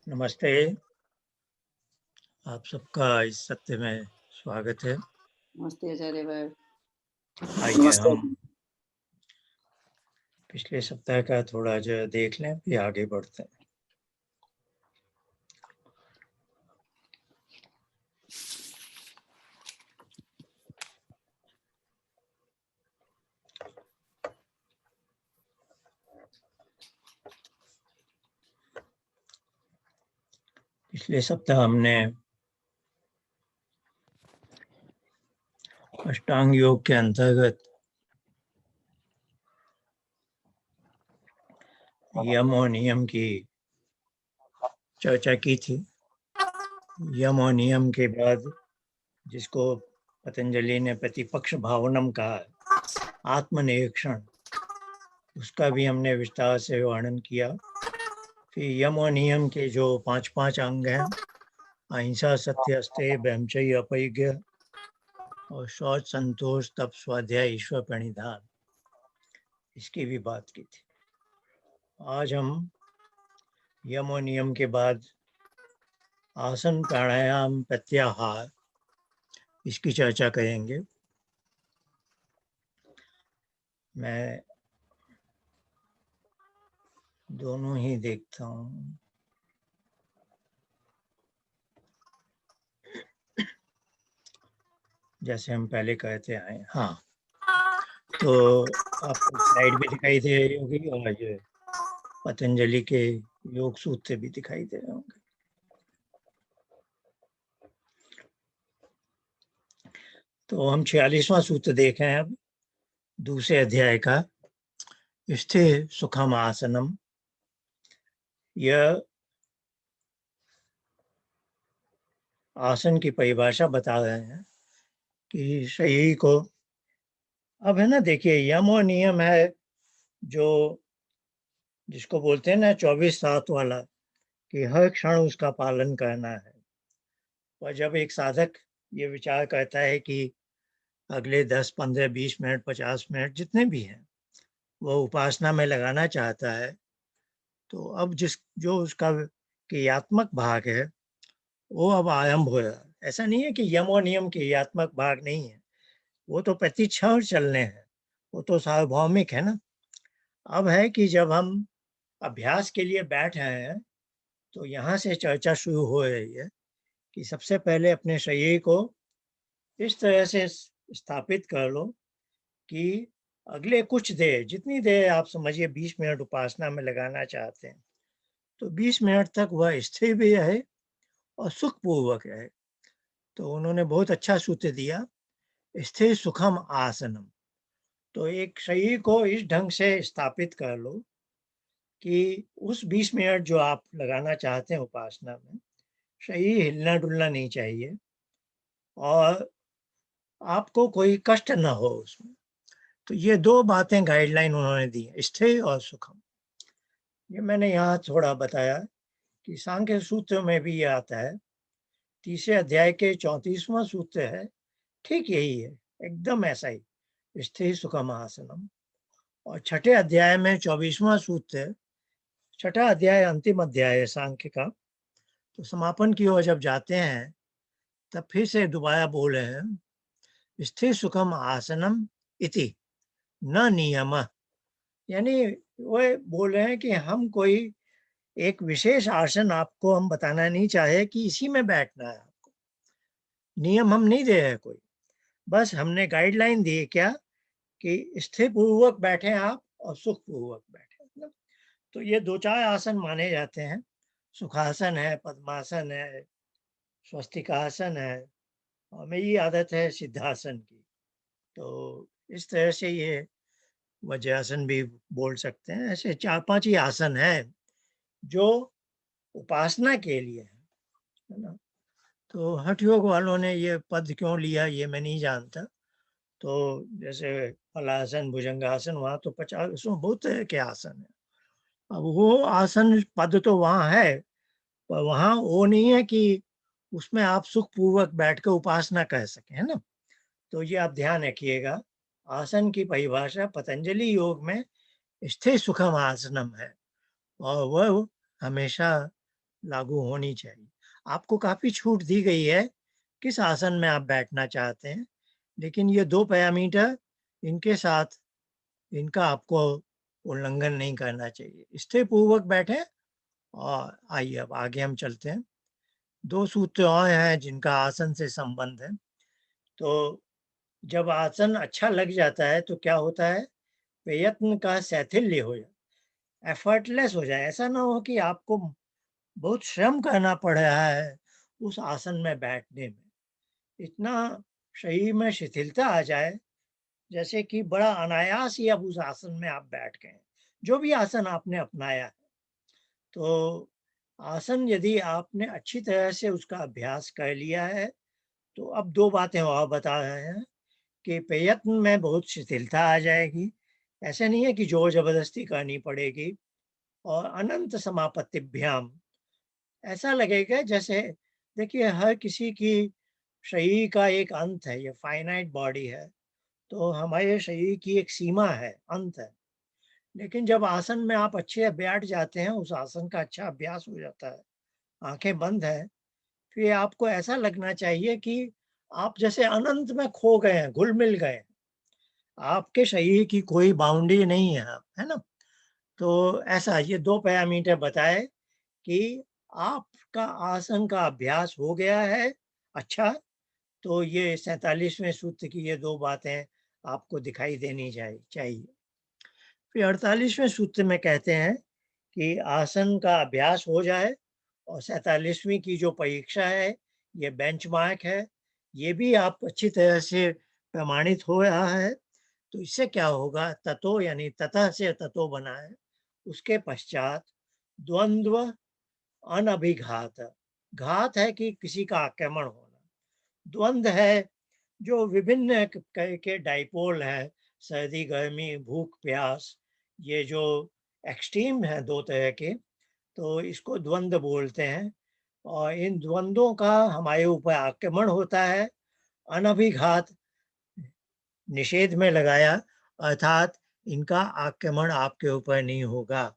नमस्ते, आप सबका इस सत्र में स्वागत है। नमस्ते आचार्य भाई। आइए नमस्ते। हम पिछले सप्ताह का थोड़ा जो देख लें, फिर आगे बढ़ते हैं। पिछले सप्ताह हमने अष्टांग योग के अंतर्गत यम और नियम की चर्चा की थी। यम और नियम के बाद जिसको पतंजलि ने प्रतिपक्ष भावनम कहा है, आत्मनिरीक्षण, उसका भी हमने विस्तार से वर्णन किया। फिर यम और नियम के जो पांच अंग हैं, अहिंसा, सत्य, अस्तेय, ब्रह्मचर्य, अपरिग्रह और शौच, संतोष, तप, स्वाध्याय, ईश्वर प्रणिधान, इसकी भी बात की थी। आज हम यम और नियम के बाद आसन, प्राणायाम, प्रत्याहार, इसकी चर्चा करेंगे। मैं दोनों ही देखता हूँ। जैसे हम पहले कहते आए। हाँ, तो आपको स्लाइड भी दिखाई दे रही होगी और ये पतंजलि के योग सूत्र भी दिखाई दे रहे होंगे। तो हम 46वां सूत्र देख रहे हैं अब, दूसरे अध्याय का, स्थिर सुखम आसनम। यह आसन की परिभाषा बता रहे हैं कि शरीर को, अब है ना, देखिए यम और नियम है जो, जिसको बोलते हैं ना 24/7 वाला, कि हर क्षण उसका पालन करना है। और जब एक साधक ये विचार करता है कि अगले 10, 15, 20 मिनट, 50 मिनट जितने भी हैं वो उपासना में लगाना चाहता है, तो अब जो उसका क्रियात्मक भाग है वो अब आरंभ हो रहा है। ऐसा नहीं है कि यम और नियम क्रियात्मक भाग नहीं है, वो तो प्रति क्षण चलने हैं, वो तो सार्वभौमिक है ना। अब है कि जब हम अभ्यास के लिए बैठ रहे हैं तो यहाँ से चर्चा शुरू हो रही है कि सबसे पहले अपने शरीर को इस तरह से स्थापित कर लो कि अगले कुछ देर, जितनी देर आप समझिए 20 मिनट उपासना में लगाना चाहते हैं, तो 20 मिनट तक वह स्थिर भी रहे और सुखपूर्वक रहे। तो उन्होंने बहुत अच्छा सूत्र दिया, स्थिर सुखम आसनम। तो एक शरीर को इस ढंग से स्थापित कर लो कि उस 20 मिनट जो आप लगाना चाहते हैं उपासना में, शरीर हिलना डुलना नहीं चाहिए और आपको कोई कष्ट न हो उसमें। तो ये दो बातें गाइडलाइन उन्होंने दी, स्थिर और सुखम। ये मैंने यहाँ थोड़ा बताया कि सांख्य सूत्र में भी ये आता है, तीसरे अध्याय के 34वां सूत्र है, ठीक यही है, एकदम ऐसा ही, स्थिर सुखम आसनम। और छठे अध्याय में 24वां सूत्र है, छठा अध्याय अंतिम अध्याय है सांख्य का। तो समापन की ओर जब जाते हैं तब फिर से दोबारा बोल रहे हैं, स्थिर सुखम आसनम इति न नियम। यानी वो बोल रहे हैं कि हम कोई एक विशेष आसन आपको हम बताना नहीं चाहे कि इसी में बैठना है आपको, नियम हम नहीं दे रहे कोई, बस हमने गाइडलाइन दी है क्या, कि स्थिर पूर्वक बैठे आप और सुख पूर्वक बैठे। मतलब तो ये दो चार आसन माने जाते हैं, सुखासन है, पद्मासन है, स्वस्तिकासन है, और मेरी आदत है सिद्धासन की। तो इस तरह से ये वज्रासन भी बोल सकते हैं। ऐसे 4-5 ही आसन है जो उपासना के लिए है ना। तो हठ योग वालों ने ये पद क्यों लिया ये मैं नहीं जानता। तो जैसे हलासन, भुजंगासन, वहाँ तो 50, उसमें बहुत तरह के आसन है। अब वो आसन पद तो वहाँ है, पर वहाँ वो नहीं है कि उसमें आप सुखपूर्वक बैठ कर उपासना कर सकें, है ना। तो ये आप ध्यान रखिएगा, आसन की परिभाषा पतंजलि योग में स्थिर सुखम आसनम है, और वह हमेशा लागू होनी चाहिए। आपको काफ़ी छूट दी गई है, किस आसन में आप बैठना चाहते हैं, लेकिन ये 2 पैरामीटर इनके साथ इनका आपको उल्लंघन नहीं करना चाहिए। स्थिरपूर्वक बैठें और आइए अब आगे हम चलते हैं। 2 सूत्र और हैं जिनका आसन से संबंध है। तो जब आसन अच्छा लग जाता है तो क्या होता है, प्रयत्न का शैथिल्य हो जाए, एफर्टलेस हो जाए। ऐसा ना हो कि आपको बहुत श्रम करना पड़ रहा है उस आसन में बैठने में। इतना शरीर में शिथिलता आ जाए, जैसे कि बड़ा अनायास ही अब उस आसन में आप बैठ गए हैं, जो भी आसन आपने अपनाया है। तो आसन यदि आपने अच्छी तरह से उसका अभ्यास कर लिया है, तो अब 2 बातें और बता रहे हैं कि प्रयत्न में बहुत शिथिलता आ जाएगी। ऐसा नहीं है कि ज़ोर-ज़बरदस्ती करनी पड़ेगी। और अनंत समापत्तिभ्याम, ऐसा लगेगा जैसे, देखिए हर किसी की शरीर का एक अंत है, ये फाइनाइट बॉडी है, तो हमारे शरीर की एक सीमा है, अंत है। लेकिन जब आसन में आप अच्छे बैठ जाते हैं, उस आसन का अच्छा अभ्यास हो जाता है, आँखें बंद हैं, फिर आपको ऐसा लगना चाहिए कि आप जैसे अनंत में खो गए हैं, घुल-मिल गए हैं। आपके शरीर की कोई बाउंड्री नहीं है, है ना? तो ऐसा ये 2 पैरामीटर बताए कि आपका आसन का अभ्यास हो गया है अच्छा, तो ये 47वें सूत्र की ये 2 बातें आपको दिखाई देनी चाहिए। फिर 48वें सूत्र में कहते हैं कि आसन का अभ्यास हो जाए और 47वीं की जो परीक्षा है, ये बेंचमार्क है, ये भी आप अच्छी तरह से प्रमाणित हो रहा है, तो इससे क्या होगा, ततो यानी ततः से ततो बना है। उसके पश्चात द्वंद्व अनभिघात, घात है कि किसी का आक्रमण होना, द्वंद्व है जो विभिन्न के डाइपोल है, सर्दी गर्मी भूख प्यास, ये जो एक्सट्रीम है 2 तरह के, तो इसको द्वंद्व बोलते हैं। और इन द्वंद्वों का हमारे ऊपर आक्रमण होता है। अनभिघात निषेध में लगाया, अर्थात इनका आक्रमण आपके ऊपर नहीं होगा।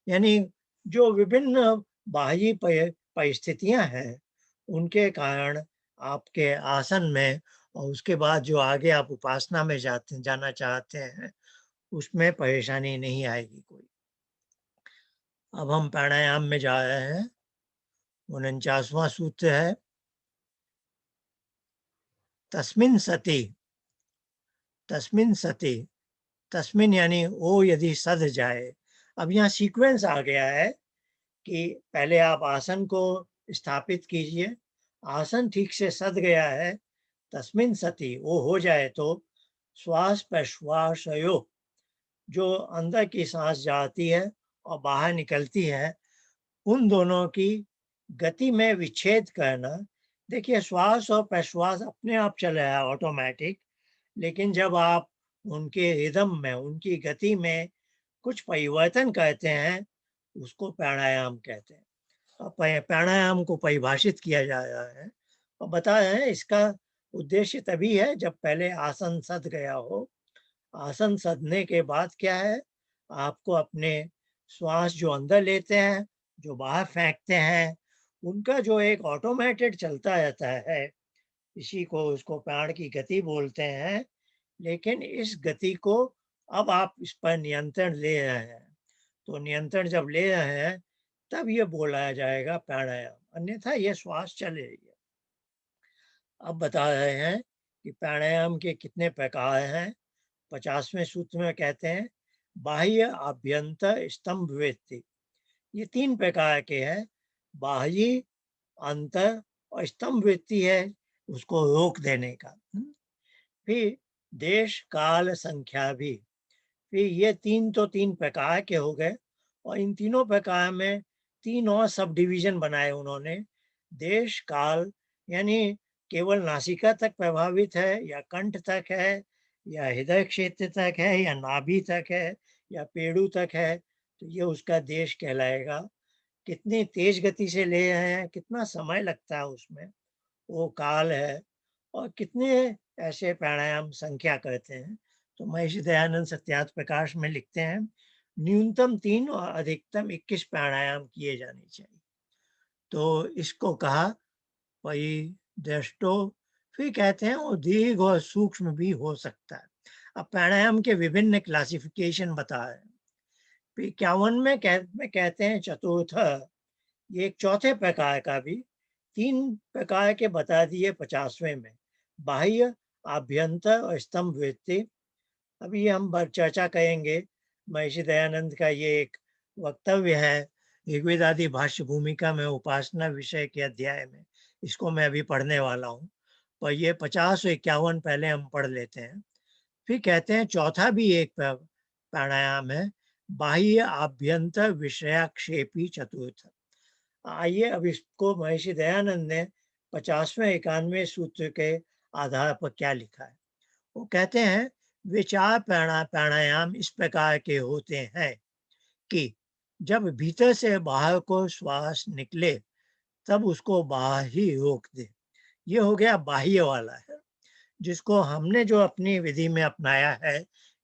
यानी जो विभिन्न बाह्य परिस्थितियां हैं, उनके कारण आपके आसन में और उसके बाद जो आगे आप उपासना में जाना चाहते हैं, उसमें परेशानी नहीं आएगी कोई। अब हम प्राणायाम में जा रहे हैं। 49वां सूत्र है, तस्मिन् सति, तस्मिन् सति, तस्मिन् यानी ओ यदि सध जाए। अब यहाँ सीक्वेंस आ गया है कि पहले आप आसन को स्थापित कीजिए, आसन ठीक से सध गया है, तस्मिन् सति वो हो जाए तो श्वास प्रश्वासयोः, जो अंदर की सांस जाती है और बाहर निकलती है, उन दोनों की गति में विच्छेद करना। देखिए श्वास और प्रश्वास अपने आप चल रहा है ऑटोमेटिक, लेकिन जब आप उनके रिदम में, उनकी गति में कुछ परिवर्तन करते हैं, उसको प्राणायाम कहते हैं। और प्राणायाम को परिभाषित किया जा रहा है और बता रहे हैं इसका उद्देश्य तभी है जब पहले आसन सध गया हो। आसन सधने के बाद क्या है, आपको अपने श्वास जो अंदर लेते हैं, जो बाहर फेंकते हैं, उनका जो एक ऑटोमेटेड चलता रहता है, इसी को उसको प्राण की गति बोलते हैं। लेकिन इस गति को अब आप इस पर नियंत्रण ले रहे हैं। तो नियंत्रण जब ले रहे हैं, तब ये बोला जाएगा प्राणायाम, अन्यथा ये श्वास चल रही है। अब बता रहे हैं कि प्राणायाम के कितने प्रकार हैं। 50वें सूत्र में कहते हैं, बाह्य आभ्यंतर स्तंभ वृत्ति, ये 3 प्रकार के हैं। बाह्य, अंतर और स्तंभ वृत्ति है उसको रोक देने का। फिर देश काल संख्या भी, फिर ये 3 तो 3 प्रकार के हो गए और इन तीनों प्रकार में 3 और सब डिवीजन बनाए उन्होंने। देश काल यानी केवल नासिका तक प्रभावित है या कंठ तक है या हृदय क्षेत्र तक है या नाभि तक है या पेड़ू तक है, तो ये उसका देश कहलाएगा। कितनी तेज गति से ले रहे हैं, कितना समय लगता है उसमें, वो काल है। और कितने ऐसे प्राणायाम संख्या करते हैं, तो महर्षि दयानंद सत्यार्थ प्रकाश में लिखते हैं, न्यूनतम 3 और अधिकतम 21 प्राणायाम किए जाने चाहिए। तो इसको कहा वही दृष्टो। फिर कहते हैं वो दीर्घ और सूक्ष्म भी हो सकता है। अब प्राणायाम के विभिन्न क्लासिफिकेशन बताए। फिर 51 में कहते हैं चतुर्थ, ये एक चौथे प्रकार का भी, 3 प्रकार के बता दिए 50वें में। बाह्य, आभ्यंतर और स्तंभ वृत्ति। अभी हम चर्चा करेंगे। महर्षि दयानंद का ये एक वक्तव्य है ऋग्वेद आदि भाष्य भूमिका में उपासना विषय के अध्याय में। इसको मैं अभी पढ़ने वाला हूँ, पर ये 50 और 51 पहले हम पढ़ लेते हैं। फिर कहते हैं चौथा भी एक प्राणायाम है, बाह्य आभ्यंतर विषयाक्षेपी चतुर्थ। आइए अब इसको महर्षि दयानंद ने 50वें 91 सूत्र के आधार पर क्या लिखा है। वो कहते हैं विचार प्राणायाम इस प्रकार के होते हैं कि जब भीतर से बाहर को श्वास निकले तब उसको बाहर ही रोक दे। ये हो गया बाह्य वाला है, जिसको हमने जो अपनी विधि में अपनाया है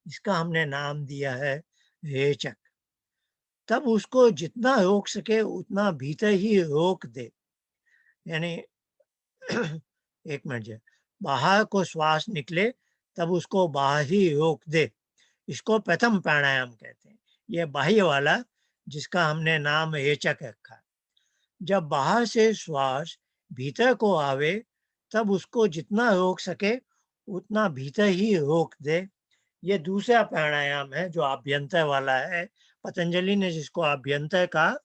इसका हमने नाम दिया है रेचक। तब उसको जितना रोक सके उतना भीतर ही रोक दे। यानी एक मिनट जी, बाहर को श्वास निकले तब उसको बाहर ही रोक दे। इसको प्रथम प्राणायाम कहते हैं। यह बाह्य वाला जिसका हमने नाम रेचक रखा है। जब बाहर से श्वास भीतर को आवे तब उसको जितना रोक सके उतना भीतर ही रोक दे। ये दूसरा प्राणायाम है जो आभ्यंतर वाला है। पतंजलि ने जिसको आभ्यंतर कहा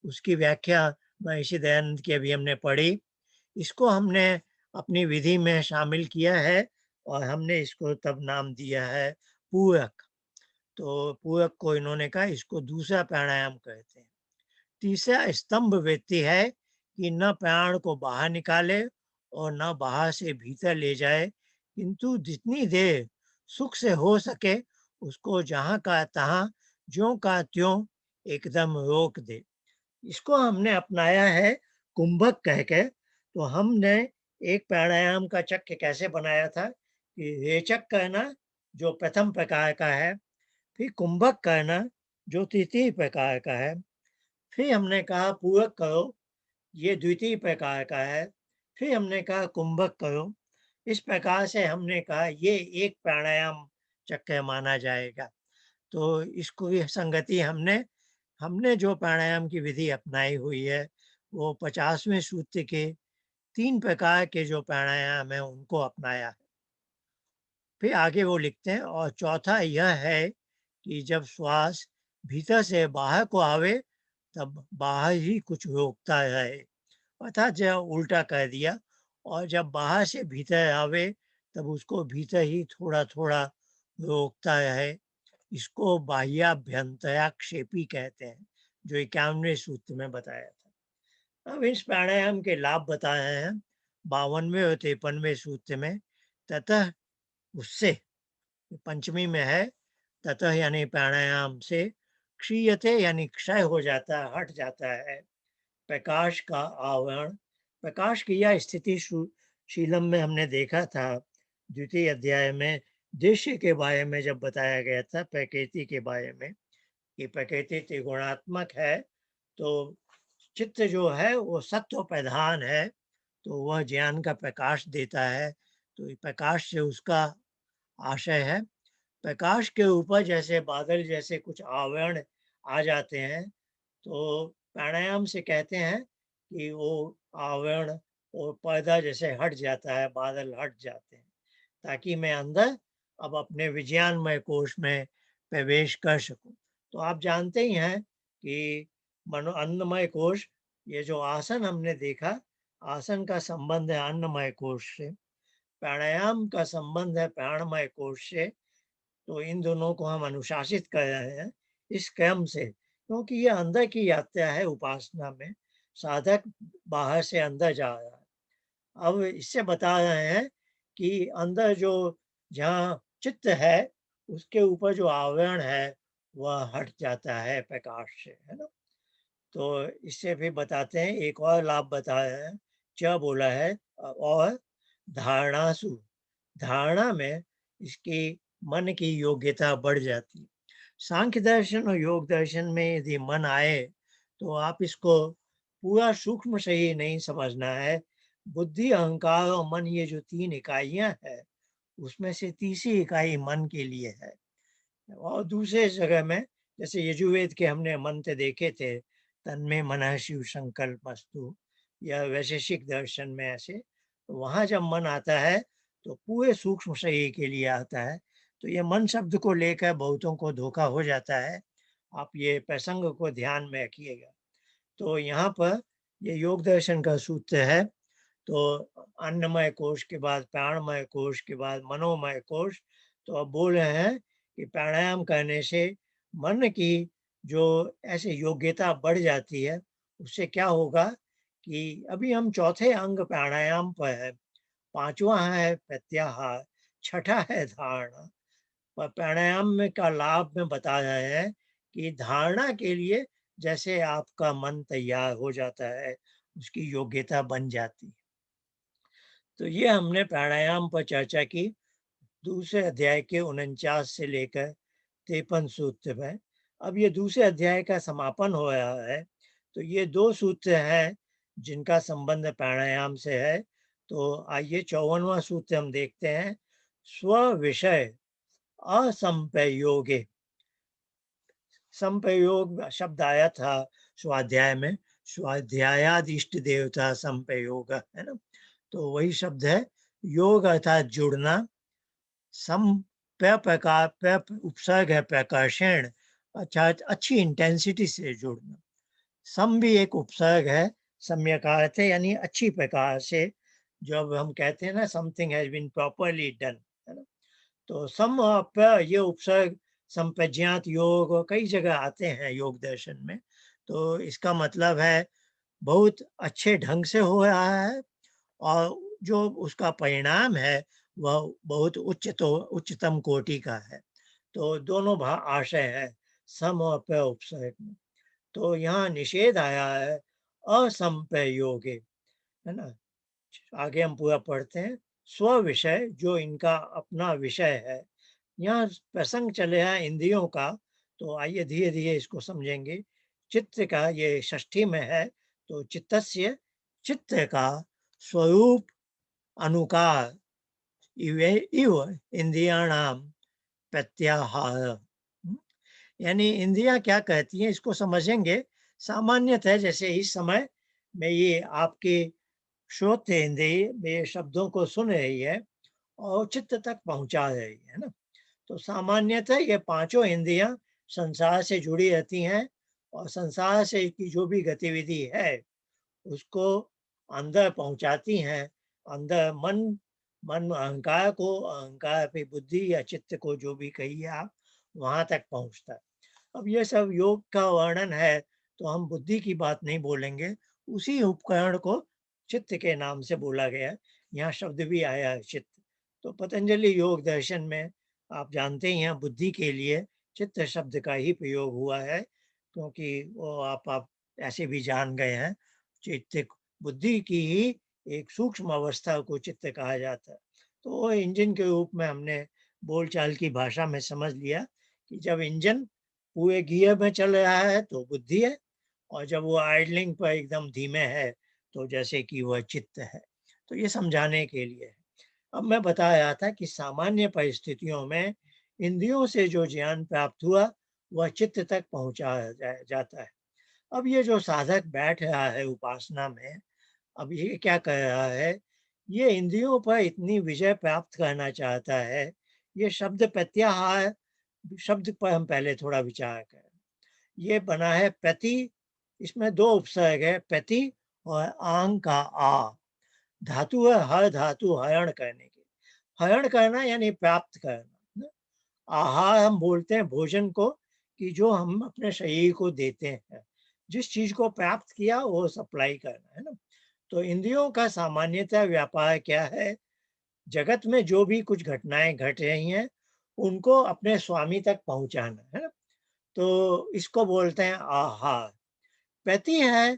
उसकी व्याख्या महर्षि दयानंद की अभी हमने पढ़ी। इसको हमने अपनी विधि में शामिल किया है और हमने इसको तब नाम दिया है पूरक। तो पूरक को इन्होंने कहा इसको दूसरा प्राणायाम कहते हैं। तीसरा स्तंभ वृत्ति है कि न प्राण को बाहर निकाले और न बाहर से भीतर ले जाए, किंतु जितनी देर सुख से हो सके उसको जहाँ का तहाँ ज्यों का त्यों एकदम रोक दे। इसको हमने अपनाया है कुंभक कह के। तो हमने एक प्राणायाम का चक्र कैसे बनाया था कि रेचक कहना जो प्रथम प्रकार का है, फिर कुंभक कहना जो तृतीय प्रकार का है, फिर हमने कहा पूरक करो ये द्वितीय प्रकार का है, फिर हमने कहा कुंभक करो। इस प्रकार से हमने कहा ये एक प्राणायाम चक्र माना जाएगा। तो इसको भी संगति हमने हमने जो प्राणायाम की विधि अपनाई हुई है वो 50वें सूत्र के 3 प्रकार के जो प्राणायाम है उनको अपनाया है। फिर आगे वो लिखते हैं और चौथा यह है कि जब श्वास भीतर से बाहर को आवे तब बाहर ही कुछ रोकता रहे। अर्थात जब उल्टा कर दिया, और जब बाहर से भीतर आवे तब उसको भीतर ही थोड़ा थोड़ा रोकता रहे। इसको बाह्याभ्यंतराक्षेपी कहते हैं, जो 51वें सूत्र में बताया था। अब इस प्राणायाम के लाभ बताए हैं 52वें और 53वें सूत्र में। ततः उससे पंचमी में है, ततः यानी प्राणायाम से क्षीयते यानी क्षय हो जाता है, हट जाता है प्रकाश का आवरण। प्रकाश की यह स्थिति शीलम में हमने देखा था द्वितीय अध्याय में, दृश्य के बारे में जब बताया गया था प्रकृति के बारे में कि प्रकृति त्रिगुणात्मक है। तो चित्त जो है वो सत्व प्रधान है, तो वह ज्ञान का प्रकाश देता है। तो ये प्रकाश से उसका आशय है। प्रकाश के ऊपर जैसे बादल जैसे कुछ आवरण आ जाते हैं, तो प्राणायाम से कहते हैं कि वो आवरण और पर्दा जैसे हट जाता है, बादल हट जाते हैं, ताकि मैं अंदर अब अपने विज्ञानमय कोश में प्रवेश कर सकूं। तो आप जानते ही हैं कि मनो अन्नमय कोश, ये जो आसन हमने देखा, आसन का संबंध है अन्नमय कोश से, प्राणायाम का संबंध है प्राणमय कोश से। तो इन दोनों को हम अनुशासित कर रहे हैं इस क्रम से, क्योंकि ये अंदर की यात्रा है उपासना में। साधक बाहर से अंदर जा रहा है। अब इससे बता रहे हैं कि अंदर जो जहाँ चित्त है उसके ऊपर जो आवरण है वह हट जाता है प्रकाश से, है ना। तो इससे भी बताते हैं, एक और लाभ बता रहे हैं। क्या बोला है और धारणासु, धारणा में इसकी मन की योग्यता बढ़ जाती है। सांख्य दर्शन और योग दर्शन में यदि मन आए तो आप इसको पूरा सूक्ष्म शरीर नहीं समझना है। बुद्धि, अहंकार और मन, ये जो 3 इकाइयाँ हैं, उसमें से तीसरी इकाई मन के लिए है। और दूसरे जगह में जैसे यजुर्वेद के हमने मंत्र देखे थे, तन्मे मनः शिव संकल्पस्तु, या वैशेषिक दर्शन में ऐसे, तो वहाँ जब मन आता है तो पूरे सूक्ष्म शरीर के लिए आता है। तो ये मन शब्द को लेकर बहुतों को धोखा हो जाता है। आप ये प्रसंग को ध्यान में रखिएगा। तो यहाँ पर ये योग दर्शन का सूत्र है। तो अन्नमय कोश के बाद प्राणमय कोश के बाद मनोमय कोश। तो अब बोल रहे हैं कि प्राणायाम करने से मन की जो ऐसे योग्यता बढ़ जाती है, उससे क्या होगा कि अभी हम चौथे अंग प्राणायाम पर है, पांचवा है प्रत्याहार, छठा है धारणा। पर प्राणायाम में का लाभ में बता रहे हैं कि धारणा के लिए जैसे आपका मन तैयार हो जाता है, उसकी योग्यता बन जाती है। तो ये हमने प्राणायाम पर चर्चा की, दूसरे अध्याय के 49 से लेकर 53 सूत्र में। अब ये दूसरे अध्याय का समापन हो रहा है। तो ये 2 सूत्र हैं जिनका संबंध प्राणायाम से है। तो आइए 54वां सूत्र हम देखते हैं। स्व विषय असंप्रयोगे। संप्रयोग शब्द आया था स्वाध्याय में, स्वाध्यायाद इष्ट देवता संप्रयोग, है ना। तो वही शब्द है। योग अर्थात जुड़ना, सम पे प्रकार पे उपसर्ग है प्रकर्षण, अर्थात अच्छी इंटेंसिटी से जुड़ना। सम भी एक उपसर्ग है, सम्यकार थे यानी अच्छी प्रकार से। जब हम कहते हैं ना something has been properly done, है ना। तो सम और प ये उपसर्ग संप्रज्ञात योग और कई जगह आते हैं योग दर्शन में। तो इसका मतलब है बहुत अच्छे ढंग से हो रहा है, और जो उसका परिणाम है वह बहुत उच्चतम कोटि का है। तो दोनों आशय है सम और प उपसर्ग में। तो यहाँ निषेध आया है असंप्रयोगे, है ना। आगे हम पूरा पढ़ते हैं। स्व विषय, जो इनका अपना विषय है। यहाँ प्रसंग चले हैं इंद्रियों का। तो आइए धीरे धीरे इसको समझेंगे। चित्त का ये षष्ठी में है। तो चित्तस्य, चित्त का स्वरूप अनुकार इवे इव इंद्रियाणाम प्रत्याहार। यानी इंद्रियां क्या कहती हैं इसको समझेंगे। सामान्यतः जैसे इस समय में ये आपके श्रोत्र इंद्रिय मेरे शब्दों को सुन रही है और चित्त तक पहुंचा रही है ना। तो सामान्यतः ये पांचों इंद्रियां संसार से जुड़ी रहती हैं, और संसार से की जो भी गतिविधि है उसको अंदर पहुंचाती हैं। अंदर मन, मन अहंकार को, अहंकार पे बुद्धि या चित्त को, जो भी कहिए आप, वहां तक पहुंचता है। अब ये सब योग का वर्णन है, तो हम बुद्धि की बात नहीं बोलेंगे। उसी उपकरण को चित्त के नाम से बोला गया है। यहाँ शब्द भी आया है चित्त। तो पतंजलि योग दर्शन में आप जानते ही हैं बुद्धि के लिए चित्त शब्द का ही प्रयोग हुआ है, क्योंकि वो आप ऐसे भी जान गए हैं। चित्त बुद्धि की ही एक सूक्ष्म अवस्था को चित्त कहा जाता है। तो वो इंजन के रूप में हमने बोलचाल की भाषा में समझ लिया कि जब इंजन पूरे गियर में चल रहा है तो बुद्धि है, और जब वो आइडलिंग पर एकदम धीमे है तो जैसे कि वह चित्त है। तो ये समझाने के लिए है। अब मैं बता रहा था कि सामान्य परिस्थितियों में इंद्रियों से जो ज्ञान प्राप्त हुआ वह चित्त तक जाता है। अब ये जो साधक बैठ रहा है उपासना में, अब ये क्या कर रहा है, ये इंद्रियों पर इतनी विजय प्राप्त करना चाहता है। ये शब्द प्रत्याहार शब्द पर हम पहले थोड़ा विचार करें। ये बना है प्रति, इसमें 2 उपसर्ग है, प्रति और आंग का आ। धातु है हर धातु, हरण करने के। हरण करना यानी प्राप्त करना। आहार हम बोलते हैं भोजन को, कि जो हम अपने शरीर को देते हैं, जिस चीज को प्राप्त किया वो सप्लाई करना, है ना। तो इंद्रियों का सामान्यतः व्यापार क्या है, जगत में जो भी कुछ घटनाएं घट रही हैं उनको अपने स्वामी तक पहुंचाना, है ना। तो इसको बोलते हैं आहार। प्रति है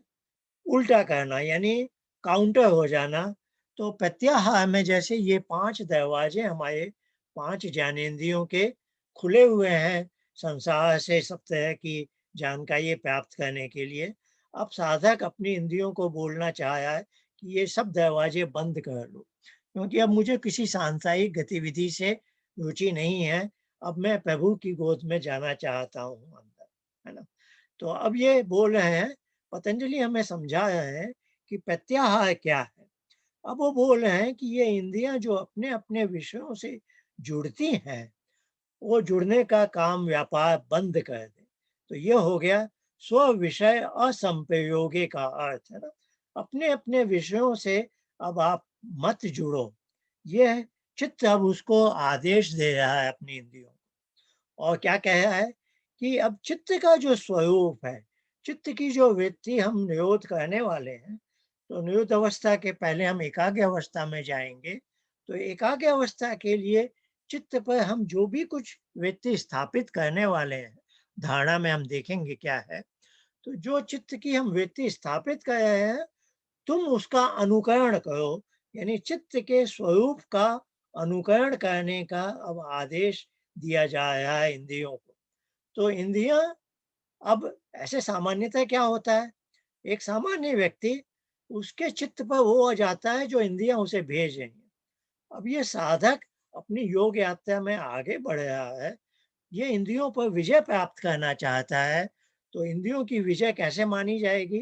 उल्टा करना यानी काउंटर हो जाना। तो प्रत्याहार में जैसे ये 5 दरवाजे हमारे 5 ज्ञानेंद्रियों के खुले हुए हैं संसार से सब तरह की जानकारी प्राप्त करने के लिए। अब साधक अपनी इंद्रियों को बोलना चाहा है कि ये सब दरवाजे बंद कर लो, क्योंकि अब मुझे किसी सांसारिक गतिविधि से रुचि नहीं है। अब मैं प्रभु की गोद में जाना चाहता हूँ अंदर, है ना? तो अब ये बोल रहे हैं, पतंजलि हमें समझा रहे हैं कि प्रत्याहार क्या है। अब वो बोल रहे हैं कि ये इंद्रियां जो अपने-अपने विषयों से जुड़ती हैं, वो जुड़ने का काम व्यापार बंद कर दें। तो ये हो गया स्व विषय असंप्रयोगे का अर्थ, है ना? अपने-अपने विषयों से अब आप मत जुड़ो। ये चित्त अब उसको आदेश दे रहा है अपनी इंद्रियों को। और क्या कह रहा है कि अब चित्त का जो स्वरूप है, चित्त की जो वृत्ति हम निरोध करने वाले हैं, तो निरुद्ध अवस्था के पहले हम एकाग्र अवस्था में जाएँगे। तो एकाग्र अवस्था के लिए चित्त पर हम जो भी कुछ वृत्ति स्थापित करने वाले हैं, धारणा में हम देखेंगे क्या है। तो जो चित्त की हम वृत्ति स्थापित कर रहे हैं, तुम उसका अनुकरण करो, यानी चित्त के स्वरूप का अनुकरण करने का अब आदेश दिया जा रहा है इंद्रियों को। तो इंद्रियाँ अब ऐसे सामान्यतः क्या होता है, एक सामान्य व्यक्ति, उसके चित्त पर वो आ जाता है जो इंद्रियां उसे भेज रही हैं। अब ये साधक अपनी योग यात्रा में आगे बढ़ रहा है, ये इंद्रियों पर विजय प्राप्त करना चाहता है। तो इंद्रियों की विजय कैसे मानी जाएगी,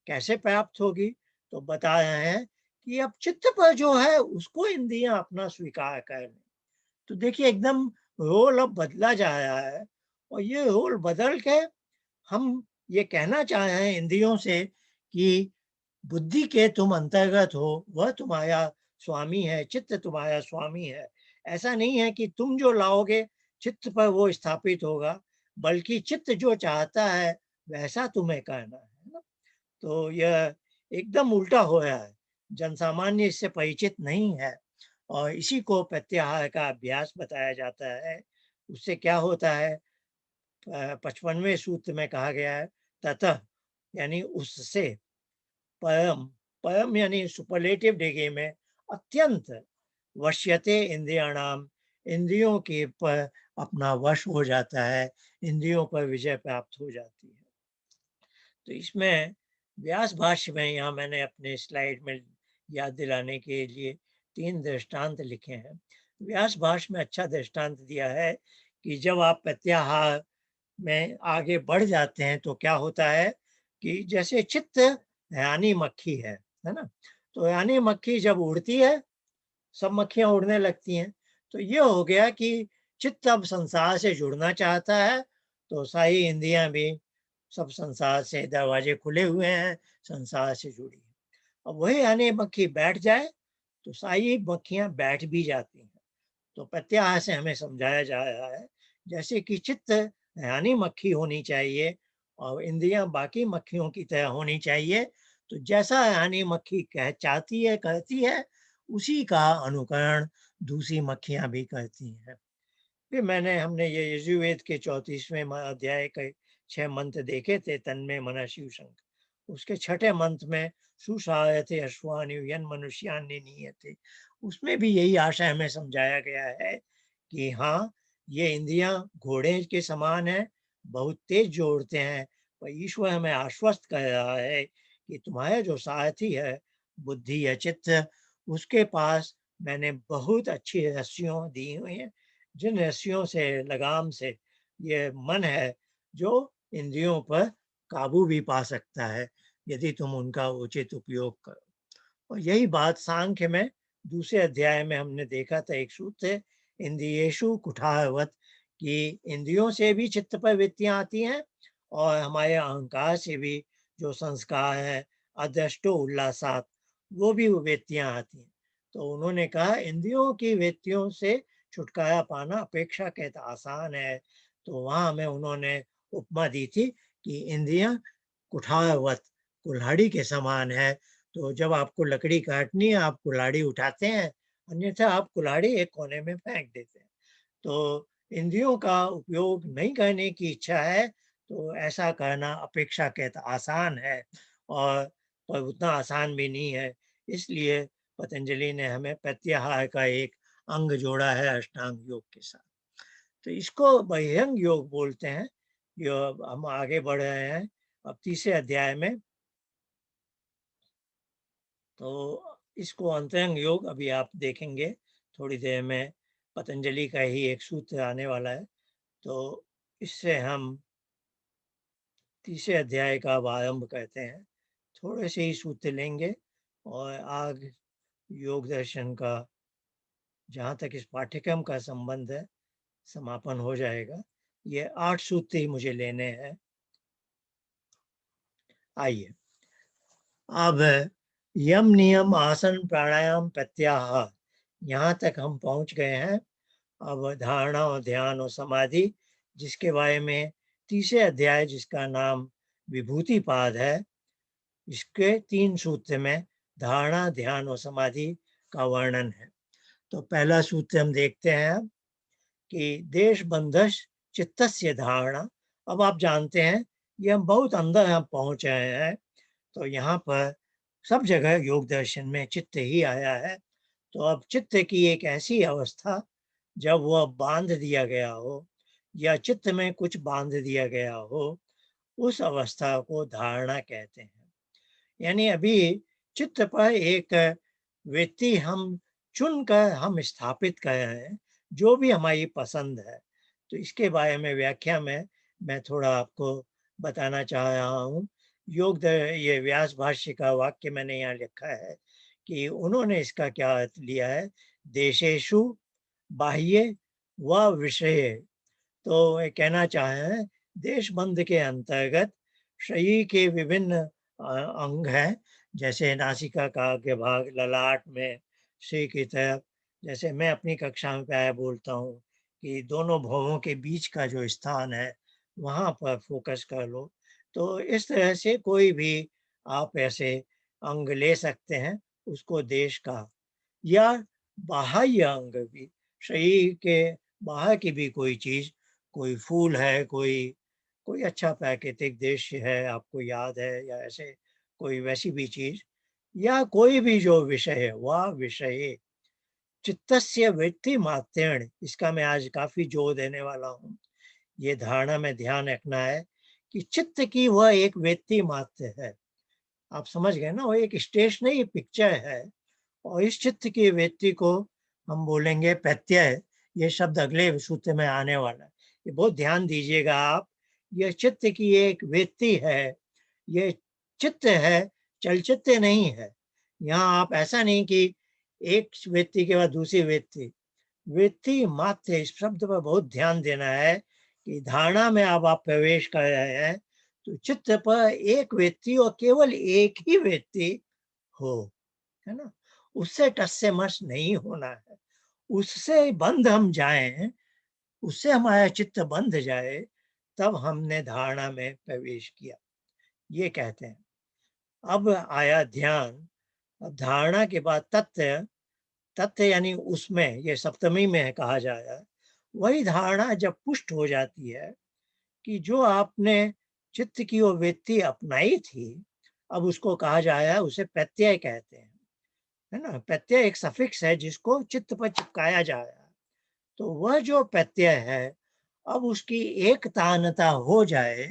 कैसे प्राप्त होगी? तो बता रहे हैं कि अब चित्त पर जो है उसको इंद्रियां अपना स्वीकार कर लें। तो देखिए एकदम रोल अब बदला जा रहा है, और ये रोल बदल के हम ये कहना चाह रहे हैं इंद्रियों से कि बुद्धि के तुम अंतर्गत हो, वह तुम्हारा स्वामी है, चित्त तुम्हारा स्वामी है। ऐसा नहीं है कि तुम जो लाओगे चित्त पर वो स्थापित होगा, बल्कि चित्त जो चाहता है वैसा तुम्हें करना है ना? तो यह एकदम उल्टा हो रहा है। जनसामान्य इससे परिचित नहीं है, और इसी को प्रत्याहार का अभ्यास बताया जाता है। उससे क्या होता है, 55वें सूत्र में कहा गया है, ततः यानी उससे, परम, परम यानी सुपरलेटिव डिग्री में, अत्यंत, वश्यते इंद्रियाणाम, इंद्रियों के पर अपना वश हो जाता है, इंद्रियों पर विजय प्राप्त हो जाती है। तो इसमें व्यास भाष्य में, यहाँ मैंने अपने स्लाइड में याद दिलाने के लिए 3 दृष्टांत लिखे हैं। व्यास भाष्य में अच्छा दृष्टांत दिया है कि जब आप प्रत्याहार में आगे बढ़ जाते हैं तो क्या होता है कि जैसे चित्त रानी मक्खी है ना? तो रानी मक्खी जब उड़ती है, सब मक्खियाँ उड़ने लगती हैं। तो ये हो गया कि चित्त अब संसार से जुड़ना चाहता है, तो सारी इंद्रियाँ भी सब संसार से, दरवाजे खुले हुए हैं, संसार से जुड़ी हैं। अब वही रानी मक्खी बैठ जाए, तो सारी मक्खियाँ बैठ भी जाती हैं। तो प्रत्याहार से हमें समझाया जा रहा है, जैसे कि चित्त रानी मक्खी होनी चाहिए और इंद्रियां बाकी मक्खियों की तरह होनी चाहिए। तो जैसा रानी मक्खी कह चाहती है, कहती है, उसी का अनुकरण दूसरी मक्खियां भी करती हैं। फिर हमने ये यजुर्वेद के 34वें अध्याय के 6 मंत्र देखे थे, तन्मे मन शिव शंकर। उसके छठे मंत्र में सुशायते अश्वानि यन मनुष्यानि नीयते, उसमें भी यही आशय हमें समझाया गया है कि हाँ, ये इंद्रियां घोड़े के समान है, बहुत तेज जोड़ते हैं, पर ईश्वर हमें आश्वस्त कर रहा है कि तुम्हारे जो सारथी है, बुद्धि या चित्त, उसके पास मैंने बहुत अच्छी रस्सियों दी हुई हैं, जिन रस्सियों से, लगाम से ये मन है जो इंद्रियों पर काबू भी पा सकता है, यदि तुम उनका उचित उपयोग करो। और यही बात सांख्य में दूसरे अध्याय में हमने देखा था, एक सूत्र है, इंद्रियेषु कुठारवत, कि इंद्रियों से भी चित्त पर वृत्तियां आती हैं, और हमारे अहंकार से भी जो संस्कार है, अदृष्टो उल्लासात, वो भी वो वृत्तियां आती हैं। तो उन्होंने कहा इंद्रियों की वृत्तियों से छुटकारा पाना अपेक्षाकृत आसान है। तो वहां हमें उन्होंने उपमा दी थी कि इंद्रियां कुठारवत, कुल्हाड़ी के समान है। तो जब आपको लकड़ी काटनी है, आप कुल्हाड़ी उठाते हैं, अन्यथा आप कुल्हाड़ी एक कोने में फेंक देते हैं। तो इंद्रियों का उपयोग नहीं करने की इच्छा है, तो ऐसा करना अपेक्षाकृत आसान है, और पर उतना आसान भी नहीं है। इसलिए पतंजलि ने हमें प्रत्याहार का एक अंग जोड़ा है अष्टांग योग के साथ। तो इसको बह्यंग योग बोलते हैं। जो अब हम आगे बढ़ रहे हैं, अब तीसरे अध्याय में तो इसको अंतरंग योग अभी आप देखेंगे थोड़ी देर में, पतंजलि का ही एक सूत्र आने वाला है। तो इससे हम तीसरे अध्याय का आरंभ करते हैं। थोड़े से ही सूत्र लेंगे और आग योग दर्शन का, जहाँ तक इस पाठ्यक्रम का संबंध है, समापन हो जाएगा। ये 8 सूत्र ही मुझे लेने हैं। आइए, अब यम नियम आसन प्राणायाम प्रत्याहार, यहाँ तक हम पहुँच गए हैं। अब धारणा और ध्यान और समाधि, जिसके बारे में तीसरे अध्याय, जिसका नाम विभूतिपाद है, इसके 3 सूत्र में धारणा, ध्यान और समाधि का वर्णन है। तो पहला सूत्र हम देखते हैं कि देश बंधस चित्तस्य धारणा। अब आप जानते हैं, ये हम बहुत अंदर हम पहुंच रहे हैं। तो यहाँ पर सब जगह योग दर्शन में चित्त ही आया है। तो अब चित्त की एक ऐसी अवस्था जब वह बांध दिया गया हो, या चित्त में कुछ बांध दिया गया हो, उस अवस्था को धारणा कहते हैं। यानी अभी चित्त पर एक व्यक्ति हम चुनकर हम स्थापित कर रहे हैं, जो भी हमारी पसंद है। तो इसके बारे में व्याख्या में मैं थोड़ा आपको बताना चाह रहा हूँ। ये व्यास भाष्य का वाक्य मैंने यहाँ लिखा है कि उन्होंने इसका क्या अर्थ लिया है। देशेषु बाह्य व विषय, तो ये कहना चाहे हैं, देश बंध के अंतर्गत शरीर के विभिन्न अंग हैं, जैसे नासिका का आगे भाग, ललाट में सिर की तरफ। जैसे मैं अपनी कक्षा में प्राय बोलता हूँ कि दोनों भौहों के बीच का जो स्थान है, वहाँ पर फोकस कर लो। तो इस तरह से कोई भी आप ऐसे अंग ले सकते हैं, उसको देश का, या बाह्य अंग भी, शरीर के बाहर की भी कोई चीज, कोई फूल है, कोई कोई अच्छा प्राकृतिक दृश्य है, आपको याद है, या ऐसे कोई वैसी भी चीज, या कोई भी जो विषय है, वह विषय चित्तस्य वृत्ति मात्रेण, इसका मैं आज काफी जोर देने वाला हूँ। ये धारणा में ध्यान रखना है कि चित्त की वह एक व्यक्ति मात्र है। आप समझ गए ना, वो एक स्टेशनरी पिक्चर है। और इस चित्त की व्यक्ति को हम बोलेंगे प्रत्यय। ये शब्द अगले सूत्र में आने वाला है, ये बहुत ध्यान दीजिएगा आप। यह चित्त की एक व्यक्ति है, ये चित्त है, चलचित्र नहीं है। यहाँ आप ऐसा नहीं कि एक व्यक्ति के बाद दूसरी व्यक्ति, व्यक्ति मात्र, इस शब्द पर बहुत ध्यान देना है कि धारणा में अब आप प्रवेश कर रहे हैं, तो चित्त पर एक व्यक्ति और केवल एक ही व्यक्ति हो, है ना। उससे टस से मस नहीं होना है। उससे बंद हम जाएं, उससे हमारा चित्त बंध जाए, तब हमने धारणा में प्रवेश किया, ये कहते हैं। अब आया ध्यान। अब धारणा के बाद तथ्य, तथ्य यानी उसमें, ये सप्तमी में है कहा जाएगा। वही धारणा जब पुष्ट हो जाती है कि जो आपने चित्त की वो वृत्ति अपनाई थी, अब उसको कहा जाए, उसे प्रत्यय कहते हैं, है ना। प्रत्यय एक सफिक्स है जिसको चित्त पर चिपकाया जाए। तो वह जो प्रत्यय है, अब उसकी एक तानता हो जाए,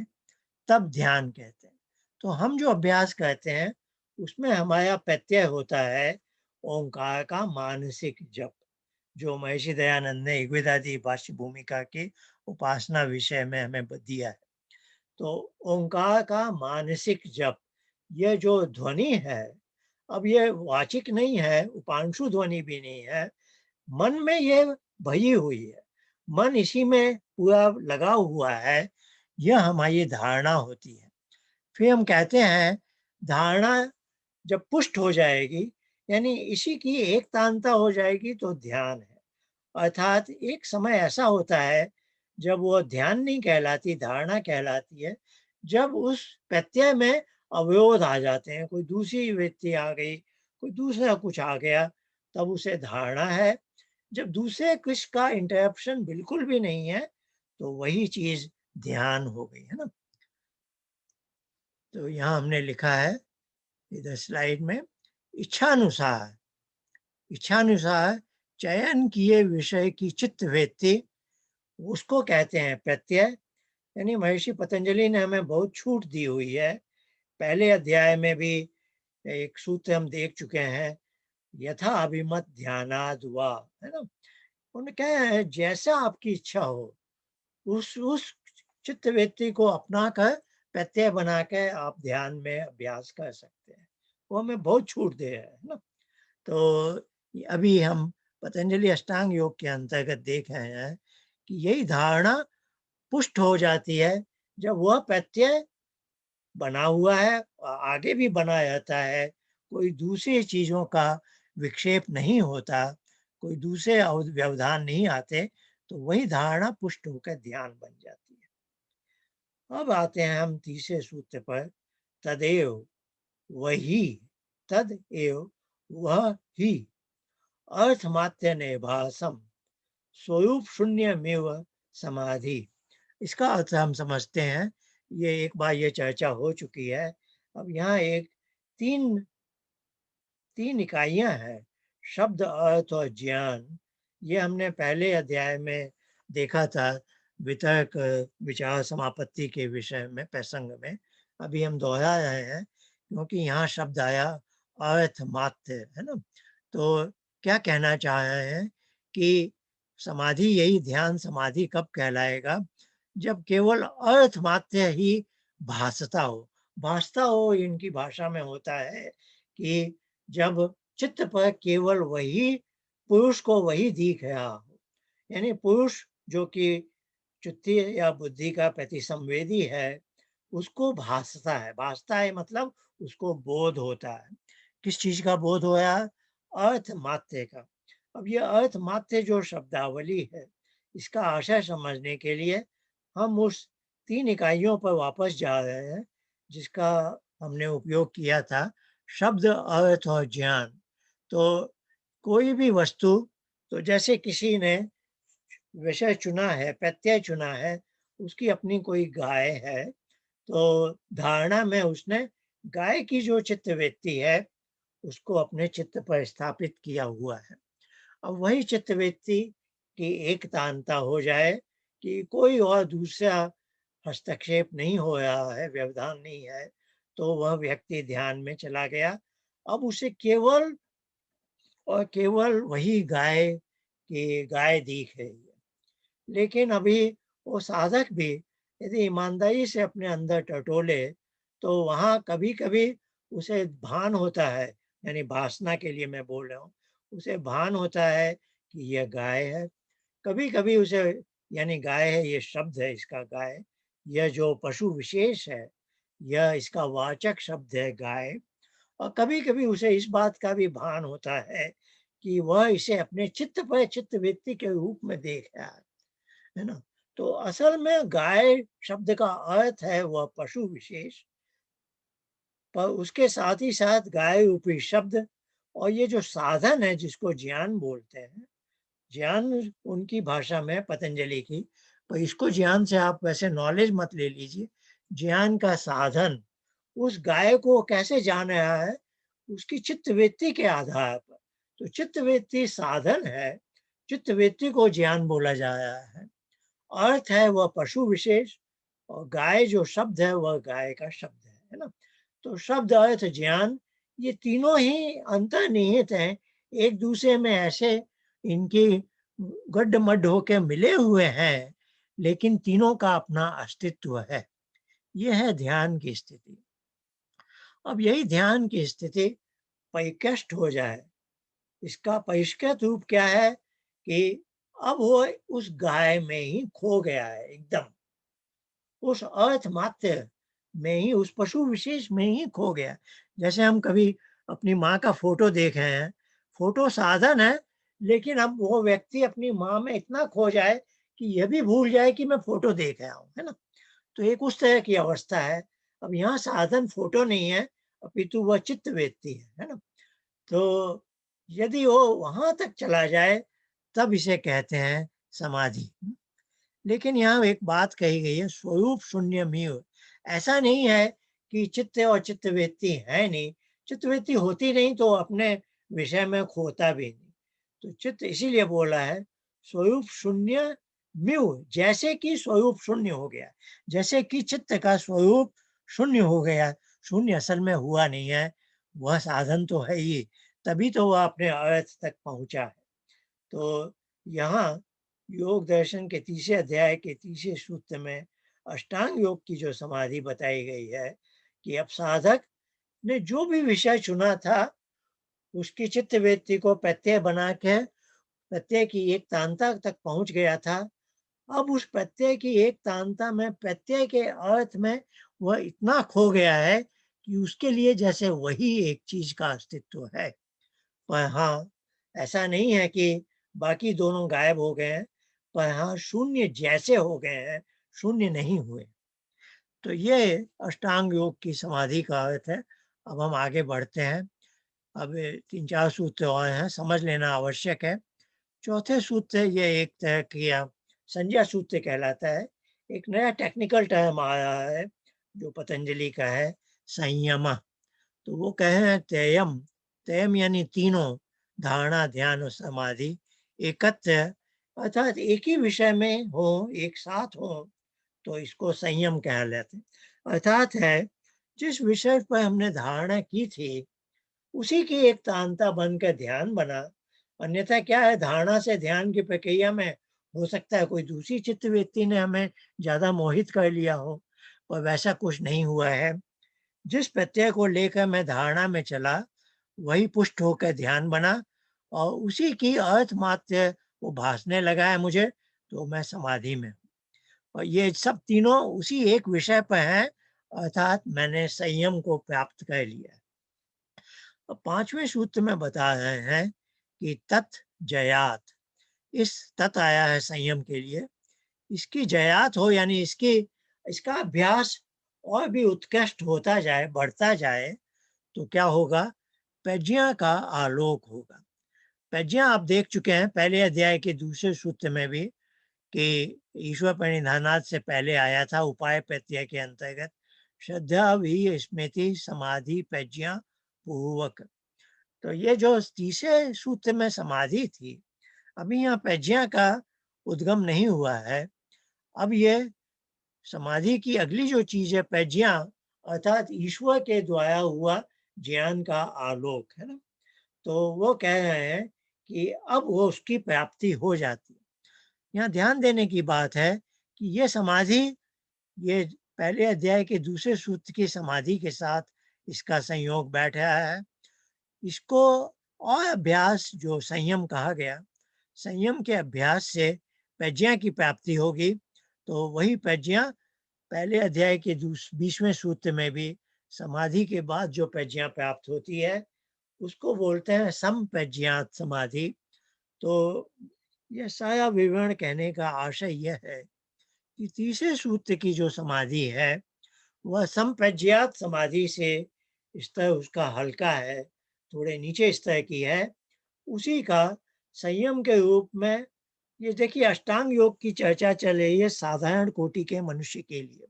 तब ध्यान कहते हैं। तो हम जो अभ्यास करते हैं, उसमें हमारा प्रत्यय होता है ओंकार का मानसिक जप, जो महर्षि दयानंद ने ऋग्वेदादि भाष्य भूमिका के उपासना विषय में हमें दिया है। तो ओंकार का मानसिक जप, यह जो ध्वनि है, अब ये वाचिक नहीं है, उपांशु ध्वनि भी नहीं है, मन में ये भरी हुई है, मन इसी में पूरा लगा हुआ है, यह हमारी धारणा होती है। फिर हम कहते हैं धारणा जब पुष्ट हो जाएगी, यानी इसी की एक तानता हो जाएगी, तो ध्यान है। अर्थात एक समय ऐसा होता है जब वो ध्यान नहीं कहलाती, धारणा कहलाती है, जब उस प्रत्यय में अवरोध आ जाते हैं, कोई दूसरी व्यक्ति आ गई, कोई दूसरा कुछ आ गया, तब उसे धारणा है। जब दूसरे कुछ का इंटरप्शन बिल्कुल भी नहीं है, तो वही चीज ध्यान हो गई, है ना। तो यहाँ हमने लिखा है इधर स्लाइड में, इच्छानुसार, इच्छानुसार चयन किए विषय की चित्त वृत्ति, उसको कहते हैं प्रत्यय। यानी महर्षि पतंजलि ने हमें बहुत छूट दी हुई है। पहले अध्याय में भी एक सूत्र हम देख चुके हैं, यथा अभिमत ध्यानाद वा, है ना। उन्हें क्या है, जैसा आपकी इच्छा हो उस चित्त वृत्ति को अपना कर प्रत्यय बना के आप ध्यान में अभ्यास कर सकते हैं। वो हमें बहुत छूट दे रहा है ना। तो अभी हम पतंजलि अष्टांग योग के अंतर्गत देख रहे हैं कि यही धारणा पुष्ट हो जाती है जब वह प्रत्यय बना हुआ है, आगे भी बना रहता है, कोई दूसरी चीजों का विक्षेप नहीं होता, कोई दूसरे व्यवधान नहीं आते, तो वही धारणा पुष्ट होकर ध्यान बन जाती है। अब आते हैं हम तीसरे सूत्र पर, तदेव वही, तद एव वह ही, अर्थमात्र निभासम स्वरूप शून्य मेव समाधि। इसका अर्थ हम समझते हैं, ये एक बार ये चर्चा हो चुकी है। अब यहाँ एक तीन तीन इकाइयां हैं, शब्द, अर्थ और ज्ञान। ये हमने पहले अध्याय में देखा था, वितर्क विचार समापत्ति के विषय में, प्रसंग में। अभी हम दोहरा रहे हैं क्योंकि यहाँ शब्द आया अर्थ मात्र, है ना। तो क्या कहना चाह रहे हैं कि समाधि, यही ध्यान समाधि कब कहलाएगा, जब केवल अर्थ मात्र ही भासता हो। भासता हो इनकी भाषा में होता है कि जब चित्त पर केवल वही पुरुष को वही दिख रहा हो, यानी पुरुष जो कि चित्ती या बुद्धि का प्रतिसंवेदी है, उसको भासता है। भासता है मतलब उसको बोध होता है। किस चीज का बोध हो रहा है? अर्थ मात्र का। अब ये अर्थ मात्र जो शब्दावली है, इसका आशय समझने के लिए हम उस तीन इकाइयों पर वापस जा रहे हैं जिसका हमने उपयोग किया था, शब्द, अर्थ और ज्ञान। तो कोई भी वस्तु, तो जैसे किसी ने विषय चुना है, प्रत्यय चुना है, उसकी अपनी कोई गाय है, तो धारणा में उसने गाय की जो चित्त वृत्ति है उसको अपने चित्त पर स्थापित किया हुआ है। अब वही चित्त वृत्ति की एक तानता हो जाए कि कोई और दूसरा हस्तक्षेप नहीं हो रहा है, व्यवधान नहीं है, तो वह व्यक्ति ध्यान में चला गया। अब उसे केवल और केवल वही गाय की गाय दिख रही है। लेकिन अभी वो साधक भी यदि ईमानदारी से अपने अंदर टटोले, तो वहाँ कभी कभी उसे भान होता है, यानी भासना के लिए मैं बोल रहा हूँ, उसे भान होता है कि यह गाय है। कभी कभी उसे, यानी गाय है, ये शब्द है इसका, गाय, यह जो पशु विशेष है, यह इसका वाचक शब्द है गाय। और कभी कभी उसे इस बात का भी भान होता है कि वह इसे अपने चित्त पर चित्त वृत्ति के रूप में देख रहा है ना। तो असल में गाय शब्द का अर्थ है वह पशु विशेष, पर उसके साथ ही साथ गाय रूपी शब्द, और ये जो साधन है जिसको ज्ञान बोलते हैं, ज्ञान उनकी भाषा में पतंजलि की, पर इसको ज्ञान से आप वैसे नॉलेज मत ले लीजिए। ज्ञान का साधन उस गाय को कैसे जान रहा है, उसकी चित्त वृत्ति के आधार पर। तो चित्त वृत्ति साधन है, चित्त वृत्ति को ज्ञान बोला जा रहा है। अर्थ है वह पशु विशेष, और गाय जो शब्द है वह गाय का शब्द है ना। तो शब्द, अर्थ, ज्ञान, ये तीनों ही अंतर्निहित हैं, एक दूसरे में ऐसे इनकी गड्ढ मड्ढ होके मिले हुए हैं, लेकिन तीनों का अपना अस्तित्व है। यह है ध्यान की स्थिति। अब यही ध्यान की स्थिति परिकृष्ट हो जाए, इसका परिष्कृत रूप क्या है कि अब वो उस गाय में ही खो गया है एकदम, उस अर्थ मात्र में ही, उस पशु विशेष में ही खो गया। जैसे हम कभी अपनी माँ का फोटो देख रहे हैं, फोटो साधन है, लेकिन अब वो व्यक्ति अपनी माँ में इतना खो जाए कि यह भी भूल जाए कि मैं फोटो देख रहा हूँ, है ना। तो एक उस तरह की अवस्था है। अब यहाँ साधन फोटो नहीं है, अपितु वह चित्त व्यक्ति है ना। तो यदि वो वहां तक चला जाए, तब इसे कहते हैं समाधि। लेकिन यहाँ एक बात कही गई है, स्वरूप शून्य मीव। ऐसा नहीं है कि चित्त और चित्तवृत्ति है नहीं, चित्तवृत्ति होती नहीं तो अपने विषय में खोता भी नहीं। तो चित्त इसीलिए बोला है स्वरूप शून्य म्यू, जैसे कि स्वरूप शून्य हो गया, जैसे कि चित्त का स्वरूप शून्य हो गया। शून्य असल में हुआ नहीं है, वह साधन तो है ही, तभी तो वह अपने अर्थ तक पहुँचा है। तो यहाँ योग दर्शन के तीसरे अध्याय के तीसरे सूत्र में अष्टांग योग की जो समाधि बताई गई है कि अब साधक ने जो भी विषय चुना था, उसकी चित्त वृत्ति को प्रत्यय बना के प्रत्यय की एक तांता तक पहुँच गया था। अब उस प्रत्यय की एक तांता में प्रत्यय के अर्थ में वह इतना खो गया है कि उसके लिए जैसे वही एक चीज़ का अस्तित्व है। पर हाँ, ऐसा नहीं है कि बाकी दोनों गायब हो गए हैं, पर हाँ, शून्य जैसे हो गए हैं, शून्य नहीं हुए। तो ये अष्टांग योग की समाधि का अर्थ है। अब हम आगे बढ़ते हैं। अब 3-4 सूत्र और हैं, समझ लेना आवश्यक है। चौथे सूत्र ये एक तरह की संज्ञा सूत्र कहलाता है। एक नया टेक्निकल टर्म आया है, जो पतंजलि का है, संयम। तो वो कहे हैं तेयम, तेयम यानी तीनों, धारणा, ध्यान और समाधि एकत्र, अर्थात एक ही विषय में हो, एक साथ हो, तो इसको संयम कह लेते हैं। अर्थात है, जिस विषय पर हमने धारणा की थी, उसी की एक तांता बनकर ध्यान बना। अन्यथा क्या है, धारणा से ध्यान की प्रक्रिया में हो सकता है कोई दूसरी चित्त वृत्ति ने हमें ज़्यादा मोहित कर लिया हो, पर वैसा कुछ नहीं हुआ है। जिस प्रत्यय को लेकर मैं धारणा में चला, वही पुष्ट होकर ध्यान बना और उसी की अर्थ मात्र वो भासने लगा है मुझे, तो मैं समाधि में हूँ। और ये सब तीनों उसी एक विषय पर हैं, अर्थात मैंने संयम को प्राप्त कर लिया है। अब 5वें सूत्र में बता रहे हैं कि तत् जयात, इस तत् आया है संयम के लिए, इसकी जयात हो यानी इसका अभ्यास और भी उत्कृष्ट होता जाए, बढ़ता जाए, तो क्या होगा? प्रज्ञा का आलोक होगा। प्रज्ञा आप देख चुके हैं पहले अध्याय के दूसरे सूत्र में भी कि ईश्वर प्रणिधानात से पहले आया था उपाय प्रत्यय के अंतर्गत, श्रद्धा भी स्मृति समाधि प्रज्ञा पूर्वक। तो ये जो तीसरे सूत्र में समाधि थी, अभी यहाँ प्रज्ञा का उद्गम नहीं हुआ है। अब ये समाधि की अगली जो चीज है प्रज्ञा, अर्थात ईश्वर के द्वारा हुआ ज्ञान का आलोक है ना। तो वो कह रहे हैं कि अब वो उसकी प्राप्ति हो जाती है। यहाँ ध्यान देने की बात है कि ये समाधि, ये पहले अध्याय के दूसरे सूत्र की समाधि के साथ इसका संयोग बैठ रहा है। इसको और अभ्यास जो संयम कहा गया, संयम के अभ्यास से प्रज्ञा की प्राप्ति होगी। तो वही प्रज्ञा पहले अध्याय के 20वें सूत्र में भी समाधि के बाद जो प्रज्ञा प्राप्त होती है, उसको बोलते हैं संप्रज्ञात समाधि। तो यह सारा विवरण कहने का आशय यह है कि तीसरे सूत्र की जो समाधि है, वह संप्रज्ञात समाधि से स्तर उसका हल्का है, थोड़े नीचे स्तर की है। उसी का संयम के रूप में, ये देखिए अष्टांग योग की चर्चा चल रही है साधारण कोटि के मनुष्य के लिए।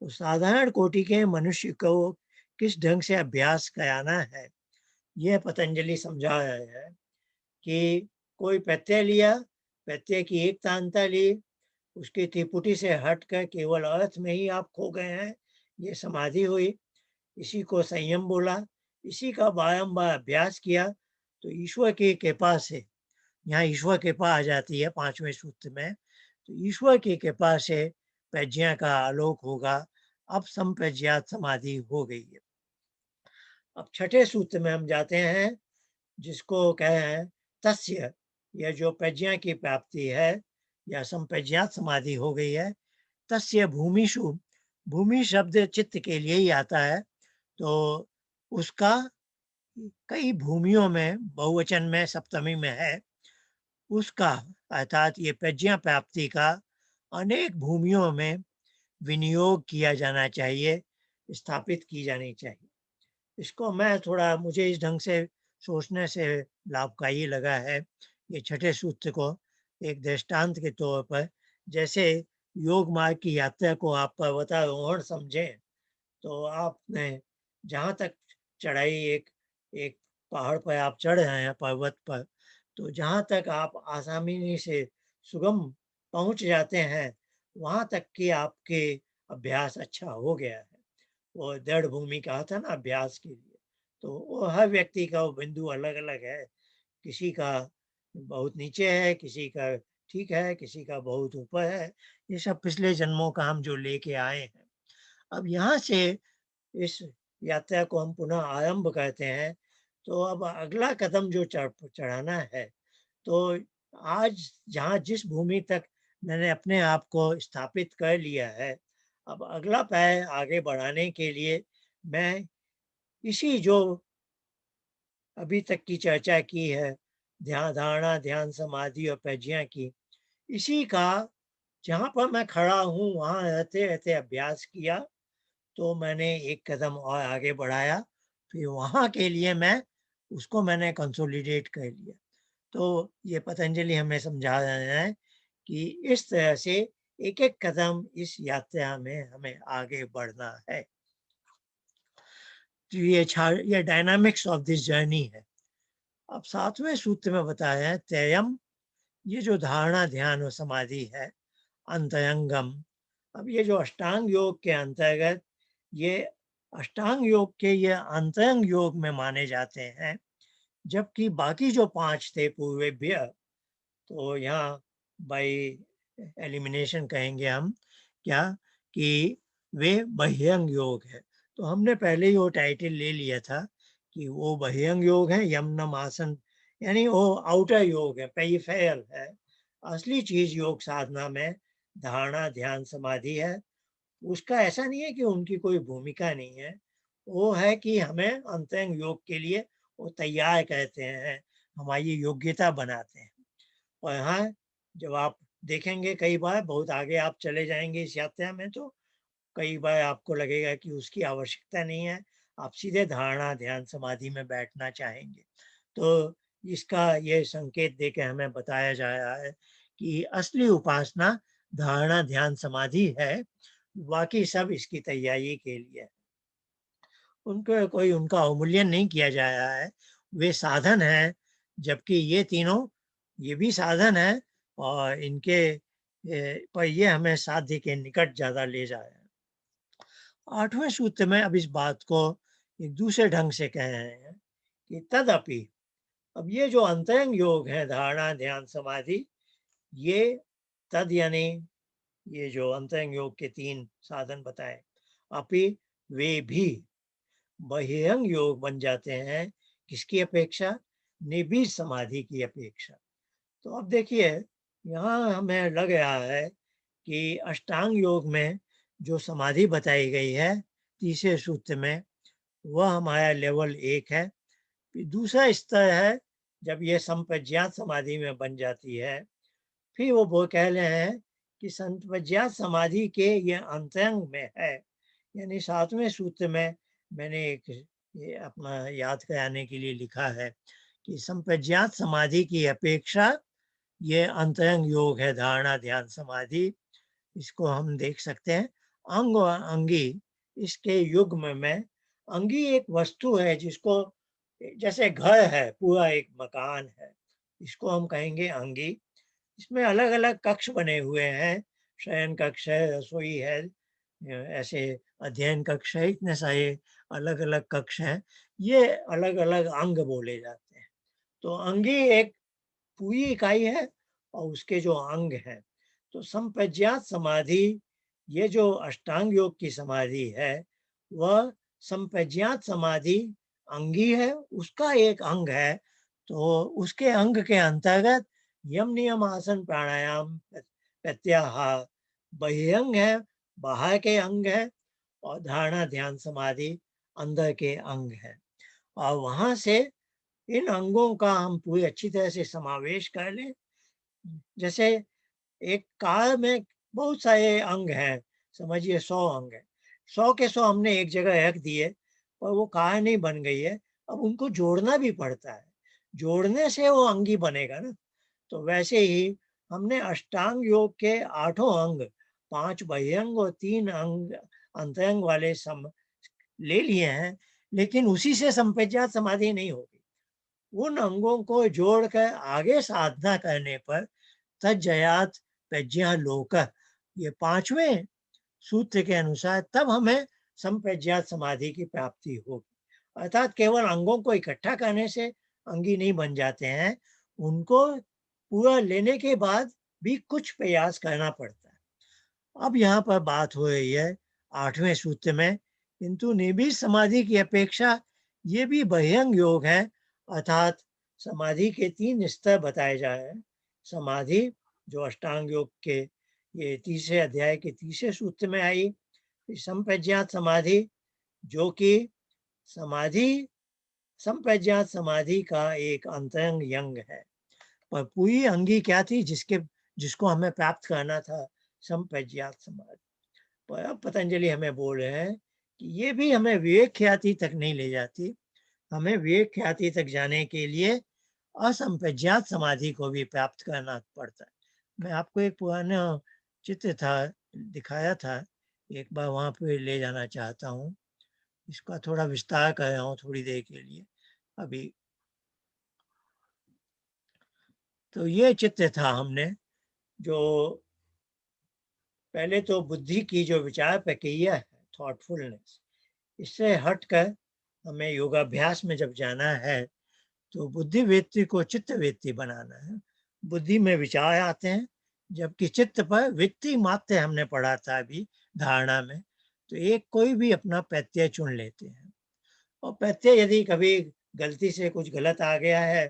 तो साधारण कोटि के मनुष्य को किस ढंग से अभ्यास कराना है, यह पतंजलि समझा रहे हैं कि कोई प्रत्यय लिया, प्रत्यय की एक तांता ली, उसकी त्रिपुटी से हटकर केवल अर्थ में ही आप खो गए हैं, ये समाधि हुई। इसी को संयम बोला। इसी का बारंबार अभ्यास किया, तो ईश्वर की कृपा से, यहाँ ईश्वर कृपा आ जाती है 5वें सूत्र में, तो ईश्वर की कृपा से प्रज्ञा का आलोक होगा। अब संप्रज्ञात समाधि हो गई है। अब छठे सूत्र में हम जाते हैं, जिसको कहे हैं तस्य, यह जो प्रज्ञा की प्राप्ति है या संप्रज्ञात समाधि हो गई है। तस्य भूमिषु, भूमि शब्द चित्त के लिए ही आता है, तो उसका कई भूमियों में बहुवचन में सप्तमी में है, उसका अर्थात ये प्रज्ञा प्राप्ति का अनेक भूमियों में विनियोग किया जाना चाहिए, स्थापित की जानी चाहिए। इसको मैं थोड़ा, मुझे इस ढंग से सोचने से लाभकारी लगा है ये छठे सूत्र को एक दृष्टांत के तौर पर। जैसे योग मार्ग की यात्रा को आप पर्वतारोहण समझें, तो आपने जहाँ तक चढ़ाई, एक एक पहाड़ पर आप चढ़ रहे हैं पर्वत पर, तो जहाँ तक आप आसानी से सुगम पहुँच जाते हैं, वहाँ तक कि आपके अभ्यास अच्छा हो गया है। वो दृढ़ भूमि कहा था ना अभ्यास के लिए, तो वो हर व्यक्ति का वो बिंदु अलग-अलग है। किसी का बहुत नीचे है, किसी का ठीक है, किसी का बहुत ऊपर है। ये सब पिछले जन्मों का हम जो लेके आए हैं। अब यहाँ से इस यात्रा को हम पुनः आरंभ करते हैं, तो अब अगला कदम जो चढ़ाना है, तो आज जहाँ जिस भूमि तक मैंने अपने आप को स्थापित कर लिया है, अब अगला पैर आगे बढ़ाने के लिए मैं इसी जो अभी तक की चर्चा की है, ध्यान धारणा, ध्यान समाधि और प्रज्ञा की, इसी का जहाँ पर मैं खड़ा हूँ, वहाँ रहते-रहते अभ्यास किया, तो मैंने एक कदम और आगे बढ़ाया, फिर वहाँ के लिए उसको मैंने कंसोलिडेट कर लिया। तो ये पतंजलि हमें समझा रहे हैं कि इस तरह से एक-एक कदम इस यात्रा में हमें आगे बढ़ना है। तो ये डायनामिक्स ऑफ दिस जर्नी है। अब 7वें सूत्र में बताया है त्ययम, ये जो धारणा, ध्यान और समाधि है, अंतरंगम। अब ये जो अष्टांग योग के अंतर्गत ये अष्टांग योग के ये अंतरंग योग में माने जाते हैं, जबकि बाकी जो 5 थे पूर्वेभ्य, तो यहाँ बाय एलिमिनेशन कहेंगे हम क्या कि वे बह्यंग योग है। तो हमने पहले ही वो टाइटल ले लिया था कि वो बह्यंग योग है, यम नम आसन, यानी वो आउटर योग है, पेरिफेरल है। असली चीज योग साधना में धारणा, ध्यान, समाधि है। उसका ऐसा नहीं है कि उनकी कोई भूमिका नहीं है। वो है कि हमें अंतरंग योग के लिए वो तैयार करते हैं, हमारी योग्यता बनाते हैं। और हाँ, जब आप देखेंगे कई बार बहुत आगे आप चले जाएँगे इस यात्रा में, तो कई बार आपको लगेगा कि उसकी आवश्यकता नहीं है, आप सीधे धारणा, ध्यान, समाधि में बैठना चाहेंगे। तो इसका ये संकेत दे के हमें बताया जा रहा है कि असली उपासना धारणा, ध्यान, समाधि है, बाकी सब इसकी तैयारी के लिए है। उनका कोई उनका अवमूल्यन नहीं किया जा रहा है, वे साधन हैं, जबकि ये तीनों ये भी साधन हैं और इनके पर ये हमें साध्य के निकट ज़्यादा ले जा रहा है। 8वें सूत्र में अब इस बात को एक दूसरे ढंग से कह रहे हैं कि तदपि, अब ये जो अंतरंग योग है, धारणा, ध्यान, समाधि, ये तद यानी ये जो अंतरंग योग के 3 साधन बताए, अपि वे भी बह्यंग योग बन जाते हैं, किसकी अपेक्षा? निबिड़ समाधि की अपेक्षा। तो अब देखिए, यहाँ हमें लग रहा है कि अष्टांग योग में जो समाधि बताई गई है तीसरे सूत्र में, वह हमारा लेवल 1 है। फिर दूसरा स्तर है, जब ये संप्रज्ञात समाधि में बन जाती है, फिर वो कह रहे हैं कि संप्रज्ञात समाधि के ये अंतरंग में है। यानी 7वें सूत्र में मैंने एक ये अपना याद कराने के लिए लिखा है कि संप्रज्ञात समाधि की अपेक्षा ये अंतरंग योग है, धारणा, ध्यान, समाधि। इसको हम देख सकते हैं। अंग और अंगी, इसके युग्म में अंगी एक वस्तु है जिसको जैसे घर है, पूरा एक मकान है, इसको हम कहेंगे अंगी। इसमें अलग-अलग कक्ष बने हुए हैं, शयन कक्ष है, रसोई है, ऐसे अध्ययन कक्ष है, इतने सारे अलग-अलग कक्ष हैं। ये अलग-अलग अंग बोले जाते हैं। तो अंगी एक पूरी इकाई है और उसके जो अंग हैं। तो संप्रज्ञात समाधि, ये जो अष्टांग योग की समाधि है, वह संप्रज्ञात समाधि अंगी है, उसका एक अंग है। तो उसके अंग के अंतर्गत यम नियम आसन प्राणायाम प्रत्याहार बहिरंग है, बाहर के अंग है, और धारणा ध्यान समाधि अंदर के अंग है। और वहां से इन अंगों का हम पूरी अच्छी तरह से समावेश कर लें। जैसे एक कार में बहुत सारे अंग हैं, समझिए 100 अंग हैं। 100 के 100 हमने एक जगह रख दिए और वो कार नहीं बन गई है। अब उनको जोड़ना भी पड़ता है। जोड़ने से वो अंगी बनेगा ना। तो वैसे ही हमने अष्टांग योग के 8 अंग, 5 बह्यंग और 3 अंग अंतरंग वाले सम ले लिए हैं, लेकिन उसी से संप्रज्ञात समाधि नहीं होगी। उन अंगों को जोड़कर आगे साधना करने पर तज्जयात प्रज्ञा लोक, ये 5वें सूत्र के अनुसार तब हमें संप्रज्ञात समाधि की प्राप्ति होगी। अर्थात केवल अंगों को इकट्ठा करने से अंगी नहीं बन जाते हैं, उनको पूरा लेने के बाद भी कुछ प्रयास करना पड़ता है। अब यहाँ पर बात हो रही है 8वें सूत्र में, किंतु निबिड़ समाधि की अपेक्षा ये भी बह्यंग योग है, अर्थात समाधि के 3 स्तर बताए जा रहे हैं। समाधि जो अष्टांग योग के ये तीसरे अध्याय के तीसरे सूत्र में आई, फिर संप्रज्ञात समाधि जो कि समाधि संप्रज्ञात समाधि का एक अंतरंग यंग है। पर पूरी अंगी क्या थी जिसको हमें प्राप्त करना था? संप्रज्ञात समाधि। पर अब पतंजलि हमें बोल रहे हैं कि ये भी हमें विवेक ख्याति तक नहीं ले जाती। हमें विवेक ख्याति तक जाने के लिए असंप्रज्ञात समाधि को भी प्राप्त करना पड़ता है। मैं आपको एक पुराना चित्र था, दिखाया था, एक बार वहाँ पे ले जाना चाहता हूँ। इसका थोड़ा विस्तार कर रहा हूँ थोड़ी देर के लिए अभी। तो ये चित्र था हमने जो पहले तो बुद्धि की जो विचार प्रक्रिया है, थॉटफुलनेस, इससे हटकर हमें योगाभ्यास में जब जाना है तो बुद्धि वृत्ति को चित्त वृत्ति बनाना है। बुद्धि में विचार आते हैं, जबकि चित्त पर वृत्ति मात्र हमने पढ़ा था अभी धारणा में। तो एक कोई भी अपना प्रत्यय चुन लेते हैं, और प्रत्यय यदि कभी गलती से कुछ गलत आ गया है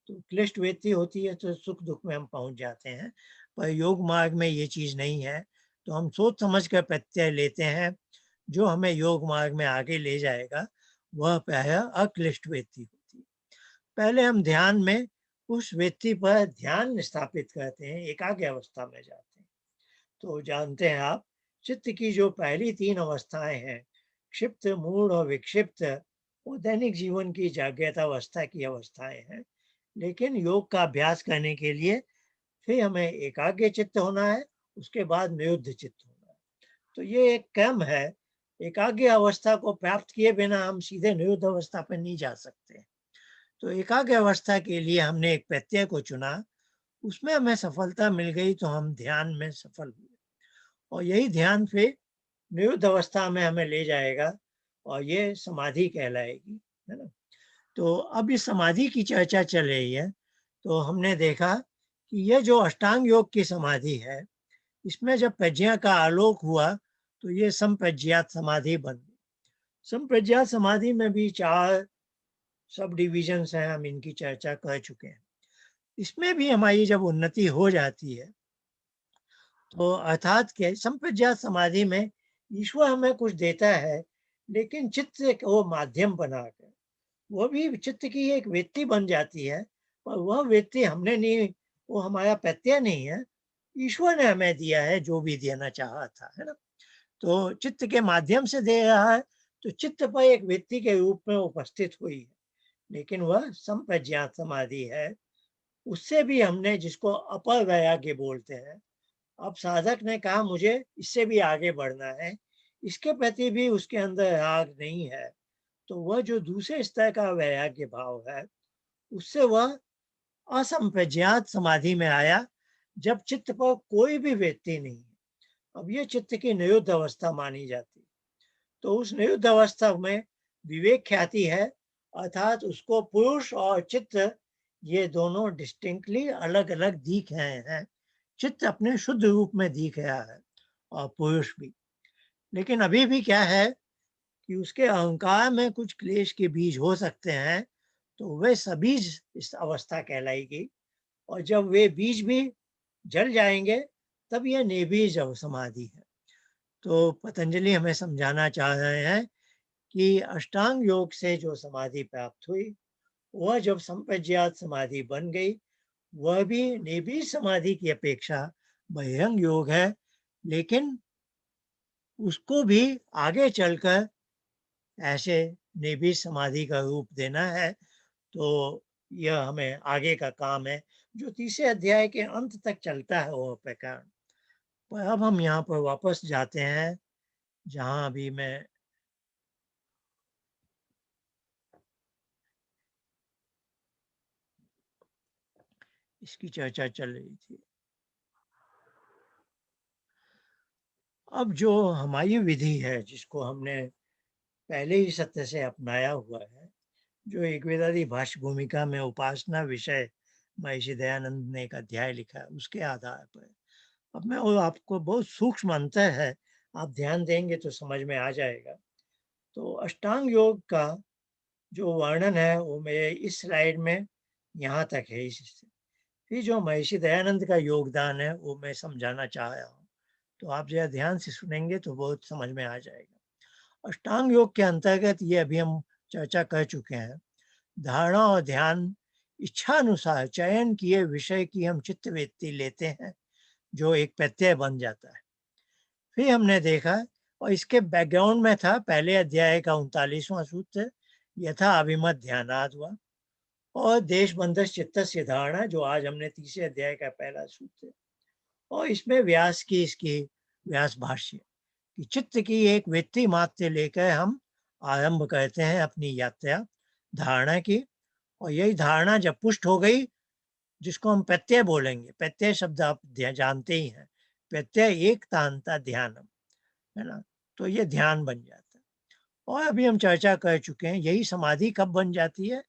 तो क्लिष्ट वृत्ति होती है, तो सुख दुख में हम पहुंच जाते हैं। पर योग मार्ग में ये चीज नहीं है, तो हम सोच समझ कर प्रत्यय लेते हैं, जो हमें योग मार्ग में आगे ले जाएगा वह प्रायः अक्लिष्ट वृत्ति होती है। पहले हम ध्यान में उस व्यक्ति पर ध्यान स्थापित करते हैं, एकाग्र अवस्था में जाते हैं। तो जानते हैं आप, चित्त की जो पहली 3 अवस्थाएं हैं, क्षिप्त, मूढ़ और विक्षिप्त, वो दैनिक जीवन की जागृत अवस्था की अवस्थाएं हैं। लेकिन योग का अभ्यास करने के लिए फिर हमें एकाग्र चित्त होना है, उसके बाद निरुद्ध चित्त होना है। तो ये एक क्रम है। एकाग्र अवस्था को प्राप्त किए बिना हम सीधे निरुद्ध अवस्था पर नहीं जा सकते। तो एकाग्र अवस्था के लिए हमने एक प्रत्यय को चुना, उसमें हमें सफलता मिल गई तो हम ध्यान में सफल हुए, और यही ध्यान फिर निरुद्ध अवस्था में हमें ले जाएगा और ये समाधि कहलाएगी, है ना। तो अब इस समाधि की चर्चा चल रही है, तो हमने देखा कि ये जो अष्टांग योग की समाधि है, इसमें जब प्रज्ञा का आलोक हुआ तो ये संप्रज्ञात समाधि बन गई। संप्रज्ञात समाधि में भी 4 सब डिविजन्स हैं, हम इनकी चर्चा कर चुके हैं। इसमें भी हमारी जब उन्नति हो जाती है तो अर्थात क्या, संप्रज्ञात समाधि में ईश्वर हमें कुछ देता है, लेकिन चित्त को माध्यम बनाकर वो भी चित्त की एक वृत्ति बन जाती है। पर वह वृत्ति हमने नहीं, वो हमारा प्रत्यय नहीं है, ईश्वर ने हमें दिया है जो भी देना चाहा था, है ना। तो चित्त के माध्यम से दे रहा है, तो चित्त पर एक वृत्ति के रूप में उपस्थित हुई है, लेकिन वह संप्रज्ञात समाधि है। उससे भी हमने, जिसको अपर वैराग्य बोलते हैं, अब साधक ने कहा मुझे इससे भी आगे बढ़ना है, इसके प्रति भी उसके अंदर राग नहीं है, तो वह जो दूसरे स्तर का वैराग्य भाव है, उससे वह असंप्रज्ञात समाधि में आया, जब चित्त पर कोई भी व्यक्ति नहीं है। अब ये चित्त की निरुद्ध अवस्था मानी जाती है। तो उस निरुद्ध अवस्था में विवेक ख्याति है, अर्थात उसको पुरुष और चित्त ये दोनों डिस्टिंक्टली अलग अलग दिख रहे हैं। चित्त अपने शुद्ध रूप में दिख रहा है, और पुरुष भी। लेकिन अभी भी क्या है कि उसके अहंकार में कुछ क्लेश के बीज हो सकते हैं, तो वे सभी इस अवस्था कहलाएगी। और जब वे बीज भी जल जाएंगे, तब यह निर्बीज समाधि है। तो पतंजलि हमें समझाना चाह रहे हैं कि अष्टांग योग से जो समाधि प्राप्त हुई, वह जब संप्रज्ञात समाधि बन गई, वह भी निर्बीज समाधि की अपेक्षा बहिरंग योग है। लेकिन उसको भी आगे चलकर ऐसे निर्बीज समाधि का रूप देना है, तो यह हमें आगे का काम है, जो तीसरे अध्याय के अंत तक चलता है वह प्रकरण। पर अब हम यहाँ पर वापस जाते हैं जहाँ अभी मैं इसकी चर्चा चल रही थी। अब जो हमारी विधि है, जिसको हमने पहले ही सत्य से अपनाया हुआ है, जो ऋग्वेदादि भाष्य भूमिका में उपासना विषय महर्षि दयानंद ने एक अध्याय लिखा है, उसके आधार पर। अब मैं वो आपको बहुत सूक्ष्म अंतर है, आप ध्यान देंगे तो समझ में आ जाएगा। तो अष्टांग योग का जो वर्णन है वो मेरे इस स्लाइड में यहाँ तक है। इस फिर जो महर्षि दयानंद का योगदान है वो मैं समझाना चाह रहा हूँ, तो आप जरा ध्यान से सुनेंगे तो बहुत समझ में आ जाएगा। अष्टांग योग के अंतर्गत ये अभी हम चर्चा कर चुके हैं, धारणा और ध्यान इच्छा अनुसार चयन किए विषय की हम चित्तवृत्ति लेते हैं, जो एक प्रत्यय बन जाता है। फिर हमने देखा, और इसके बैकग्राउंड में था पहले अध्याय का 39वां सूत्र, यथा अभिमत ध्यानाद हुआ, और देश बंधस चित्तस्य धारणा, जो आज हमने तीसरे अध्याय का पहला सूत्र, और इसमें व्यास की इसकी व्यास भाष्य कि चित्त की एक वृत्ति मात्र लेकर हम आरंभ करते हैं अपनी यात्रा धारणा की। और यही धारणा जब पुष्ट हो गई, जिसको हम प्रत्यय बोलेंगे, प्रत्यय शब्द आप जानते ही हैं, प्रत्यय एक तांता ध्यानम, है ना, तो ये ध्यान बन जाता है। और अभी हम चर्चा कर चुके हैं, यही समाधि कब बन जाती है,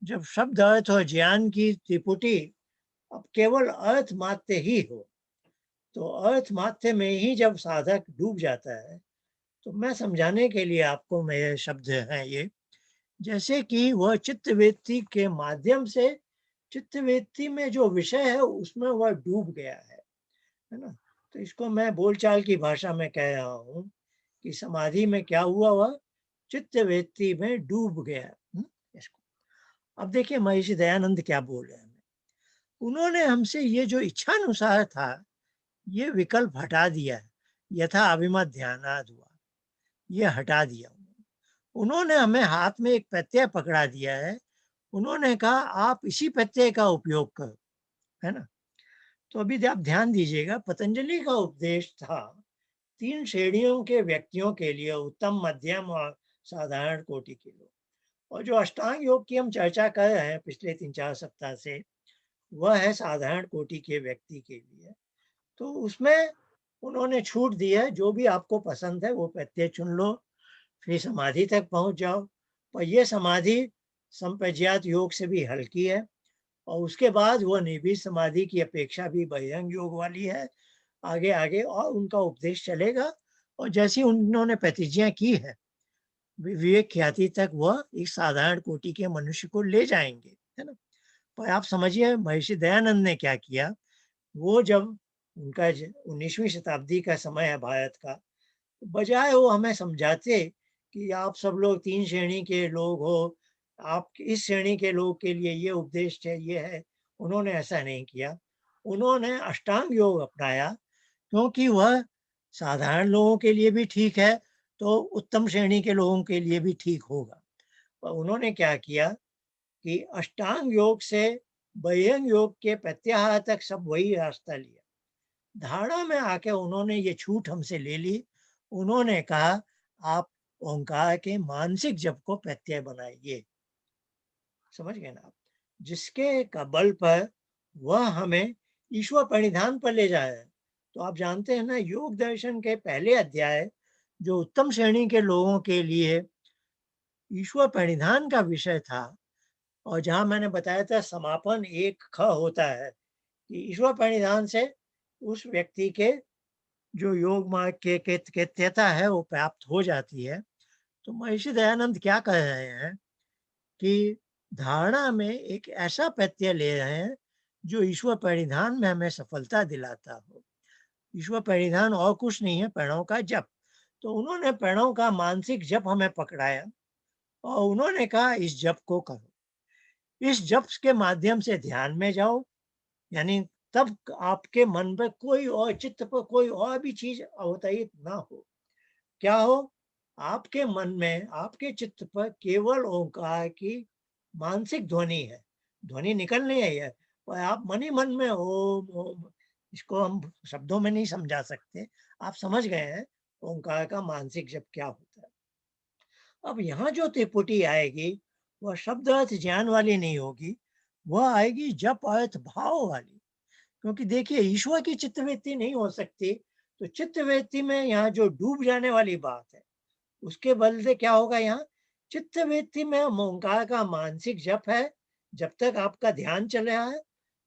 जब शब्द अर्थ और ज्ञान की त्रिपुटी अब केवल अर्थ मात्र ही हो। तो अर्थ मात्र में ही जब साधक डूब जाता है, तो मैं समझाने के लिए आपको मेरे शब्द हैं ये, जैसे कि वह चित्तवृत्ति के माध्यम से चित्तवृत्ति में जो विषय है उसमें वह डूब गया है ना। तो इसको मैं बोलचाल की भाषा में कह रहा हूँ कि समाधि में क्या हुआ, वह चित्तवृत्ति में डूब गया। इसको अब देखिए महर्षि दयानंद क्या बोल रहे हैं। उन्होंने हमसे ये जो इच्छानुसार था, ये विकल्प हटा दिया है, यथा अभिमत ध्यानाद हुआ, ये हटा दिया। उन्होंने हमें हाथ में एक प्रत्यय पकड़ा दिया है, उन्होंने कहा आप इसी प्रत्यय का उपयोग करो, है ना। तो अभी आप ध्यान दीजिएगा, पतंजलि का उपदेश था 3 श्रेणियों के व्यक्तियों के लिए, उत्तम, मध्यम और साधारण कोटि के लोग। और जो अष्टांग योग की हम चर्चा कर रहे हैं पिछले 3-4 सप्ताह से, वह है साधारण कोटि के व्यक्ति के लिए। तो उसमें उन्होंने छूट दी है, जो भी आपको पसंद है वो प्रत्यय चुन लो, फिर समाधि तक पहुंच जाओ। पर यह समाधि संप्रज्ञात योग से भी हल्की है, और उसके बाद वह निर्भीक समाधि की अपेक्षा भी बहिरंग योग वाली है। आगे आगे और उनका उपदेश चलेगा, और जैसी उन्होंने प्रतिज्ञा की है, विवेक ख्याति तक वह एक साधारण कोटि के मनुष्य को ले जाएंगे, है ना। पर आप समझिए महर्षि दयानंद ने क्या किया, वो जब उनका 19वीं शताब्दी का समय है भारत का, बजाय वो हमें समझाते कि आप सब लोग 3 श्रेणी के लोग हो, आप इस श्रेणी के लोग के लिए ये उपदेश चाहिए है, उन्होंने ऐसा नहीं किया। उन्होंने अष्टांग योग अपनाया, क्योंकि वह साधारण लोगों के लिए भी ठीक है, तो उत्तम श्रेणी के लोगों के लिए भी ठीक होगा। और उन्होंने क्या किया कि अष्टांग योग से बहिरंग योग के प्रत्याहार तक सब वही रास्ता लिया। धारणा में आके उन्होंने ये छूट हमसे ले ली। उन्होंने कहा आप ओंकार के मानसिक जप को प्रत्यय बनाइए। समझ गए ना आप, जिसके का बल पर वह हमें ईश्वर परिधान पर ले जाए। तो आप जानते हैं ना, योग दर्शन के पहले अध्याय जो उत्तम श्रेणी के लोगों के लिए ईश्वर परिधान का विषय था, और जहां मैंने बताया था समापन एक ख होता है कि ईश्वर परिधान से उस व्यक्ति के जो योग मार्ग के केत्यता है वो प्राप्त हो जाती है। तो महर्षि दयानंद क्या कह रहे हैं कि धारणा में एक ऐसा प्रत्यय ले रहे हैं जो ईश्वर परिधान में हमें सफलता दिलाता हो। ईश्वर परिधान और कुछ नहीं है, प्रणव का जप। तो उन्होंने प्रणव का मानसिक जप हमें पकड़ाया, और उन्होंने कहा इस जप को करो, इस जप के माध्यम से ध्यान में जाओ, यानी तब आपके मन पर कोई और, चित्त पर कोई और भी चीज अवतरित ना हो। क्या हो, आपके मन में, आपके चित्त पर केवल ओंकार की मानसिक ध्वनि है, ध्वनि निकल नहीं आई है, और आप मन ही मन में ओम ओम, इसको हम शब्दों में नहीं समझा सकते, आप समझ गए हैं ओंकार का मानसिक जप क्या होता है। अब यहाँ जो त्रिपुटी आएगी, वह शब्द अर्थ ज्ञान वाली नहीं होगी, वह आएगी जप अर्थ भाव वाली। क्योंकि देखिए ईश्वर की चित्तवृत्ति नहीं हो सकती, तो चित्तवृत्ति में यहाँ जो डूब जाने वाली बात है, उसके बदले क्या होगा यहाँ, चित्तवृत्ति में ओंकार का मानसिक जप है, जब तक आपका ध्यान चल रहा है,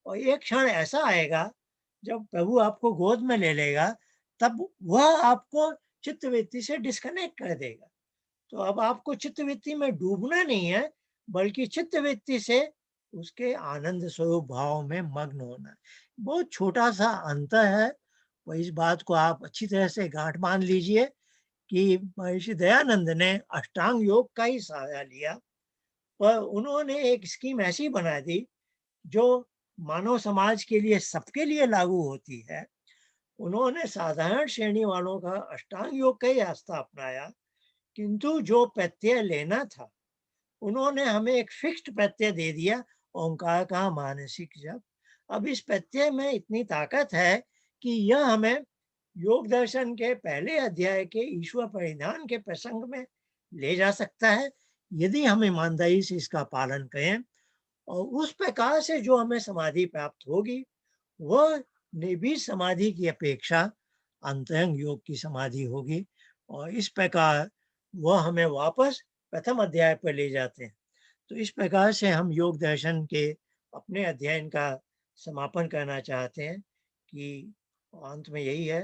और एक क्षण ऐसा आएगा जब प्रभु आपको गोद में ले लेगा, तब वह आपको चित्तवृत्ति से डिस्कनेक्ट कर देगा। तो अब आपको चित्तवृत्ति में डूबना नहीं है, बल्कि चित्तवृत्ति से उसके आनंद स्वरूप भाव में मग्न होना है। बहुत छोटा सा अंतर है, और इस बात को आप अच्छी तरह से गांठ बांध लीजिए कि महर्षि दयानंद ने अष्टांग योग का ही सहारा लिया, पर उन्होंने एक स्कीम ऐसी बना दी जो मानव समाज के लिए, सबके लिए लागू होती है। उन्होंने साधारण श्रेणी वालों का अष्टांग योग का ही रास्ता अपनाया, किंतु जो प्रत्यय लेना था, उन्होंने हमें एक फिक्स्ड प्रत्यय दे दिया, ओंकार का मानसिक जप। अब इस प्रत्यय में इतनी ताकत है कि यह हमें योग दर्शन के पहले अध्याय के ईश्वर परिधान के प्रसंग में ले जा सकता है, यदि हम ईमानदारी से इसका पालन करें। और उस प्रकार से जो हमें समाधि प्राप्त होगी, वह निर्भीक समाधि की अपेक्षा अंतरंग योग की समाधि होगी, और इस प्रकार वह हमें वापस प्रथम अध्याय पर ले जाते हैं। तो इस प्रकार से हम योग दर्शन के अपने अध्ययन का समापन करना चाहते हैं, कि अंत में यही है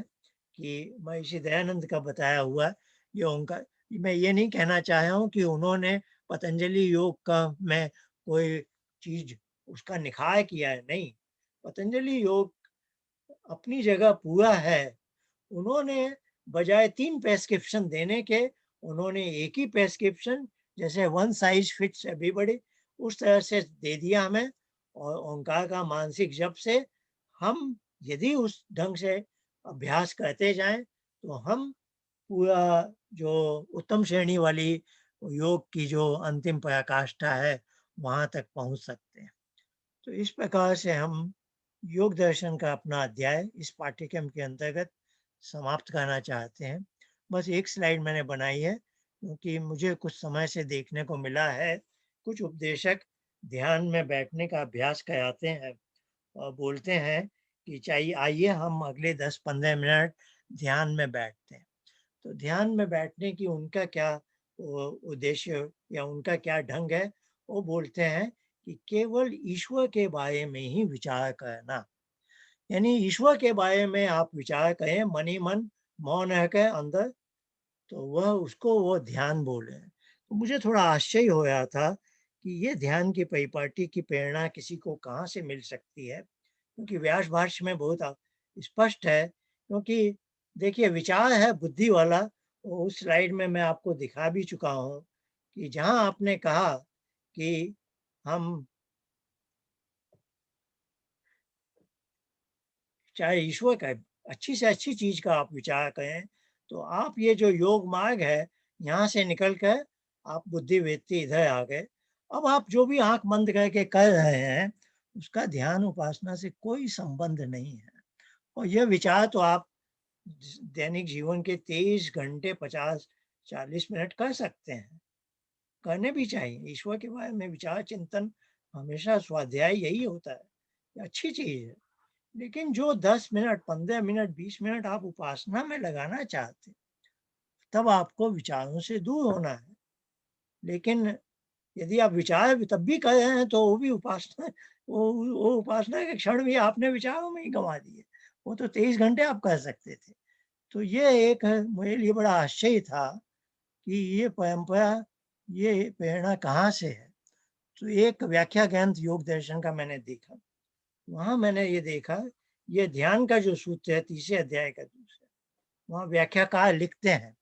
कि महर्षि दयानंद का बताया हुआ ये ओंकार, मैं ये नहीं कहना चाह रहा हूँ कि उन्होंने पतंजलि योग का में कोई चीज उसका निखार किया है, नहीं। पतंजलि योग अपनी जगह पूरा है। उन्होंने बजाय 3 प्रेस्क्रिप्शन देने के, उन्होंने एक ही प्रेस्क्रिप्शन, जैसे वन साइज फिट्स एवरीबॉडी, उस तरह से दे दिया हमें। और ओंकार का मानसिक जप से हम यदि उस ढंग से अभ्यास करते जाएं, तो हम पूरा जो उत्तम श्रेणी वाली योग की जो अंतिम पराकाष्ठा है, वहां तक पहुंच सकते हैं। तो इस प्रकार से हम योग दर्शन का अपना अध्याय इस पाठ्यक्रम के अंतर्गत समाप्त करना चाहते हैं। बस एक स्लाइड मैंने बनाई है, क्योंकि मुझे कुछ समय से देखने को मिला है, कुछ उपदेशक ध्यान में बैठने का अभ्यास कराते हैं और बोलते हैं कि चाहिए आइए हम अगले 10-15 मिनट ध्यान में बैठते हैं। तो ध्यान में बैठने की उनका क्या उद्देश्य या उनका क्या ढंग है, वो बोलते हैं कि केवल ईश्वर के बारे में ही विचार करना। यानी ईश्वर के बारे में आप विचार करें मन ही मन, मौन रह के अंदर, तो वह उसको वो ध्यान बोले हैं। तो मुझे थोड़ा आश्चर्य हो रहा था कि ये ध्यान की परिपाटी की प्रेरणा किसी को कहाँ से मिल सकती है, क्योंकि व्यास भाष्य में बहुत स्पष्ट है। क्योंकि देखिए, विचार है बुद्धि वाला, वो उस स्लाइड में मैं आपको दिखा भी चुका हूँ, कि जहाँ आपने कहा कि हम चाहे ईश्वर का अच्छी से अच्छी चीज का आप विचार करें, तो आप ये जो योग मार्ग है, यहाँ से निकल कर आप बुद्धि वृत्ति इधर आ गए। अब आप जो भी आंख बंद करके कर रहे हैं, उसका ध्यान उपासना से कोई संबंध नहीं है। और यह विचार तो आप दैनिक जीवन के 23 घंटे 50-40 मिनट कर सकते हैं, करने भी चाहिए। ईश्वर के बारे में विचार चिंतन हमेशा स्वाध्याय यही होता है, ये अच्छी चीज है। लेकिन जो 10 मिनट 15 मिनट 20 मिनट आप उपासना में लगाना चाहते, तब आपको विचारों से दूर होना है। लेकिन यदि आप विचार तब भी कर रहे हैं, तो वो भी उपासना, वो उपासना के क्षण भी आपने विचारों में ही गंवा दिए। वो तो 23 घंटे आप कर सकते थे। तो ये एक मेरे लिए बड़ा आश्चर्य था कि ये परंपरा, ये प्रेरणा कहाँ से है। तो एक व्याख्या ग्रंथ योग दर्शन का मैंने देखा, वहां मैंने ये देखा, ये ध्यान का जो सूत्र है, तीसरे अध्याय का दूसरा, वहाँ व्याख्याकार लिखते हैं,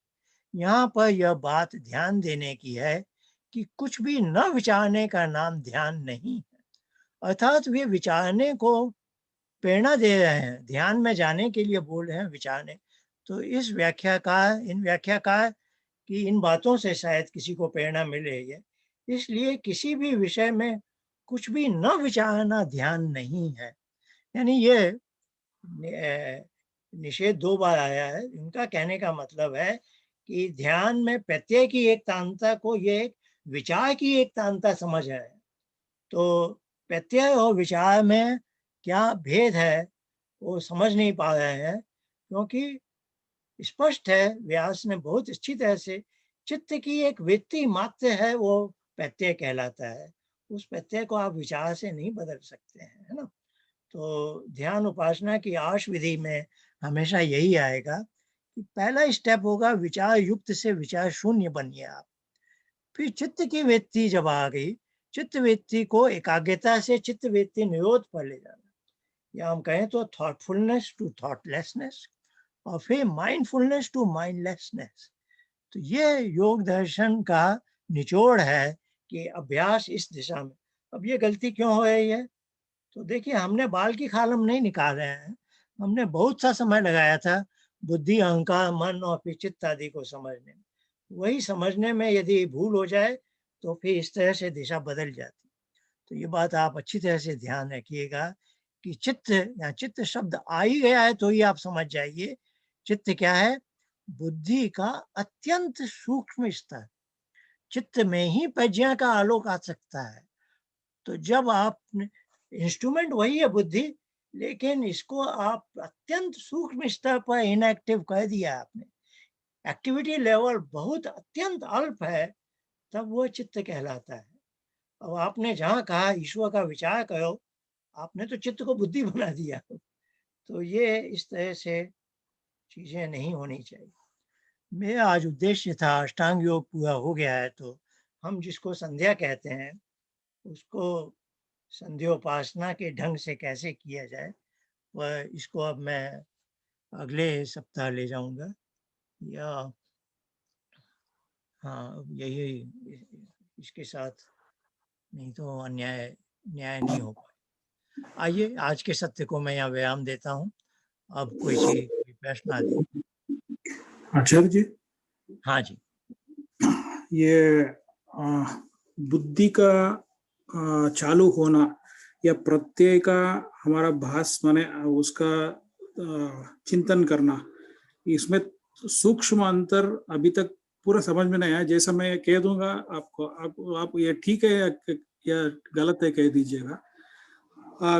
यहाँ पर यह बात ध्यान देने की है कि कुछ भी न विचारने का नाम ध्यान नहीं है। अर्थात वे विचारने को प्रेरणा दे रहे हैं, ध्यान में जाने के लिए बोल रहे हैं विचारने। तो इस व्याख्याकार की इन बातों से शायद किसी को प्रेरणा मिल रही है। इसलिए किसी भी विषय में कुछ भी न विचारना ध्यान नहीं है। यानी ये निषेध 2 बार आया है। इनका कहने का मतलब है कि ध्यान में प्रत्यय की एकतांता को ये एक विचार की एकतांता समझ है। तो प्रत्यय और विचार में क्या भेद है, वो समझ नहीं पा रहे हैं, क्योंकि स्पष्ट है, व्यास ने बहुत अच्छी तरह से चित्त की एक वृत्ति मात्र है, वो प्रत्यय कहलाता है। उस प्रत्यय को आप विचार से नहीं बदल सकते हैं, है ना? तो ध्यान उपासना की आश विधि में हमेशा यही आएगा कि पहला स्टेप होगा विचार युक्त से विचार शून्य बनिए आप। फिर चित्त की वृत्ति जब आ गई, चित्त वृत्ति को एकाग्रता से चित्त वृत्ति निरोध पर ले जाना, या हम कहें तो थॉटफुलनेस टू थॉटलेसनेस, और फिर माइंडफुलनेस टू माइंडलेसनेस। तो ये योग दर्शन का निचोड़ है कि अभ्यास इस दिशा में। अब ये गलती क्यों हो रही है? तो देखिए, हमने बाल की खाल हम नहीं निकाल रहे हैं। हमने बहुत सा समय लगाया था बुद्धि, अहंकार, मन और फिर चित्त आदि को समझने में। वही समझने में यदि भूल हो जाए तो फिर इस तरह से दिशा बदल जाती। तो ये बात आप अच्छी तरह से ध्यान रखिएगा कि चित्त, या चित्त शब्द आ ही गया है तो ही आप समझ जाइए चित्त क्या है। बुद्धि का अत्यंत सूक्ष्म स्तर, चित्त में ही प्रज्ञा का आलोक आ सकता है। तो जब आप, इंस्ट्रूमेंट वही है बुद्धि, लेकिन इसको आप अत्यंत सूक्ष्म स्तर पर इनएक्टिव कर दिया आपने, एक्टिविटी लेवल बहुत अत्यंत अल्प है, तब वो चित्त कहलाता है। अब आपने जहाँ कहा ईश्वर का विचार करो, आपने तो चित्त को बुद्धि बना दिया। तो ये इस तरह से चीजें नहीं होनी चाहिए। मेरा आज उद्देश्य था, अष्टांग योग पूरा हो गया है, तो हम जिसको संध्या कहते हैं उसको संध्योपासना के ढंग से कैसे किया जाए, वह इसको अब मैं अगले सप्ताह ले जाऊंगा। या हाँ, अब यही इसके साथ, नहीं तो अन्याय न्याय नहीं हो पाए। आइए, आज के सत्य को मैं यहाँ विराम देता हूँ। अब कोई प्रश्न आदि। आचार्य जी, हाँ जी। ये बुद्धि का चालू होना या प्रत्यय का हमारा भास माने उसका चिंतन करना, इसमें सूक्ष्म अंतर अभी तक पूरा समझ में नहीं आया। जैसा मैं कह दूंगा आपको, आप ये ठीक है या गलत है कह दीजिएगा।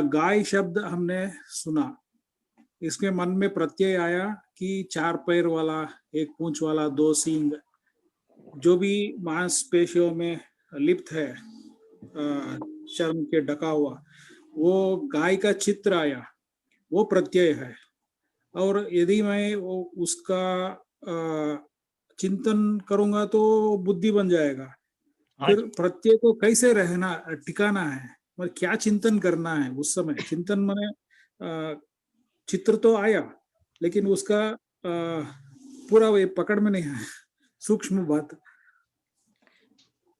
गाय शब्द हमने सुना, इसके मन में प्रत्यय आया कि 4 पैर वाला, 1 पूंछ वाला, 2 सींग, जो भी मांसपेशियों में लिप्त है, चर्म के ढका हुआ, वो गाय का चित्र आया, वो प्रत्यय है। और यदि मैं वो उसका चिंतन करूंगा तो बुद्धि बन जाएगा। हाँ फिर जी। प्रत्यय को कैसे रहना, टिकाना है, मतलब क्या चिंतन करना है उस समय। चिंतन माने चित्र तो आया, लेकिन उसका पूरा वे पकड़ में नहीं है, सूक्ष्म बात।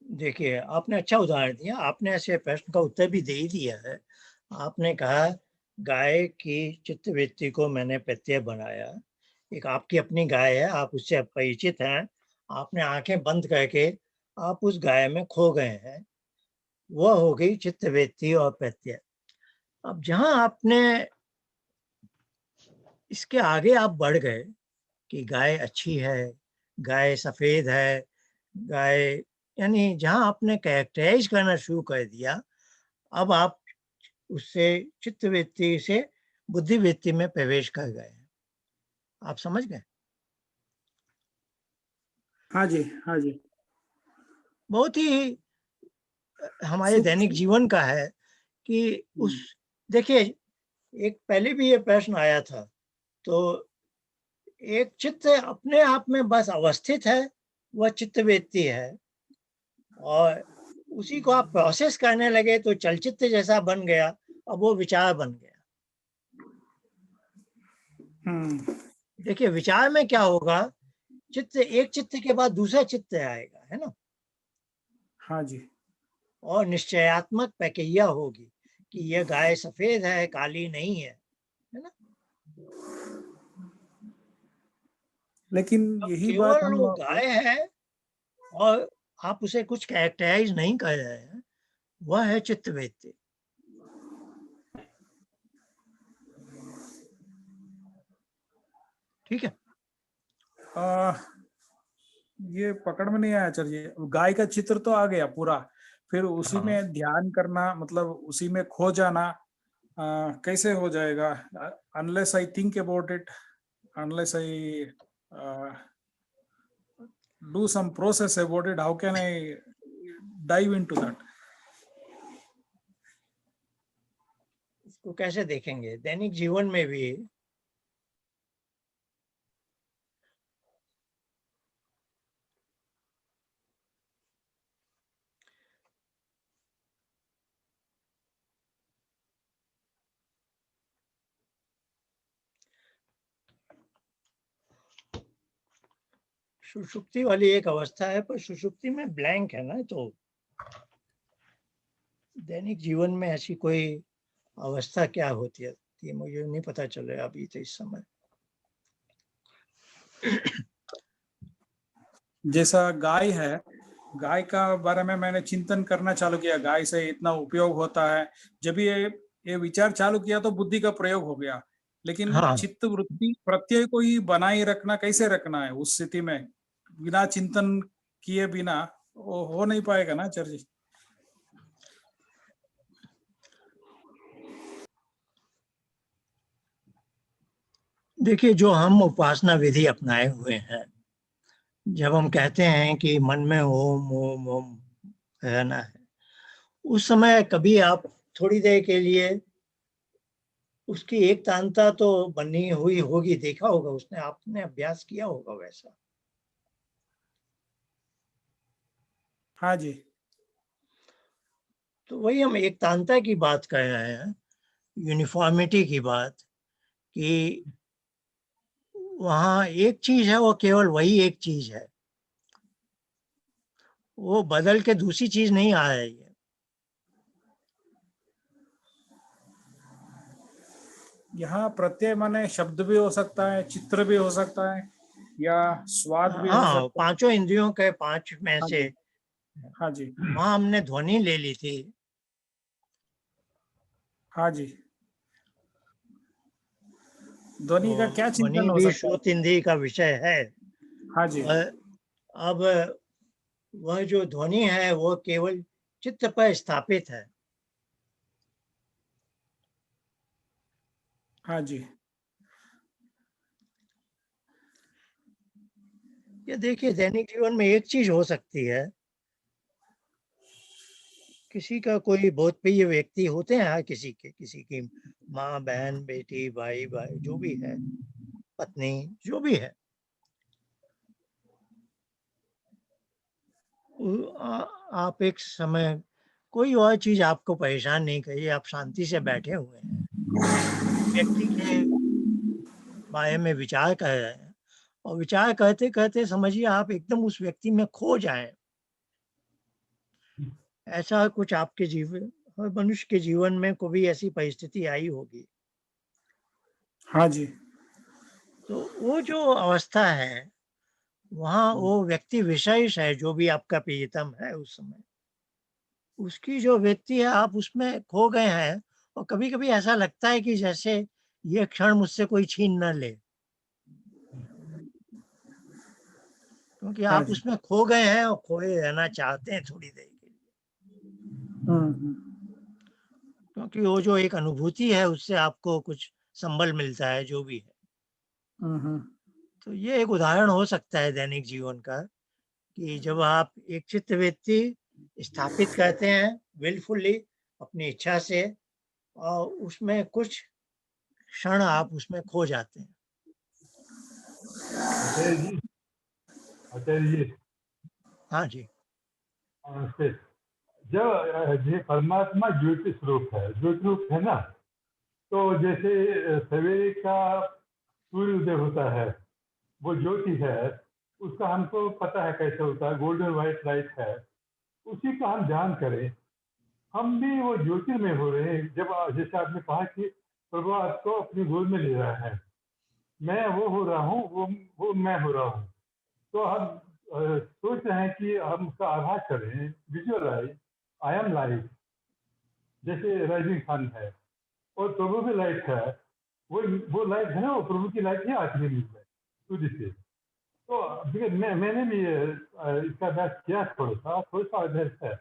देखिए, आपने अच्छा उदाहरण दिया, आपने ऐसे प्रश्न का उत्तर भी दे ही दिया है। आपने कहा गाय की चित्तवृत्ति को मैंने प्रत्यय बनाया। एक आपकी अपनी गाय है, आप उससे परिचित हैं, आपने आंखें बंद करके आप उस गाय में खो गए हैं, वह हो गई चित्तवृत्ति और प्रत्यय। अब जहां आपने इसके आगे आप बढ़ गए कि गाय अच्छी है, गाय सफेद है, गाय, यानी जहां आपने कैरेक्टराइज करना शुरू कर दिया, अब आप उससे चित्तवृत्ति से बुद्धिवृत्ति में प्रवेश कर गए हैं। आप समझ गए? हाँ जी, हाँ जी। बहुत ही हमारे दैनिक सूक्ष्म। जीवन का है कि उस, देखिए, एक पहले भी ये प्रश्न आया था, तो एक चित्त अपने आप में बस अवस्थित है, वह चित्तवृत्ति है, और उसी को आप प्रोसेस करने लगे तो चलचित्र जैसा बन गया, अब वो विचार बन गया। देखिए, विचार में क्या होगा, चित्त, एक चित्त के बाद दूसरा चित्त आएगा, है ना? हाँ जी। और निश्चयात्मक प्रक्रिया होगी कि यह गाय सफेद है, काली नहीं है ना? लेकिन अब यही बात केवल हम वो गाय है और आप उसे कुछ कैरेक्टराइज नहीं कर रहे हैं, वह है चित्तवृत्ति। ठीक है। ये पकड़ में नहीं आया आचार्य। गाय का चित्र तो आ गया पूरा, फिर उसी हाँ, में ध्यान करना, मतलब उसी में खो जाना कैसे हो जाएगा? Unless I think about it, unless I do some process about it, how can I dive into that? इसको कैसे देखेंगे? दैनिक जीवन में भी सुषुप्ति वाली एक अवस्था है, पर सुषुप्ति में ब्लैंक है ना, तो दैनिक जीवन में ऐसी कोई अवस्था क्या होती है, ये मुझे नहीं पता चले अभी तो इस समय। जैसा गाय है, गाय का बारे में मैंने चिंतन करना चालू किया, गाय से इतना उपयोग होता है। जब ये विचार चालू किया तो बुद्धि का प्रयोग हो गया, लेकिन हाँ, चित्त वृत्ति प्रत्यय को ही बनाए रखना कैसे रखना है उस स्थिति में, बिना चिंतन किए बिना वो हो नहीं पाएगा ना आचार्य जी। देखिए, जो हम उपासना विधि अपनाए हुए हैं, जब हम कहते हैं कि मन में ओम ओम ओम रहना है, उस समय कभी आप थोड़ी देर के लिए उसकी एक तांता तो बनी हुई होगी, देखा होगा, उसने आपने अभ्यास किया होगा वैसा। हाँ जी। तो वही हम एक तांता की बात कर रहे हैं, यूनिफॉर्मिटी की बात, कि वहां एक चीज है, वो केवल वही एक चीज है, वो बदल के दूसरी चीज नहीं आ रही है। यहाँ प्रत्यय माने शब्द भी हो सकता है, चित्र भी हो सकता है, या स्वाद भी हो हाँ, सकता है। पांचों इंद्रियों के पांच में हाँ से जी। हाँ जी। वहां हमने ध्वनि ले ली थी। हाँ जी। ध्वनि का तो क्या चिंतन ध्वनि हो भी सकता है? श्रोत इंद्रिय का विषय है। हाँ जी। वह अब वह जो ध्वनि है वो केवल चित्त पर स्थापित है। हाँ जी। ये देखिए, दैनिक जीवन में एक चीज हो सकती है, किसी का कोई बहुत प्रिय व्यक्ति होते हैं, हर किसी की माँ, बहन, बेटी, भाई भाई जो भी है, पत्नी, जो भी है, आप एक समय कोई और चीज आपको परेशान नहीं करिए, आप शांति से बैठे हुए हैं, व्यक्ति के बारे में विचार कर रहे हैं, और विचार करते करते समझिए आप एकदम उस व्यक्ति में खो जाएं। ऐसा कुछ आपके जीवन, हर मनुष्य के जीवन में कभी ऐसी परिस्थिति आई होगी। हाँ जी। तो वो जो अवस्था है, वहाँ वो व्यक्ति विशेष है, जो भी आपका प्रियतम है उस समय, उसकी जो व्यक्ति है, आप उसमें खो गए हैं, और कभी कभी ऐसा लगता है कि जैसे ये क्षण मुझसे कोई छीन न ले, क्योंकि हाँ आप जी। उसमें खो गए हैं और खोए रहना चाहते हैं थोड़ी देर के लिए, हम्म। क्योंकि वो जो एक अनुभूति है उससे आपको कुछ संबल मिलता है, जो भी है। हम्म। तो ये एक उदाहरण हो सकता है दैनिक जीवन का, कि जब आप एक चित्तवृत्ति स्थापित करते हैं विलफुली, अपनी इच्छा से, और उसमें कुछ क्षण आप उसमें खो जाते हैं। आचार्य जी, आचार्य जी, हाँ जी। नमस्ते। जब ये परमात्मा ज्योति स्वरूप है, ज्योति रूप है ना, तो जैसे सवेरे का सूर्य उदय होता है, वो ज्योति है, उसका हमको पता है कैसे होता है, गोल्डन व्हाइट लाइट है, उसी का हम ध्यान करें, हम भी वो ज्योतिर्मय हो रहे हैं। जब जैसे आपने कहा कि प्रभु आपको अपनी गोद में ले रहा है, मैं वो हो रहा हूँ, वो मैं हो रहा हूँ, तो हम सोच रहे हैं कि हम उसका आभास करें, विजुअलाइज, आई एम लाइट, जैसे राइजिंग सन है, और प्रभु भी लाइट है, वो लाइट है ना, वो प्रभु की लाइट ही आती है मुझ में सूर्य से। तो देखिए, मैंने भी इसका अभ्यास किया, थोड़ा सा अभ्यास है,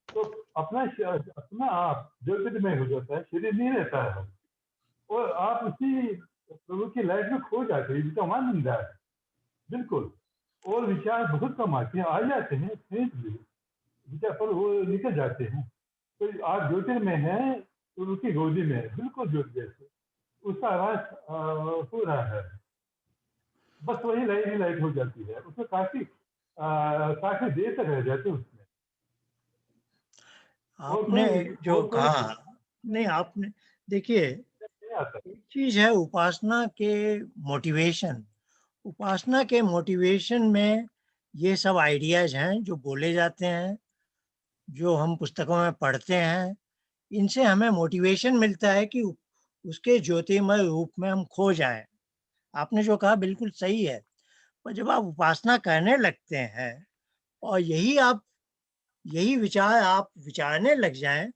तो अपना आप ज्योतिर्मय हो जाता है, शरीर नहीं रहता है, और आप उसी प्रभु की लाइट में खो जाते हैं, जिसका मान मिलता है। बिल्कुल। और विचार बहुत कम आते हैं, आ जाते हैं फेंकली विचार, पर वो निकल जाते हैं। तो आप ज्योतिर्मय है तो उसकी गोदी में है, बिल्कुल ज्योति जैसे उसका आवाज हो रहा है, बस वही लाइट ही लाइट हो जाती है उसमें, काफी देर तक रह जाते हैं उसमें। आपने जो और कोई कहा, नहीं आपने देखिए, नहीं आता। एक चीज है उपासना के मोटिवेशन। उपासना के मोटिवेशन में ये सब आइडियाज हैं जो बोले जाते हैं, जो हम पुस्तकों में पढ़ते हैं। इनसे हमें मोटिवेशन मिलता है कि उसके ज्योतिमय रूप में हम खो जाएं। आपने जो कहा बिल्कुल सही है। पर जब आप उपासना करने लगते हैं और यही विचार आप विचारने लग जाएं,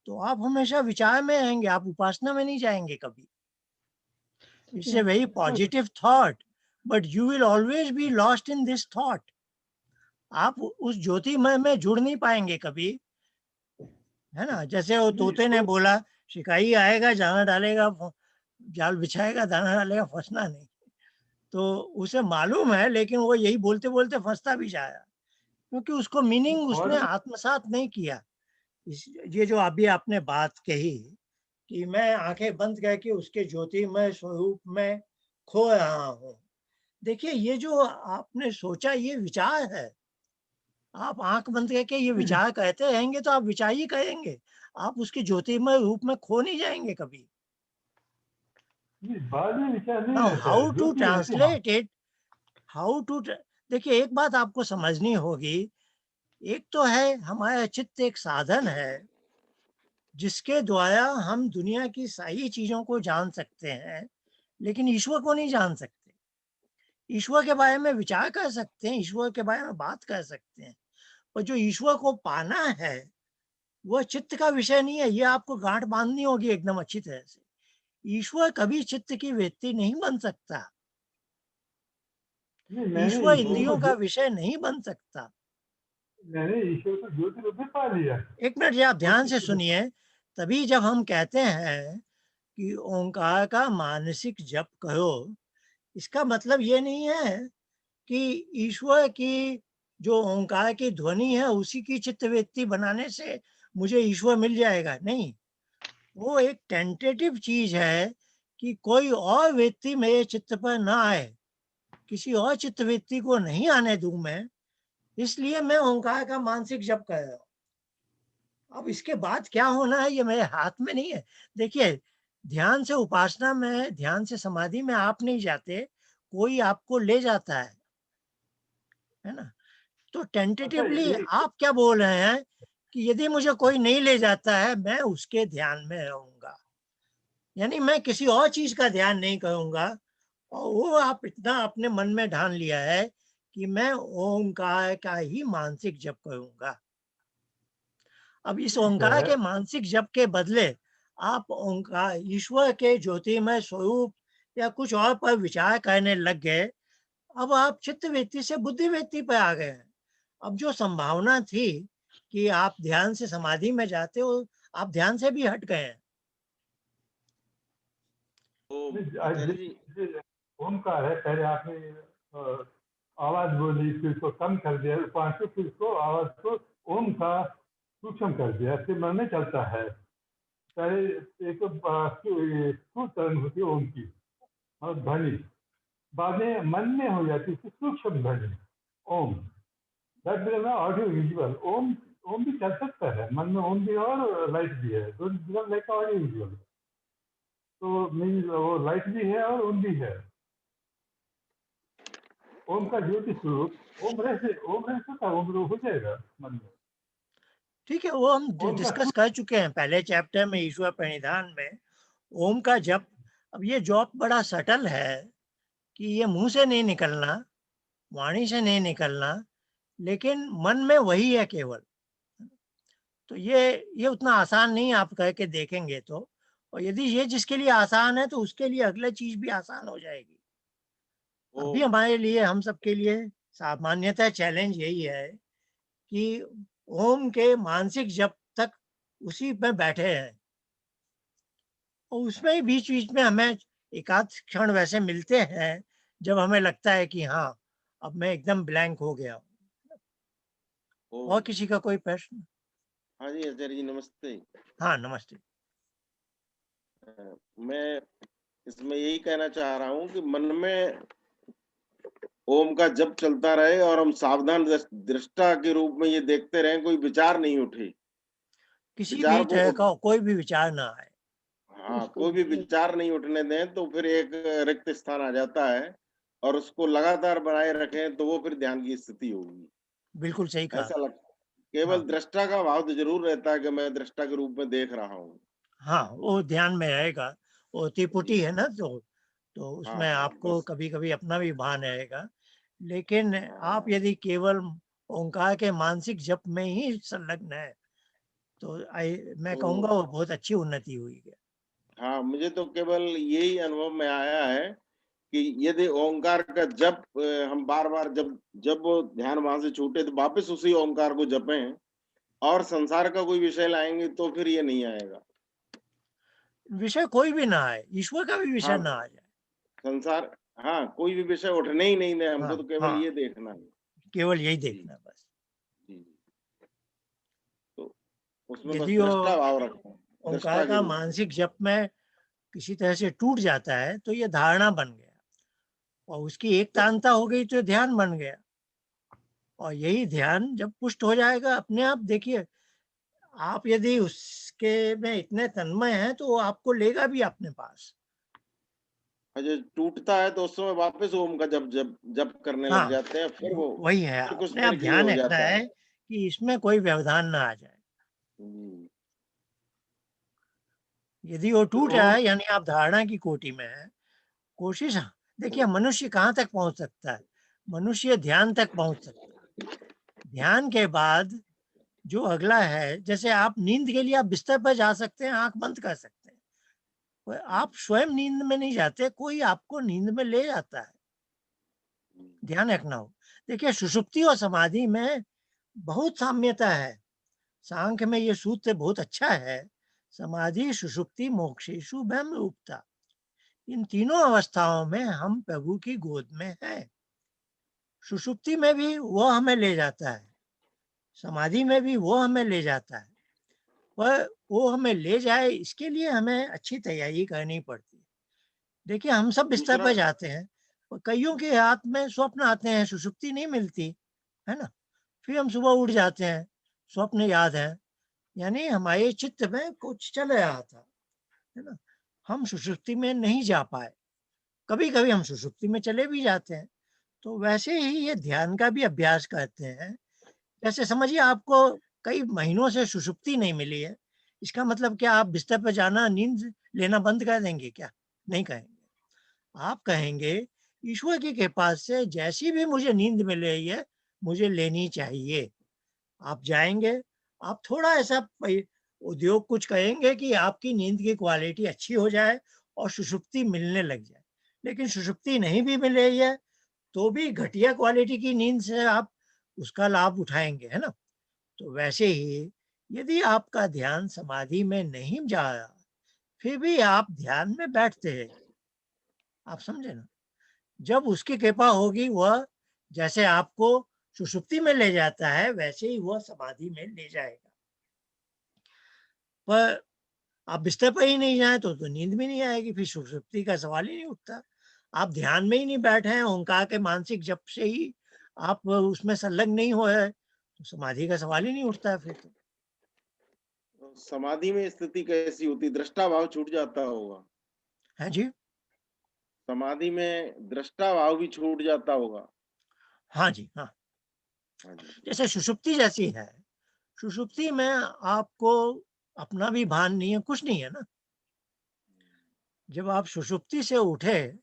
तो आप हमेशा विचार में रहेंगे, आप उपासना में नहीं जाएंगे कभी। It's a very positive thought, but you will always be lost in this thought. आप उस ज्योतिमय में जुड़ नहीं पाएंगे कभी, है ना। जैसे वो नहीं, तोते ने बोला, शिकारी आएगा, दाना डालेगा, जाल बिछाएगा, दाना डालेगा, फंसना नहीं। तो उसे मालूम है, लेकिन वो यही बोलते बोलते फंसता भी जाया, क्योंकि उसको मीनिंग उसने और आत्मसात नहीं किया। ये जो अभी आपने बात कही कि मैं आंखें बंद करके उसके ज्योतिमय स्वरूप में खो रहा हूँ, देखिए ये जो आपने सोचा ये विचार है। आप आंख बंद करके ये विचार कहते रहेंगे तो आप विचार ही कहेंगे, आप उसके ज्योतिमय रूप में खो नहीं जाएंगे कभी। बाद में विचार नहीं नाउ रहता हाउ है, टू ज्योति रहती है वहां। ट्रांसलेट इट, हाउ टू, देखिए एक बात आपको समझनी होगी। एक तो है हमारा चित्त एक साधन है जिसके द्वारा हम दुनिया की सारी चीजों को जान सकते हैं, लेकिन ईश्वर को नहीं जान सकते। ईश्वर के बारे में विचार कर सकते हैं, ईश्वर के बारे में बात कर सकते हैं, पर जो ईश्वर को पाना है वह चित्त का विषय नहीं है। ये आपको गांठ बांधनी होगी एकदम अच्छी तरह से। ईश्वर कभी चित्त की व्यक्ति नहीं बन सकता, नहीं, मैंने ईश्वर ईश्वर को इंद्रियों का विषय नहीं बन सकता। ज्योति रूप में पा लिया। एक मिनट, ये आप वो ध्यान से चित्र सुनिए। तभी जब हम कहते हैं कि ओंकार का मानसिक जप करो, इसका मतलब ये नहीं है कि ईश्वर की जो ओंकार की ध्वनि है उसी की चित्तवृत्ति बनाने से मुझे ईश्वर मिल जाएगा, नहीं। वो एक टेंटेटिव चीज है कि कोई और व्यक्ति मेरे चित्त पर ना आए, किसी और चित्तवृत्ति को नहीं आने दूं मैं, इसलिए मैं ओंकार का मानसिक जप कर रहा हूं। अब इसके बाद क्या होना है ये मेरे हाथ में नहीं है। देखिए, ध्यान से उपासना में, ध्यान से समाधि में आप नहीं जाते, कोई आपको ले जाता है ना। तो अच्छा टेंटेटिवली ये आप क्या बोल रहे हैं कि यदि मुझे कोई नहीं ले जाता है मैं उसके ध्यान में रहूंगा, यानी मैं किसी और चीज का ध्यान नहीं करूंगा। और वो आप इतना अपने मन में ठान लिया है कि मैं ओंकार का ही मानसिक जप करूंगा। अब इस ठीक ओंकार है। के मानसिक जप के बदले आप ओंकार ईश्वर के ज्योतिमय स्वरूप या कुछ और पर विचार करने लग गए। अब आप चित्त वृत्ति से बुद्धि वृत्ति पर आ गए हैं। अब जो संभावना थी कि आप ध्यान से समाधि में जाते हो, आप ध्यान से भी हट गए हैं। तो नहीं, आचार्य जी, ओमकार है, पहले आपने आवाज बोली, फिर उसको कम कर दिया उपासना, फिर उसको आवाज को ओम का सूक्ष्म कर दिया, फिर मन में चलता है। पहले एक तो तरंग होती है ओम की और ध्वनि, बाद में मन में हो जाती है सूक्ष्म ध्वनि Om. That become audio visual. Om Om भी चल सकता है, मन में ओम भी है और लाइट भी है, दोनों लाइट का ऑडियो विजुअल। तो मीन वो लाइट भी है और ओम भी है। ओम का ज्योति स्वरूप ओम रह सकता है, ओम हो जाएगा मन में। ठीक है, वो हम ओम का डिस्कस कर चुके हैं पहले चैप्टर में, ईश्वर प्रणिधान में। ओम का जप, अब ये जप बड़ा सटल है कि ये मुंह से नहीं निकलना, वाणी से नहीं निकलना, लेकिन मन में वही है केवल। तो ये उतना आसान नहीं, आप कह के देखेंगे तो। और यदि ये जिसके लिए आसान है तो उसके लिए अगला चीज भी आसान हो जाएगी। वो अभी हमारे लिए, हम सबके लिए सामान्यतः चैलेंज यही है कि ओम के मानसिक जप तक उसी में बैठे हैं, और उसमें ही बीच बीच में हमें एकाध क्षण वैसे मिलते हैं जब हमें लगता है कि हाँ अब मैं एकदम ब्लैंक हो गया हूँ। ओ और किसी का कोई प्रश्न? हाँ जी आचार्य जी नमस्ते। हाँ, नमस्ते। मैं इसमें यही कहना चाह रहा हूँ कि मन में ओम का जप चलता रहे और हम सावधान दृष्टा के रूप में ये देखते रहें कोई विचार नहीं उठे। किसी विचार भी को तरह का कोई भी विचार ना आए। हाँ, उसको कोई भी विचार नहीं उठने दें तो फिर एक रिक्त स्थान आ जाता है और उसको लगातार बनाए रखें तो वो फिर ध्यान की स्थिति होगी। बिल्कुल सही कहा। ऐसा लग केवल हाँ, दृष्टा का भाव तो ज़रूर रहता है कि मैं दृष्टा के रूप में देख रहा हूँ। हाँ, वो ध्यान में रहेगा। वो त्रिपुटी जी, है ना, तो हाँ, उसमें हाँ, आपको बस कभी-कभी अपना भी भान रहेगा। लेकिन आप हाँ, यदि केवल ओंकार के मानसिक जप में ही संलग्न है, तो मैं तो कहूँगा वो बहुत अच्छी उन्नति हुई है। हाँ, मुझे तो केवल यही अनुभव में आया है कि यदि ओंकार का जप हम बार-बार जब जब वो ध्यान वहाँ से छूटे तो वापस उसी ओंकार को जपें और संसार का कोई विषय लाएँगे तो फिर ये नहीं आएगा। विषय कोई भी ना आए, ईश्वर का भी विषय हाँ, ना आ जाए। संसार हाँ, कोई भी विषय उठने ही नहीं दें, हमको हाँ, तो केवल हाँ, ये देखना है। केवल यही जी, देखना है बस। जी, जी। तो उसमें बस यदि वो दृष्टा भाव रखें, ओंकार दृष्टा के का रूप में। मानसिक जप में किसी तरह से टूट जाता है, तो ये धारणा बन गया और उसकी एक तो तानता हो गई तो ध्यान बन गया। और यही ध्यान जब पुष्ट हो जाएगा अपने आप, देखिए आप यदि उसके में इतने तन्मय हैं तो वो आपको लेगा भी अपने पास। और जो टूटता है तो उस समय वापस ओम का जप जप जप करने लग हाँ, जाते हैं, वही है, फिर कुछ अपने आप देर के लिए ध्यान हो रखना जाता है। है कि इसमें कोई व्यवधान ना आ जाए। जी, यदि वो फिर टूट रहा ओम है यानी आप धारणा की कोटि में हैं, कोशिश, देखिए मनुष्य कहाँ तक पहुँच सकता है? मनुष्य ध्यान तक पहुँच सकता है। ध्यान के बाद जो अगला है, जैसे आप नींद के लिए आप बिस्तर पर जा सकते हैं, आँख बंद कर सकते हैं। आप स्वयं नींद में नहीं जाते, कोई आपको नींद में ले जाता है। ध्यान रखना हो। देखिए सुषुप्ति और समाधि में बहुत साम्यता है। सांख्य में ये सूत्र बहुत अच्छा है। समाधि सुषुप्ति मोक्षेषु ब्रह्म रूपता। इन तीनों अवस्थाओं में हम प्रभु की गोद में हैं। सुषुप्ति में भी वो हमें ले जाता है, समाधि में भी वो हमें ले जाता है। पर वो हमें ले जाए इसके लिए हमें अच्छी तैयारी करनी पड़ती है। देखिए हम सब बिस्तर दूसरा पर जाते हैं और कईयों के हाथ में स्वप्न आते हैं, सुषुप्ति नहीं मिलती, है ना? फिर हम सुबह उठ जाते हैं, स्वप्न याद है, यानी हमारे चित्त में कुछ चल रहा था, है ना? हम सुषुप्ति में नहीं जा पाए। कभी-कभी हम सुषुप्ति में चले भी जाते हैं। तो वैसे ही ये ध्यान का भी अभ्यास करते हैं। जैसे समझिए आपको कई महीनों से सुषुप्ति नहीं मिली है, इसका मतलब क्या आप बिस्तर पे जाना, नींद लेना बंद कर देंगे क्या? नहीं कहेंगे। आप कहेंगे ईश्वर की कृपा से जैसी भी मुझे नींद मिल रही है, मुझे लेनी चाहिए। आप जाएँगे, आप थोड़ा ऐसा उद्योग कुछ करेंगे कि आपकी नींद की क्वालिटी अच्छी हो जाए और सुषुप्ति मिलने लग जाए। लेकिन सुषुप्ति नहीं भी मिल रही है, तो भी घटिया क्वालिटी की नींद से आप उसका लाभ उठाएँगे, है ना? तो वैसे ही यदि आपका ध्यान समाधि में नहीं जा रहा, फिर भी आप ध्यान में बैठते हैं, आप समझे ना? जब उसकी कृपा होगी वह जैसे आपको सुषुप्ति में ले जाता है, वैसे ही वह समाधि में ले जाएगा। पर आप बिस्तर पर ही नहीं जाएँ तो नींद भी नहीं आएगी, फिर सुषुप्ति का सवाल ही नहीं उठता। आप ध्यान में ही नहीं बैठे हैं, ओंकार के मानसिक जप से ही आप उसमें संलग्न नहीं हुए हैं, तो समाधि का सवाल ही नहीं उठता है फिर तो। समाधि में स्थिति कैसी होती? दृष्टा भाव छूट जाता होगा। हैं जी? समाधि में दृष्टा भाव भी छूट जाता होगा। हाँ जी, हाँ। हाँ जी। जैसे सुषुप्ति जैसी है, सुषुप्ति में आपको अपना भी भान नहीं है, कुछ नहीं है ना। जब आप सुषुप्ति से उठे,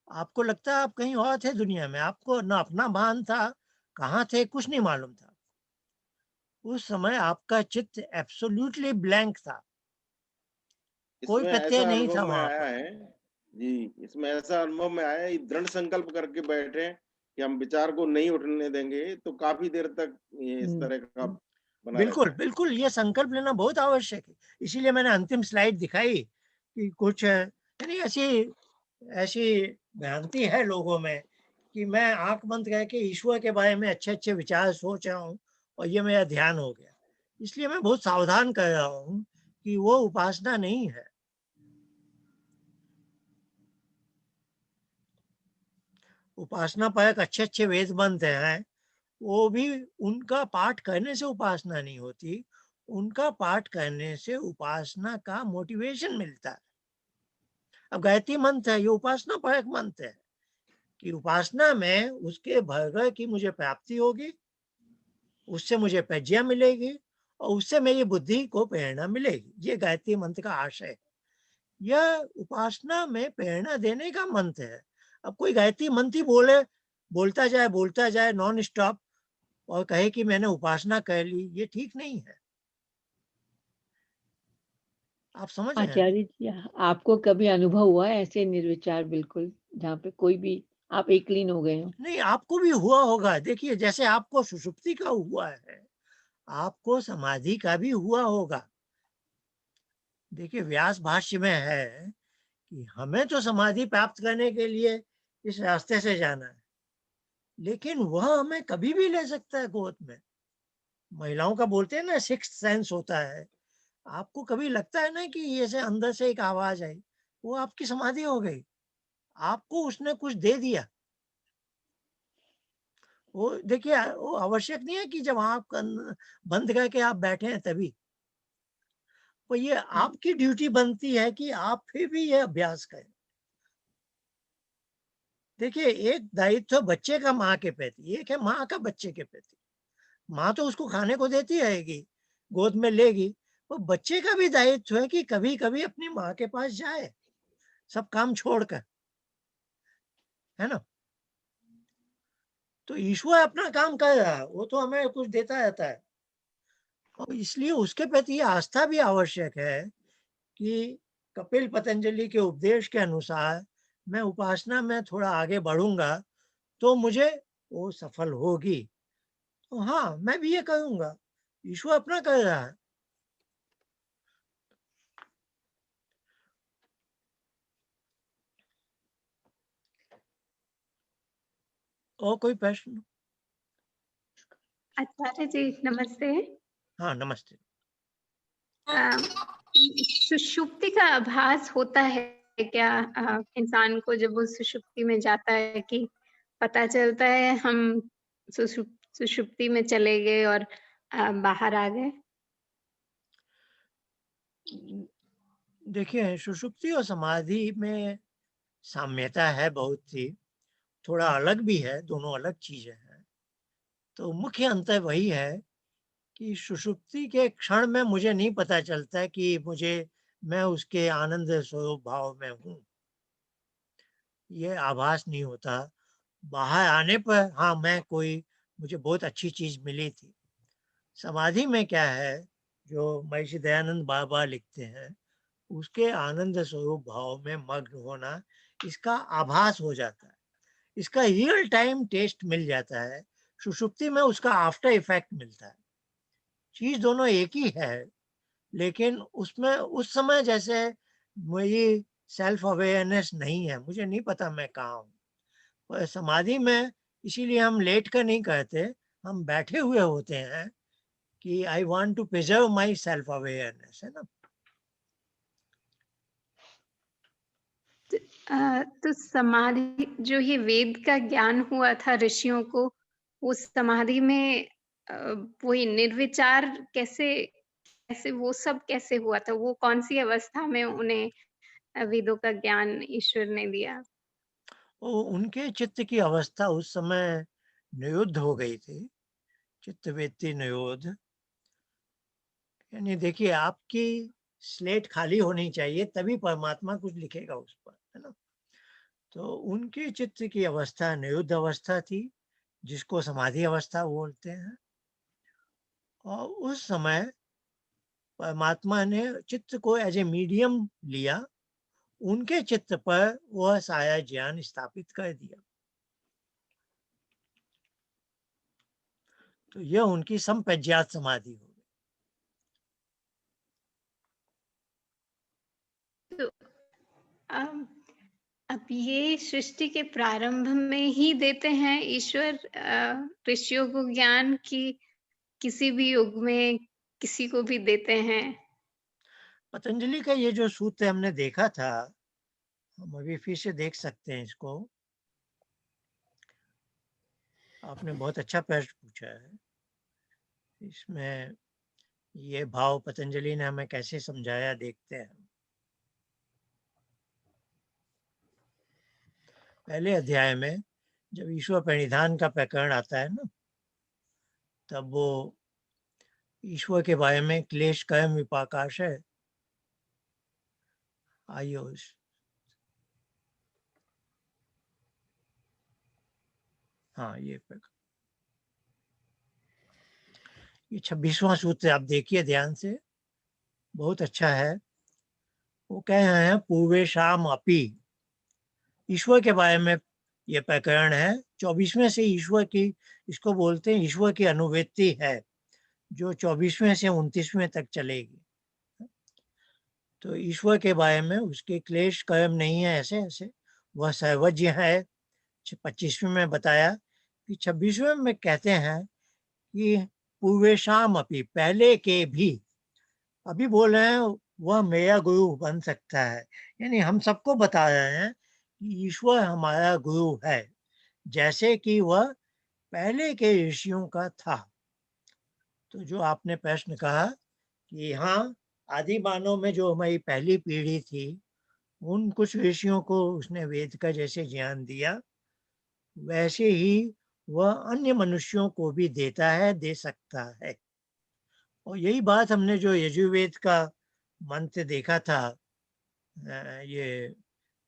आपको लगता है आप कहीं और थे दुनिया में, आपको ना अपना भान था, कहाँ थे कुछ नहीं मालूम था। उस समय आपका चित्त एब्सोल्यूटली ब्लैंक था, कोई इसमें प्रत्यय ऐसा नहीं अनुभव था में वहाँ आया पर। है जी, इसमें ऐसा अनुभव में आया है, दृढ़ संकल्प करके बैठे कि हम विचार को नहीं उठने देंगे, तो काफ़ी देर तक ये इस तरह का हुँ, बना बिल्कुल, रहता है। बिल्कुल ये संकल्प लेना बहुत आवश्यक है। इसीलिए मैंने अंतिम स्लाइड दिखाई कि कुछ यानी ऐसी ऐसी भ्रांति है लोगों में कि मैं आंख बंद करके ईश्वर के बारे में अच्छे अच्छे विचार सोच रहा हूँ और ये मेरा ध्यान हो गया। इसलिए मैं बहुत सावधान कर रहा हूँ कि वो उपासना नहीं है। उपासना पर अच्छे अच्छे वेद बनते हैं, वो भी उनका पाठ करने से उपासना नहीं होती, उनका पाठ करने से उपासना का मोटिवेशन मिलता है। अब गायत्री मंत्र है, ये उपासना पर एक मंत्र है कि उपासना में उसके भरगर की मुझे प्राप्ति होगी, उससे मुझे प्रज्ञा मिलेगी और उससे मेरी बुद्धि को प्रेरणा मिलेगी। ये गायत्री मंत्र का आशय है। यह उपासना में प्रेरणा देने का मंत्र है। अब कोई गायत्री मंत्र ही बोलता जाए नॉन स्टॉप और कहे कि मैंने उपासना कर ली, ये ठीक नहीं है। आप समझ रहे हैं? आचार्य जी, आपको कभी अनुभव हुआ है ऐसे निर्विचार बिल्कुल, जहाँ पे कोई भी आप एक लीन हो गए हो? नहीं, आपको भी हुआ होगा। देखिए, जैसे आपको सुषुप्ति का हुआ है, आपको समाधि का भी हुआ होगा। देखिए, व्यास भाष्य में है कि हमें तो समाधि प्राप्त करने के लिए इस रास्ते से जाना है, लेकिन वह हमें कभी भी ले सकता है गोद में। महिलाओं का बोलते हैं ना, सिक्स्थ सेंस होता है। आपको कभी लगता है ना कि ऐसे अंदर से एक आवाज आई, वो आपकी समाधि हो गई, आपको उसने कुछ दे दिया। वो देखिए, वो आवश्यक नहीं है कि जब आँख बंद करके आप बैठे हैं तभी। तो ये आपकी ड्यूटी बनती है कि आप फिर भी ये अभ्यास करें। देखिए, एक दायित्व बच्चे का माँ के प्रति, एक है माँ का बच्चे के प्रति। माँ तो उसको खाने को देती रहेगी, गोद में लेगी। वो बच्चे का भी दायित्व है कि कभी कभी अपनी माँ के पास जाए, सब काम छोड़कर, है ना। तो ईश्वर अपना काम कर रहा है, वो तो हमें कुछ देता रहता है और इसलिए उसके प्रति ये आस्था भी आवश्यक है कि कपिल पतंजलि के उपदेश के अनुसार मैं उपासना में थोड़ा आगे बढ़ूंगा तो मुझे वो सफल होगी। तो हाँ, मैं भी ये करूंगा, ईश्वर अपना कर रहा है। और कोई प्रश्न? आचार्य जी नमस्ते। हाँ, नमस्ते। सुषुप्ति का आभास होता है क्या इंसान को जब वो सुषुप्ति में जाता है, कि पता चलता है हम सुषुप्ति में चले गए और बाहर आ गए? देखिए, सुषुप्ति और समाधि में साम्यता है बहुत सी, थोड़ा अलग भी है, दोनों अलग चीजें हैं। तो मुख्य अंतर वही है कि सुषुप्ति के क्षण में मुझे नहीं पता चलता कि मैं उसके आनंद स्वरूप भाव में हूँ, ये आभास नहीं होता। बाहर आने पर हाँ, मुझे बहुत अच्छी चीज मिली थी। समाधि में क्या है, जो महर्षि दयानंद बाबा लिखते हैं, उसके आनंद स्वरूप भाव में मग्न होना, इसका आभास हो जाता है, इसका रियल टाइम टेस्ट मिल जाता है। सुषुप्ति में उसका आफ्टर इफेक्ट मिलता है। चीज दोनों एक ही है, लेकिन उसमें उस समय जैसे मेरी सेल्फ अवेयरनेस नहीं है, मुझे नहीं पता मैं कहाँ हूँ। और समाधि में इसीलिए हम लेट कर नहीं कहते, हम बैठे हुए होते हैं कि I want to preserve my self awareness, है ना। तो समाधि, जो ये वेद का ज्ञान हुआ था ऋषियों को, वो समाधि में वही निर्विचार कैसे कैसे वो सब कैसे हुआ था? वो कौन सी अवस्था में उन्हें वेदों का ज्ञान ईश्वर ने दिया? वो उनके चित्त की अवस्था उस समय निरुद्ध हो गई थी, चित्तवृत्ति निरोध। यानी देखिए, आपकी स्लेट खाली होनी चाहिए, तभी परमात्मा कुछ लिखेगा उस पर, है ना। तो उनके चित्त की अवस्था निरुद्ध अवस्था थी, जिसको समाधि अवस्था बोलते हैं। और उस समय परमात्मा ने चित्त को एज ए मीडियम लिया, उनके चित्त पर वह सारा ज्ञान स्थापित कर दिया। तो यह उनकी संप्रज्ञात समाधि हो गई। तो अम, अब ये सृष्टि के प्रारंभ में ही देते हैं ईश्वर ऋषियों को ज्ञान की किसी भी युग में किसी को भी देते हैं? पतंजलि का ये जो सूत्र हमने देखा था, हम अभी फिर से देख सकते हैं इसको। आपने बहुत अच्छा प्रश्न पूछा है। इसमें ये भाव पतंजलि ने हमें कैसे समझाया, देखते हैं। पहले अध्याय में जब ईश्वर प्रणिधान का प्रकरण आता है ना, तब वो ईश्वर के बारे में क्लेश कर्म विपाकाश है। आयुष हाँ, ये 26वां सूत्र आप देखिए ध्यान से, बहुत अच्छा है। वो कह रहे हैं पूर्वेशाम अपि, ईश्वर के बारे में ये प्रकरण है। 24वें से ईश्वर की, इसको बोलते हैं ईश्वर की अनुवृत्ति है, जो 24वें से 29वें तक चलेगी। तो ईश्वर के बारे में उसके क्लेश कर्म नहीं है, ऐसे ऐसे वह सर्वज्ञ है। 25वें में बताया कि 26वें में कहते हैं कि पूर्वेशाम अपि, पहले के भी। अभी बोल रहे हैं वह मेरा गुरु बन सकता है, यानी हम सबको बता रहे हैं कि ईश्वर हमारा गुरु है, जैसे कि वह पहले के ऋषियों का था। तो जो आपने प्रश्न कहा कि हाँ, आदि मानव में जो हमारी पहली पीढ़ी थी, उन कुछ ऋषियों को उसने वेद का जैसे ज्ञान दिया, वैसे ही वह अन्य मनुष्यों को भी देता है, दे सकता है। और यही बात हमने जो यजुर्वेद का मंत्र देखा था, ये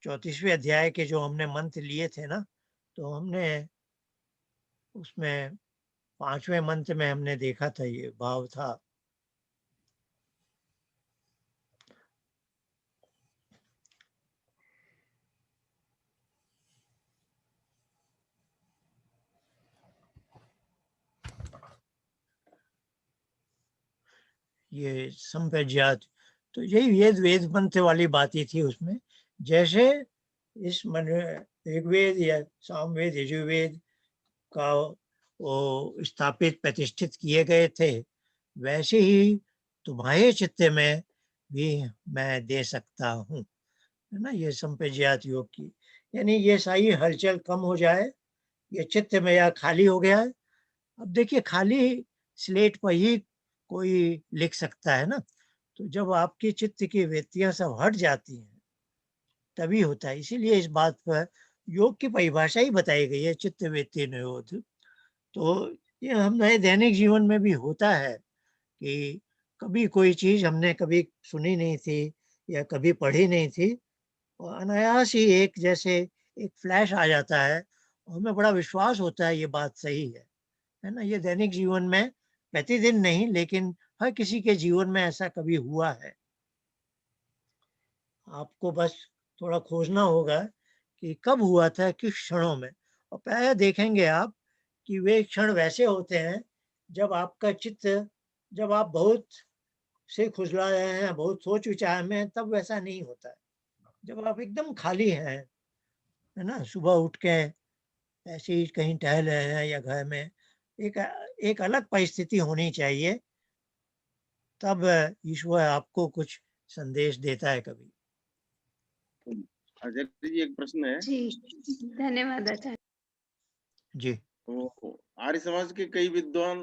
34वें अध्याय के जो हमने मंत्र लिए थे ना, तो हमने उसमें 5वें मंत्र में हमने देखा था, ये भाव था। ये संप्रज्ञात, तो यही वेद मंत्र वाली बात ही थी उसमें। जैसे इस मन ऋग्वेद या सामवेद यजुर्वेद का वो स्थापित प्रतिष्ठित किए गए थे, वैसे ही तुम्हारे चित्त में भी मैं दे सकता हूँ, है ना। ये संप्रज्ञात योग की, यानी ये सारी हलचल कम हो जाए, ये चित्त मेरा खाली हो गया है। अब देखिए, खाली स्लेट पर ही कोई लिख सकता है ना, तो जब आपकी चित्त की वृत्तियां सब हट जाती हैं, तभी होता है। इसीलिए इस बात पर योग की परिभाषा ही बताई गई है, चित्त वृत्ति निरोध। तो ये हमारे दैनिक जीवन में भी होता है कि कभी कोई चीज हमने कभी सुनी नहीं थी या कभी पढ़ी नहीं थी, और अनायास ही एक जैसे एक फ्लैश आ जाता है, और हमें बड़ा विश्वास होता है ये बात सही है ना। ये दैनिक जीवन में प्रतिदिन नहीं, लेकिन हर किसी के जीवन में ऐसा कभी हुआ है। आपको बस थोड़ा खोजना होगा कि कब हुआ था, किस क्षणों में। और प्रायः देखेंगे आप कि वे क्षण वैसे होते हैं जब आपका चित्त, जब आप बहुत से खुजला रहे हैं, बहुत सोच विचार में हैं, तब वैसा नहीं होता है। जब आप एकदम खाली हैं, है ना, सुबह उठ के ऐसे ही कहीं टहल रहे हैं या घर में, एक एक अलग परिस्थिति होनी चाहिए, तब ईश्वर आपको कुछ संदेश देता है कभी। आचार्य जी, एक प्रश्न है। जी, धन्यवाद आचार्य। जी, तो आर्य समाज के कई विद्वान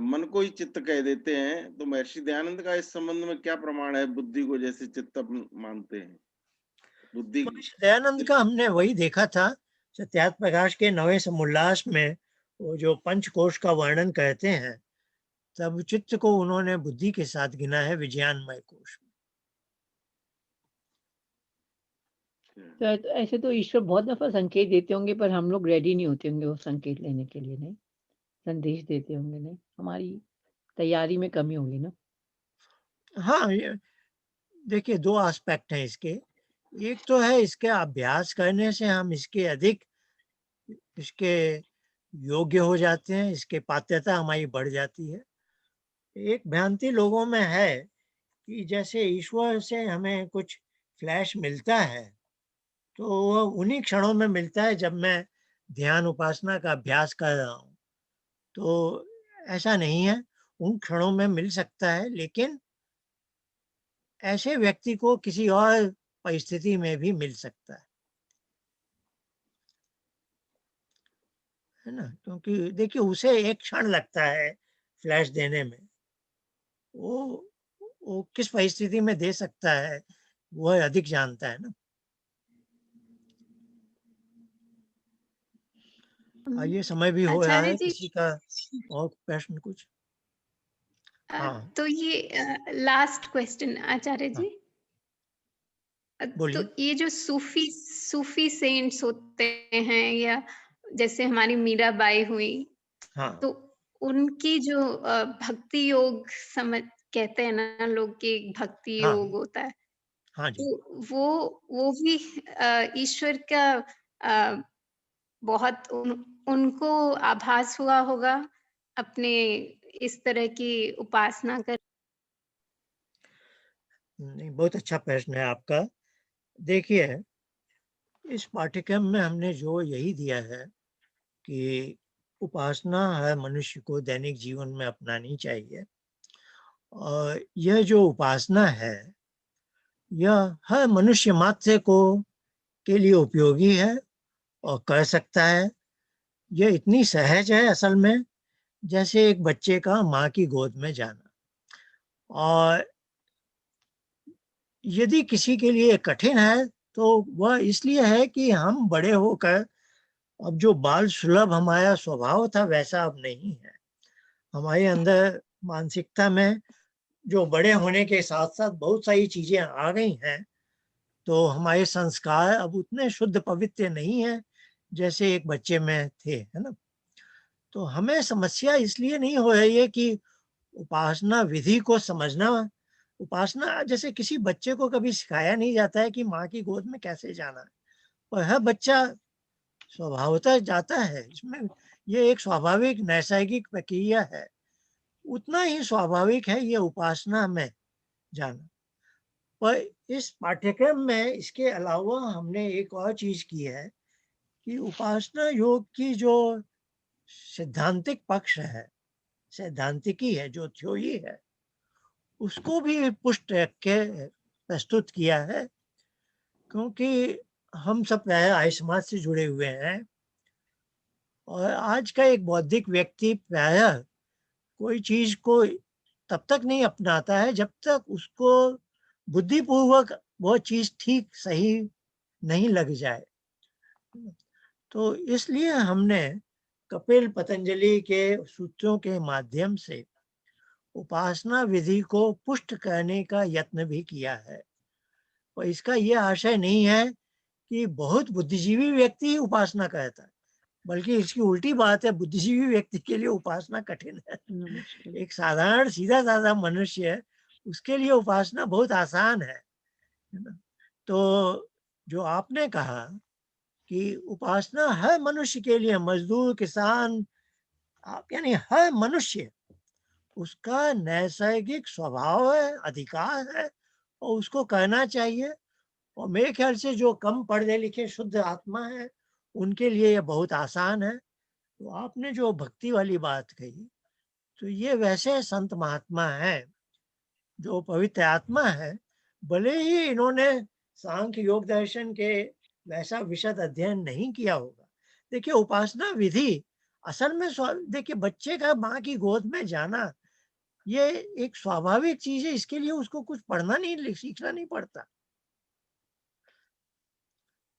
मन को ही चित्त कह देते हैं, तो महर्षि दयानंद का इस संबंध में क्या प्रमाण है? बुद्धि को जैसे चित्त मानते हैं, बुद्धि महर्षि दयानंद का हमने वही देखा था सत्यार्थ प्रकाश के नवे समुल्लास में, वो जो पंचकोश का वर्णन कहते हैं, तब चित्त को उन्होंने बुद्धि के साथ गिना है विज्ञानमय कोश में। तो ऐसे तो ईश्वर बहुत दफा संकेत देते होंगे, पर हम लोग रेडी नहीं होते होंगे वो संकेत लेने के लिए, नहीं संदेश देते होंगे, नहीं हमारी तैयारी में कमी होगी ना। हाँ, देखिए, दो एस्पेक्ट हैं इसके। एक तो है इसके अभ्यास करने से हम इसके अधिक इसके योग्य हो जाते हैं, इसके पात्रता हमारी बढ़ जाती है। एक भ्रांति लोगों में है कि जैसे ईश्वर से हमें कुछ फ्लैश मिलता है, तो वो उन्हीं क्षणों में मिलता है जब मैं ध्यान उपासना का अभ्यास कर रहा हूँ। तो ऐसा नहीं है, उन क्षणों में मिल सकता है, लेकिन ऐसे व्यक्ति को किसी और परिस्थिति में भी मिल सकता है ना? क्योंकि देखिए उसे एक क्षण लगता है फ्लैश देने में। वो वो किस परिस्थिति में दे सकता है, वह अधिक जानता है ना। ये समय भी हो रहा आचार्य है, जी, किसी का और प्रश्न कुछ? हाँ, तो ये लास्ट क्वेश्चन आचार्य हाँ, जी। तो बोलिए। ये जो सूफी सूफी सेंट्स होते हैं, या जैसे हमारी मीराबाई हुई, हाँ, तो उनकी जो भक्ति योग समझ कहते हैं ना लोग कि भक्ति हाँ, योग होता है, हाँ जी। तो वो भी ईश्वर का बहुत उनको आभास हुआ होगा अपने इस तरह की उपासना कर। नहीं, बहुत अच्छा प्रश्न है आपका। देखिए, इस पाठ्यक्रम में हमने जो यही दिया है कि उपासना हर मनुष्य को दैनिक जीवन में अपनानी चाहिए। और यह जो उपासना है, यह हर मनुष्य मात्र को के लिए उपयोगी है और कर सकता है। यह इतनी सहज है असल में, जैसे एक बच्चे का माँ की गोद में जाना। और यदि किसी के लिए कठिन है, तो वह इसलिए है कि हम बड़े होकर अब जो बाल सुलभ हमारा स्वभाव था, वैसा अब नहीं है। हमारे अंदर मानसिकता में जो बड़े होने के साथ-साथ बहुत सारी चीज़ें आ गई हैं, तो हमारे संस्कार अब उतने शुद्ध पवित्र नहीं हैं, जैसे एक बच्चे में थे, है ना? तो हमें समस्या इसलिए नहीं हो रही है कि उपासना विधि को समझना। उपासना जैसे किसी बच्चे को कभी सिखाया नहीं जाता है कि माँ की गोद में कैसे जाना है, और हर बच्चा स्वभावतः जाता है। इसमें ये एक स्वाभाविक नैसर्गिक प्रक्रिया है। उतना ही स्वाभाविक है ये उपासना में जाना। पर इस पाठ्यक्रम में इसके अलावा हमने एक और चीज़ की है कि उपासना योग की जो सैद्धांतिक पक्ष है, सैद्धांतिकी है, जो थ्योरी है, उसको भी पुष्ट रख के प्रस्तुत किया है। क्योंकि हम सब प्राय आर्य समाज से जुड़े हुए हैं, और आज का एक बौद्धिक व्यक्ति प्रायः कोई चीज़ को तब तक नहीं अपनाता है जब तक उसको बुद्धिपूर्वक वो चीज़ ठीक सही नहीं लग जाए। तो इसलिए हमने कपिल पतंजलि के सूत्रों के माध्यम से उपासना विधि को पुष्ट करने का यत्न भी किया है। और इसका ये आशय नहीं है कि बहुत बुद्धिजीवी व्यक्ति ही उपासना करता है, बल्कि इसकी उल्टी बात है, बुद्धिजीवी व्यक्ति के लिए उपासना कठिन है। मुश्किल। एक साधारण सीधा-साधा मनुष्य है, उसके लिए उपासना बहुत आसान है ना? तो जो आपने कहा कि उपासना हर मनुष्य के लिए, मजदूर, किसान, आप यानी हर मनुष्य, उसका नैसर्गिक स्वभाव है, अधिकार है, और उसको करना चाहिए। और मेरे ख्याल से जो कम पढ़े लिखे शुद्ध आत्मा है, उनके लिए ये बहुत आसान है। तो आपने जो भक्ति वाली बात कही, तो ये वैसे संत महात्मा हैं, जो पवित्र आत्मा है, भले ही इन्होंने सांख्य योग दर्शन के वैसा विशद अध्ययन नहीं किया होगा। देखिए उपासना विधि असल में देखिए बच्चे का माँ की गोद में जाना, ये एक स्वाभाविक चीज़ है। इसके लिए उसको कुछ पढ़ना नहीं, सीखना नहीं पड़ता।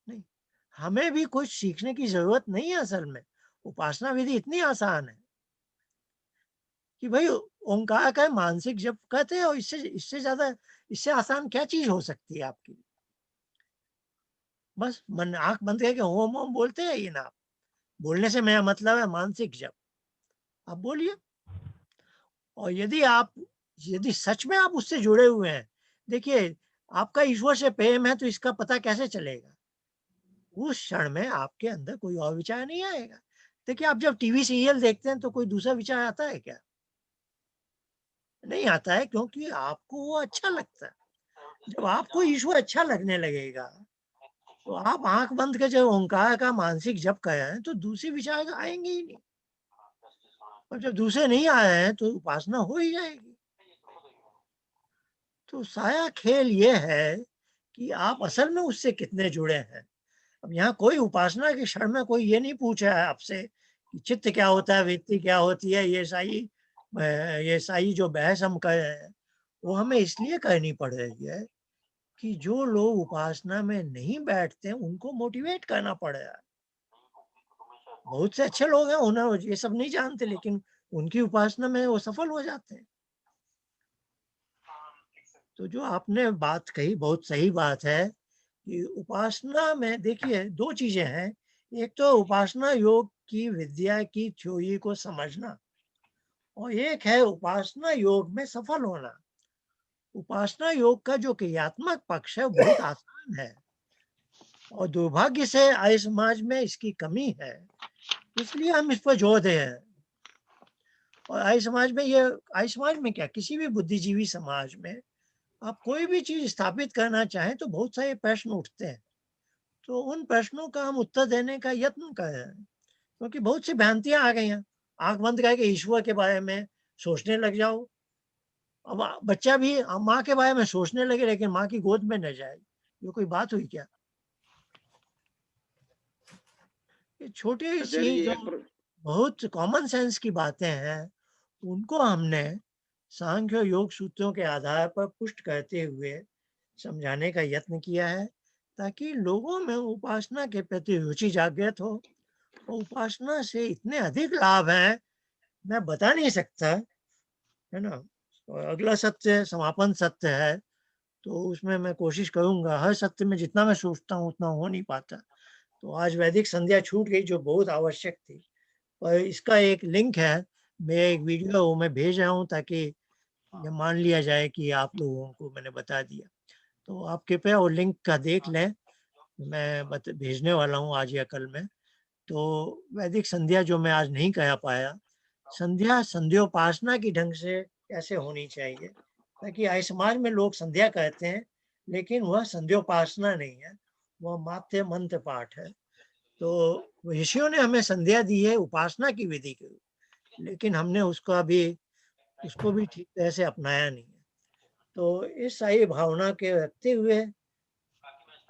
नहीं, हमें भी कुछ सीखने की ज़रूरत नहीं है असल में। उपासना विधि इतनी आसान है कि भई ओंकार का मानसिक जप कहते हैं, और इससे इससे ज़्यादा, इससे आसान क्या चीज़ हो सकती है आपके लिए? बस मन आँख बंद करके ओम ओम बोलते रहिए ना आप। बोलने से मेरा मतलब है मानसिक जप। आप बोलिए। और यदि सच में आप उससे जुड़े हुए हैं, देखिए आपका ईश्वर से प्रेम है, तो इसका पता कैसे चलेगा? उस क्षण में आपके अंदर कोई और विचार नहीं आएगा। देखिए आप जब टीवी सीरियल देखते हैं, तो कोई दूसरा विचार आता है क्या? नहीं आता है, क्योंकि आपको वो अच्छा लगता है। जब आपको ईश्वर अच्छा लगने लगेगा, तो आप आंख बंद के जब ओंकार का मानसिक जप करें तो दूसरे विचार आएंगे ही नहीं, और जब दूसरे नहीं आए हैं तो उपासना हो ही जाएगी। तो सारा खेल ये है कि आप असल में उससे कितने जुड़े हैं। अब यहाँ कोई उपासना के क्षण में कोई ये नहीं पूछ रहा है आपसे कि चित्त क्या होता है, वृत्ति क्या होती है। ये साई जो बहस हम कर रहे हैं वो हमें इसलिए करनी पड़ रही है कि जो लोग उपासना में नहीं बैठते उनको मोटिवेट करना पड़ रहा है। बहुत से अच्छे लोग हैं, उन्हें ये सब नहीं जानते, लेकिन उनकी उपासना में वो सफल हो जाते हैं। तो जो आपने बात कही बहुत सही बात है कि उपासना में देखिए दो चीजें हैं। एक तो उपासना योग की विद्या की थ्योरी को समझना, और एक है उपासना योग में सफल होना। उपासना योग का जो क्रियात्मक पक्ष है वो बहुत आसान है, और दुर्भाग्य से आर्य समाज में इसकी कमी है, इसलिए हम इस पर जोर दे रहे हैं। और आर्य समाज में क्या, किसी भी बुद्धिजीवी समाज में आप कोई भी चीज स्थापित करना चाहें तो बहुत सारे प्रश्न उठते हैं। तो उन प्रश्नों का हम उत्तर देने का यत्न कर रहे हैं, क्योंकि बहुत सी भ्रांतियां आ गई हैं। आंख बंद करके ईश्वर के बारे में सोचने लग जाओ। अब बच्चा भी माँ के बारे में सोचने लगे लेकिन माँ की गोद में न जाए, ये कोई बात हुई क्या? ये छोटी सी आचार्य जो एक बहुत कॉमन सेंस की बातें हैं उनको हमने सांख्य और योग सूत्रों के आधार पर पुष्ट करते हुए समझाने का यत्न किया है, ताकि लोगों में उपासना के प्रति रुचि जागृत हो। और उपासना से इतने अधिक लाभ हैं, मैं बता नहीं सकता, है ना। और अगला सत्य समापन सत्य है, तो उसमें मैं कोशिश करूंगा। हर सत्य में जितना मैं सोचता हूँ उतना हो नहीं पाता। तो आज वैदिक संध्या छूट गई जो बहुत आवश्यक थी, और इसका एक लिंक है, मैं एक वीडियो वो मैं भेज रहा हूँ ताकि ये मान लिया जाए कि आप लोगों को मैंने बता दिया। तो आप कृपया वो लिंक का देख लें, मैं भेजने वाला हूँ आज या कल में। तो वैदिक संध्या जो मैं आज नहीं कह पाया, संध्या संध्योपासना की ढंग से कैसे होनी चाहिए, ताकि आर्य समाज में लोग संध्या कहते हैं लेकिन वह संध्योपासना नहीं है, वह मात्र मंत्र पाठ है। तो ऋषियों ने हमें संध्या दी है उपासना की विधि के रूप, लेकिन हमने उसको भी ठीक तरह से अपनाया नहीं है। तो इस सारी भावना के रखते हुए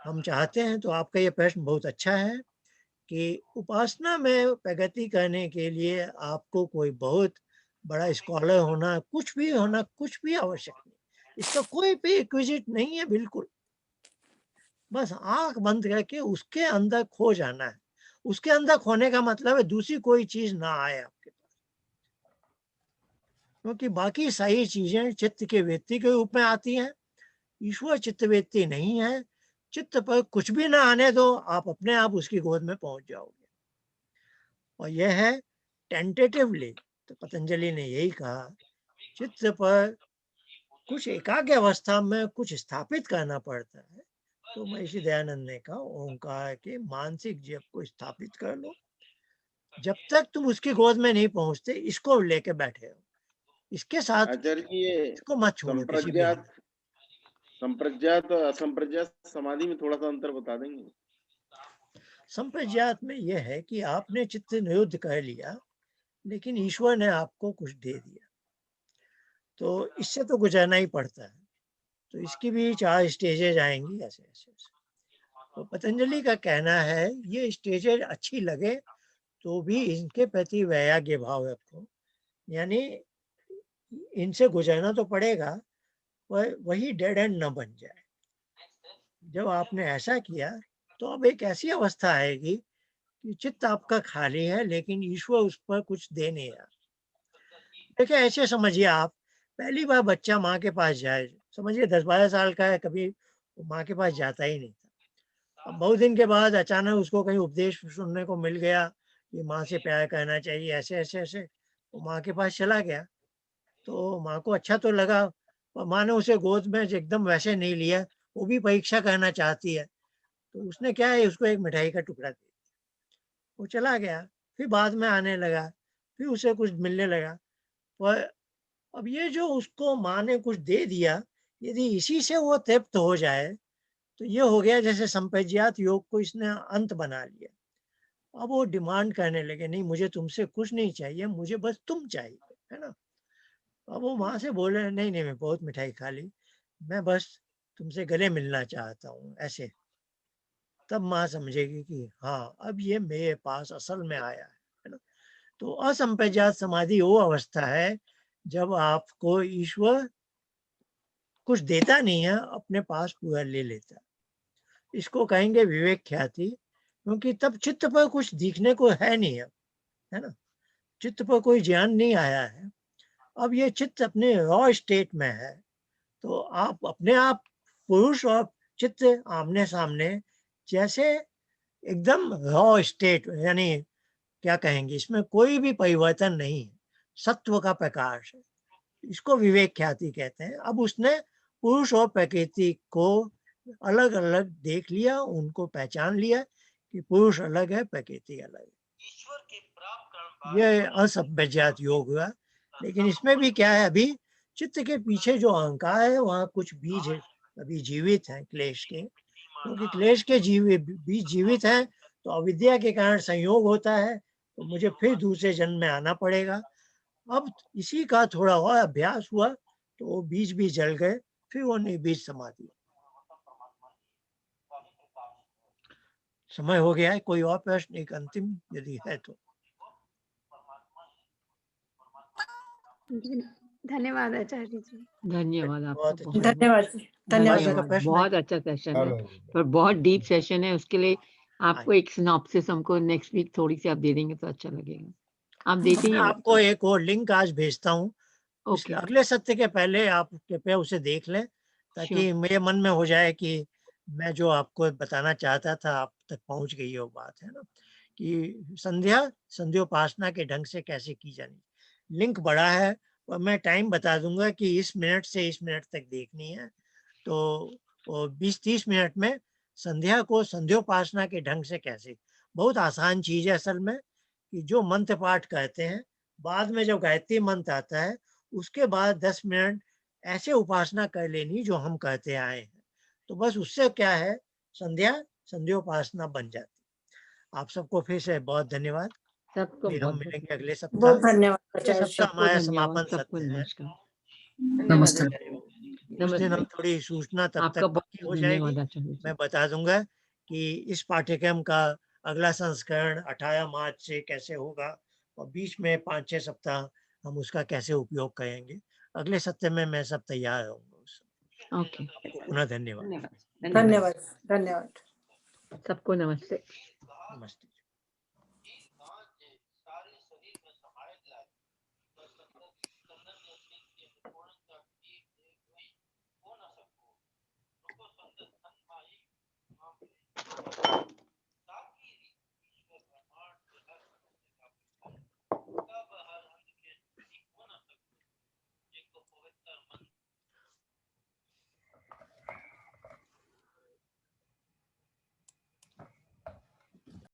हम चाहते हैं, तो आपका ये प्रश्न बहुत अच्छा है कि उपासना में प्रगति करने के लिए आपको कोई बहुत बड़ा स्कॉलर होना, कुछ भी होना, कुछ भी आवश्यक नहीं। इसका कोई भी रिक्विजिट नहीं है बिल्कुल। बस आंख बंद करके उसके अंदर खो जाना है। उसके अंदर खोने का मतलब है दूसरी कोई चीज ना आए आपके पास, क्योंकि बाकी सारी चीजें चित्त के वृत्ति के रूप में आती हैं। ईश्वर चित्तवृत्ति नहीं है। चित्त पर कुछ भी ना आने दो, आप अपने आप उसकी गोद में पहुंच जाओगे। और यह है टेंटेटिवली, तो पतंजलि ने यही कहा, चित्त पर कुछ एकाग्र अवस्था में कुछ स्थापित करना पड़ता है। तो महर्षि दयानंद ने कहा ओंकार के मानसिक जप को स्थापित कर लो। जब तक तुम उसकी गोद में नहीं पहुंचते इसको लेके बैठे हो, इसके साथ आचार्य जी ये इसको मत छोड़ो किसी भी हाल में। संप्रज्ञात और असंप्रज्ञात समाधि में थोड़ा सा अंतर बता देंगे? संप्रज्ञात में यह है कि आपने चित्त निरुद्ध कर लिया लेकिन ईश्वर ने आपको कुछ दे दिया, तो इससे तो गुजरना ही पड़ता है। तो इसकी भी 4 स्टेजेज आएंगी ऐसे ऐसे ऐसे। तो पतंजलि का कहना है ये स्टेजेज अच्छी लगे तो भी इनके प्रति वैराग्य भाव रखो, यानी इनसे गुजरना तो पड़ेगा पर वही डेड एंड न बन जाए। जब आपने ऐसा किया तो अब एक ऐसी अवस्था आएगी कि चित्त आपका खाली है लेकिन ईश्वर उस पर कुछ दे नहीं रहा। देखिए ऐसे समझिए, आप पहली बार बच्चा माँ के पास जाए, समझिए 10-12 साल का है, कभी माँ के पास जाता ही नहीं था। अब बहुत दिन के बाद अचानक उसको कहीं उपदेश सुनने को मिल गया कि माँ से प्यार करना चाहिए, ऐसे ऐसे ऐसे, वो माँ के पास चला गया। तो माँ को अच्छा तो लगा, पर माँ ने उसे गोद में एकदम वैसे नहीं लिया, वो भी परीक्षा करना चाहती है। तो उसने क्या है, उसको एक मिठाई का टुकड़ा दे दिया, वो चला गया। फिर बाद में आने लगा, फिर उसे कुछ मिलने लगा। पर अब ये जो उसको माँ ने कुछ दे दिया, यदि इसी से वो तृप्त हो जाए तो ये हो गया जैसे संप्रज्ञात योग को इसने अंत बना लिया। अब वो डिमांड करने लगे, नहीं मुझे तुमसे कुछ नहीं चाहिए, मुझे बस तुम चाहिए, है ना। अब वो वहां से बोले नहीं नहीं मैं बहुत मिठाई खा ली, मैं बस तुमसे गले मिलना चाहता हूँ, ऐसे। तब माँ समझेगी कि हाँ अब ये मेरे पास असल में आया है ना। तो असंप्रज्ञात समाधि वो अवस्था है जब आपको ईश्वर कुछ देता नहीं है, अपने पास पूरा ले लेता है। इसको कहेंगे विवेक ख्याति, क्योंकि तब चित्त पर कुछ दिखने को है नहीं है ना, चित्त पर कोई ज्ञान नहीं आया है। अब ये चित्त अपने रॉ स्टेट में है, तो आप अपने आप पुरुष और चित्त आमने सामने, जैसे एकदम रॉ स्टेट, यानी क्या कहेंगे, इसमें कोई भी परिवर्तन नहीं है, सत्व का प्रकाश है। इसको विवेक ख्याति कहते हैं। अब उसने पुरुष और प्रकृति को अलग अलग देख लिया, उनको पहचान लिया कि पुरुष अलग है, प्रकृति अलग है। यह असंप्रज्ञात योग हुआ। लेकिन इसमें भी क्या है, अभी चित्त के पीछे जो अहंकार है वहाँ कुछ बीज अभी जीवित हैं क्लेश के, क्योंकि क्लेश के बीज जीवित हैं तो अविद्या के कारण संयोग होता है, तो मुझे फिर दूसरे जन्म में आना पड़ेगा। अब इसी का थोड़ा और अभ्यास हुआ तो वो बीज भी जल गए, फिर वो निर्बीज समाधि। समय हो गया है, कोई और प्रश्न एक अंतिम यदि है तो। धन्यवाद आचार्य जी। धन्यवाद आपका, बहुत अच्छा। धन्यवाद जी, धन्यवाद। भाई का प्रश्न है? बहुत अच्छा सेशन है, पर बहुत डीप सेशन है। उसके लिए आपको एक सिनॉप्सिस हमको नेक्स्ट वीक थोड़ी सी आप दे देंगे तो अच्छा लगेगा। आप देते मैं ही आपको एक और लिंक आज भेजता हूँ, ओके, अगले सत्र के पहले आप कृपया उसे देख लें, ताकि मेरे मन में हो जाए कि मैं जो आपको बताना चाहता था आप तक पहुंच गई वो बात, है ना, कि संध्योपासना के ढंग से कैसे की जानी। लिंक बड़ा है और मैं टाइम बता दूंगा कि इस मिनट से इस मिनट तक देखनी है, तो 20-30 मिनट में संध्या को संध्योपासना के ढंग से कैसे, बहुत आसान चीज है असल में, कि जो मंत्र पाठ कहते हैं, बाद में जब गायत्री मंत्र आता है उसके बाद 10 मिनट ऐसे उपासना कर लेनी जो हम कहते आए हैं, तो बस उससे क्या है, संध्योपासना बन जाती। आप सबको फिर से बहुत धन्यवाद। सबको फिर हम बहुत मिलेंगे अगले सप्ताह। बहुत धन्यवाद अगले आचार्य सप्ताह जी। हमारा धन्यवाद, समापन सबको सत्र है। नमस्कार। नमस्कार। उस दिन हम नमस्ते, थोड़ी सूचना तब आपका तक बहुत पक्की हो धन्यवाद जाएगी। आचार्य जी। मैं बता दूंगा कि इस पाठ्यक्रम का अगला संस्करण 18 मार्च से कैसे होगा, और बीच में 5-6 सप्ताह हम उसका कैसे उपयोग करेंगे। अगले सप्ताह में मैं सब तैयार रहूंगा। ओके, आपको पुनः धन्यवाद। धन्यवाद, धन्यवाद, धन्यवाद। सबको नमस्ते। नमस्ते।